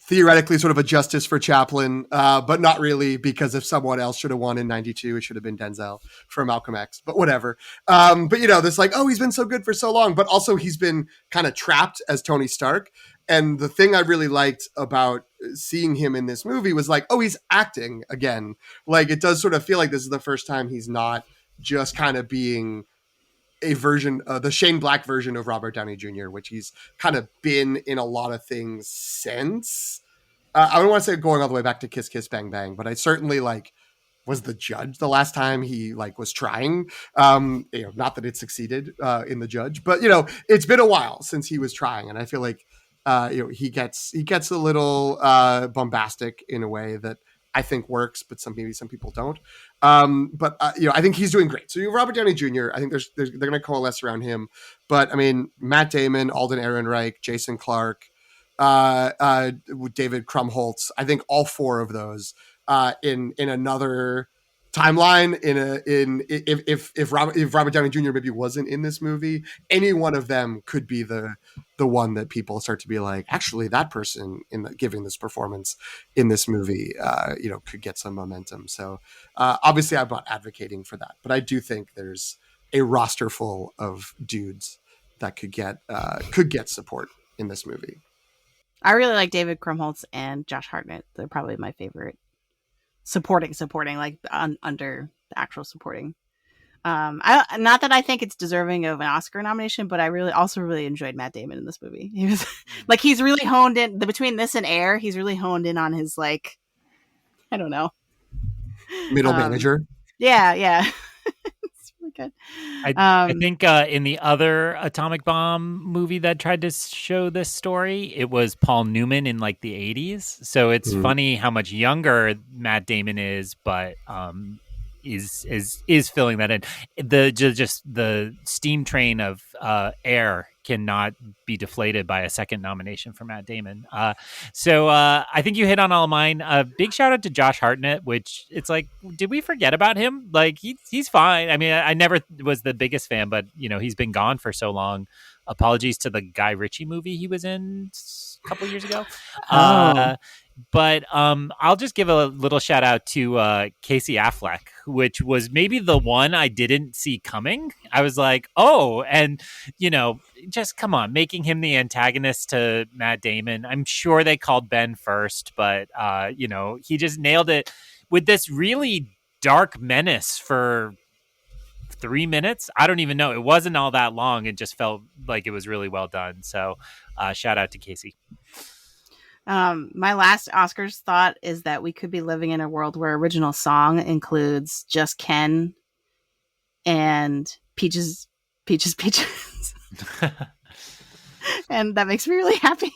theoretically sort of a justice for Chaplin, but not really, because if someone else should have won in 92, it should have been Denzel for Malcolm X, but whatever. But this like, oh, he's been so good for so long, but also he's been kind of trapped as Tony Stark. And the thing I really liked about seeing him in this movie was like, oh, he's acting again. Like, it does sort of feel like this is the first time he's not just kind of being a version, the Shane Black version of Robert Downey Jr., which he's kind of been in a lot of things since. I don't want to say going all the way back to Kiss Kiss Bang Bang, but I certainly was the judge the last time he was trying. Not that it succeeded in the judge, but it's been a while since he was trying, and I feel like he gets a little bombastic in a way that I think works, but maybe some people don't. But I think he's doing great. So you have Robert Downey Jr. I think they're going to coalesce around him. But I mean, Matt Damon, Alden Ehrenreich, Jason Clarke, David Krumholtz. I think all four of those in another timeline. If Robert Downey Jr. maybe wasn't in this movie, any one of them could be the one that people start to be like, actually, that person giving this performance in this movie, could get some momentum. So obviously, I'm not advocating for that, but I do think there's a roster full of dudes that could get support in this movie. I really like David Krumholtz and Josh Hartnett. They're probably my favorite supporting, like under the actual supporting. Not that I think it's deserving of an Oscar nomination, but I really enjoyed Matt Damon in this movie. He was he's really honed in between this and Air. He's really honed in on his I don't know, middle manager. Yeah. It's really good. I think in the other atomic bomb movie that tried to show this story, it was Paul Newman in the 80s. So it's funny how much younger Matt Damon is, but is filling that in. The steam train of Air cannot be deflated by a second nomination for Matt Damon. So I think you hit on all of mine. Big shout out to Josh Hartnett, which it's did we forget about him? He's fine. I mean, I never was the biggest fan, but he's been gone for so long. Apologies to the Guy Ritchie movie he was in a couple years ago. But I'll just give a little shout out to Casey Affleck, which was maybe the one I didn't see coming. I was like, oh, and, just come on, making him the antagonist to Matt Damon. I'm sure they called Ben first, but, he just nailed it with this really dark menace for 3 minutes. I don't even know. It wasn't all that long. It just felt like it was really well done. So shout out to Casey. My last Oscars thought is that we could be living in a world where original song includes Just Ken and Peaches. And that makes me really happy.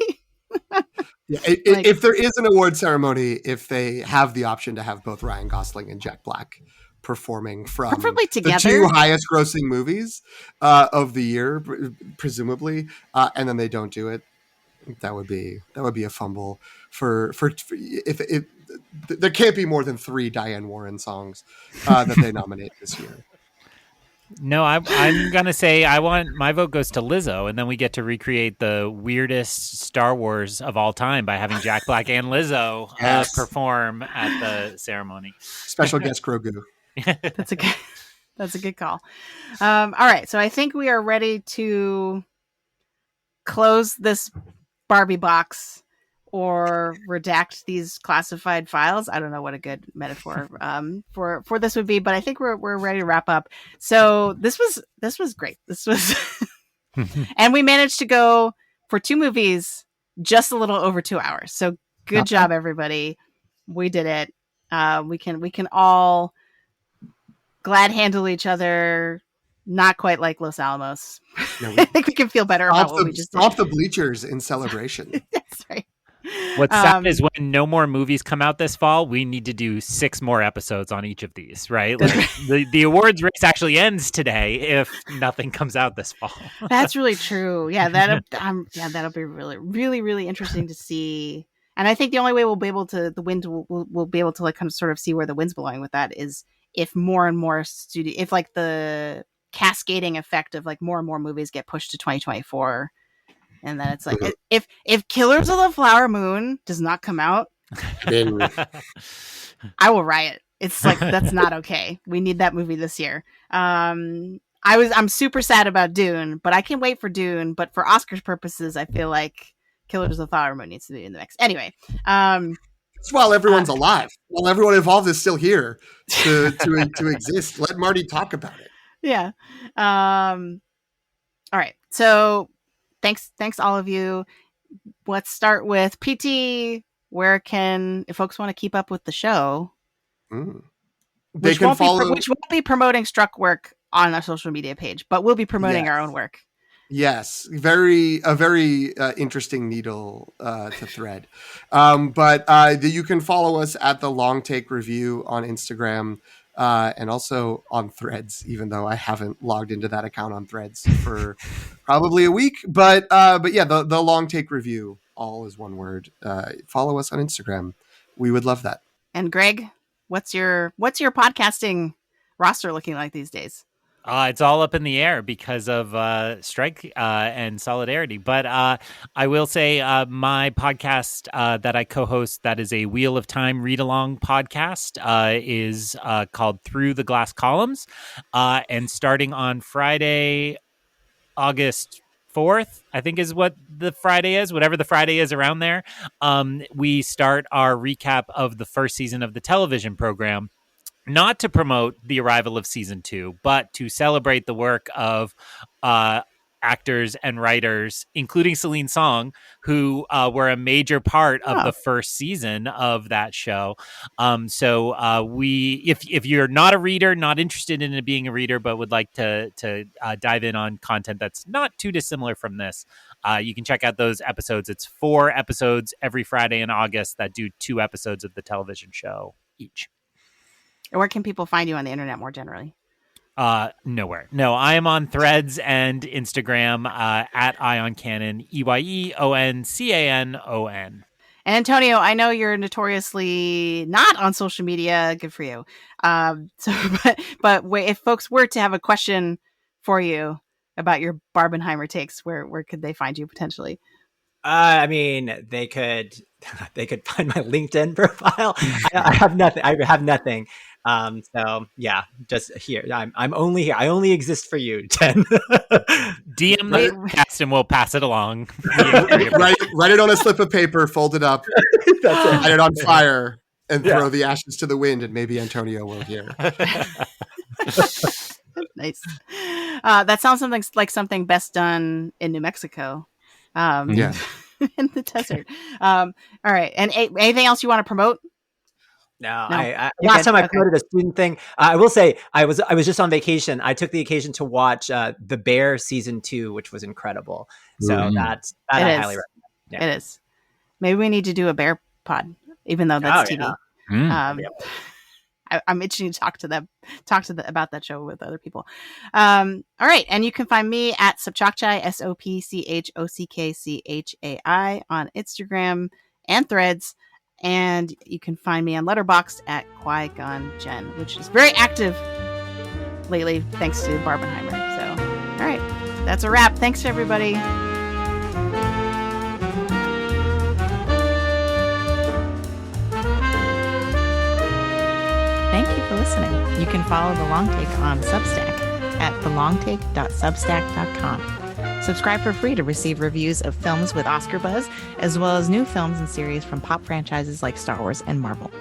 Yeah, if there is an award ceremony, if they have the option to have both Ryan Gosling and Jack Black performing from preferably together, the two highest grossing movies of the year, presumably, and then they don't do it, that would be a fumble for if there can't be more than 3 Diane Warren songs that they nominate this year. No, I'm gonna say my vote goes to Lizzo, and then we get to recreate the weirdest Star Wars of all time by having Jack Black and Lizzo Yes. perform at the ceremony. Special guest Grogu. That's a good call. All right, so I think we are ready to close this Barbie box or redact these classified files. I don't know what a good metaphor for this would be, but I think we're ready to wrap up. So this was great. This was and we managed to go for 2 movies just a little over 2 hours. So good job, everybody. We did it. We can all glad handle each other. Not quite like Los Alamos. No, I think we can feel better about what we just did. Stomp the bleachers in celebration. That's right. What's sad is when no more movies come out this fall, we need to do 6 more episodes on each of these, right? Like the awards race actually ends today if nothing comes out this fall. That's really true. Yeah, that'll be really, really, really interesting to see. And I think the only way we'll be able to we'll be able to like kind of sort of see where the wind's blowing with that is if more and more if like the cascading effect of like more and more movies get pushed to 2024. And then it's like, if Killers of the Flower Moon does not come out, I will riot. It's like, that's not okay. We need that movie this year. I'm super sad about Dune, but I can wait for Dune. But for Oscars purposes, I feel like Killers of the Flower Moon needs to be in the mix. Anyway. It's while everyone's alive. While everyone involved is still here to exist. Let Marty talk about it. Yeah. All right. So thanks all of you. Let's start with PT. If folks want to keep up with the show, They can follow, which won't be promoting Struck work on our social media page, but we'll be promoting our own work. Yes, a very interesting needle to thread. But you can follow us at the Long Take Review on Instagram. And also on Threads, even though I haven't logged into that account on Threads for probably a week. But yeah, the Long Take Review, all is one word. Follow us on Instagram. We would love that. And Greg, what's your podcasting roster looking like these days? It's all up in the air because of strike and solidarity. But I will say my podcast that I co-host, that is a Wheel of Time read-along podcast, is called Through the Glass Columns. And starting on Friday, August 4th, I think is what the Friday is, whatever the Friday is around there, we start our recap of the first season of the television program. Not to promote the arrival of season 2, but to celebrate the work of actors and writers, including Celine Song, who were a major part of the first season of that show. So if you're not a reader, not interested in it being a reader, but would like to dive in on content that's not too dissimilar from this, you can check out those episodes. It's 4 episodes every Friday in August that do 2 episodes of the television show each. Or where can people find you on the internet more generally? Nowhere. No, I am on Threads and Instagram at IonCanon, EYEONCANON. And Antonio, I know you're notoriously not on social media. Good for you. But if folks were to have a question for you about your Barbenheimer takes, where could they find you potentially? I mean, they could find my LinkedIn profile. I have nothing. So yeah, just here. I'm only here. I only exist for you, Jen. DM the podcast and we'll pass it along. Write it on a slip of paper, fold it up, light it on fire, and throw the ashes to the wind, and maybe Antonio will hear. Nice. That sounds something best done in New Mexico. Yeah. In the desert. All right. And anything else you want to promote? No. Last time I promoted a student thing. I will say I was just on vacation. I took the occasion to watch The Bear season 2, which was incredible. So that I highly recommend. Yeah. It is. Maybe we need to do a bear pod, even though that's TV. Yeah. I'm itching to talk about that show with other people. All right. And you can find me at Sopchockchai, SOPCHOCKCHAI on Instagram and Threads. And you can find me on Letterboxd at Qui-Gon Jen, which is very active lately, thanks to Barbenheimer. So, all right, that's a wrap. Thanks, everybody. Thank you for listening. You can follow The Long Take on Substack at thelongtake.substack.com. Subscribe for free to receive reviews of films with Oscar buzz, as well as new films and series from pop franchises like Star Wars and Marvel.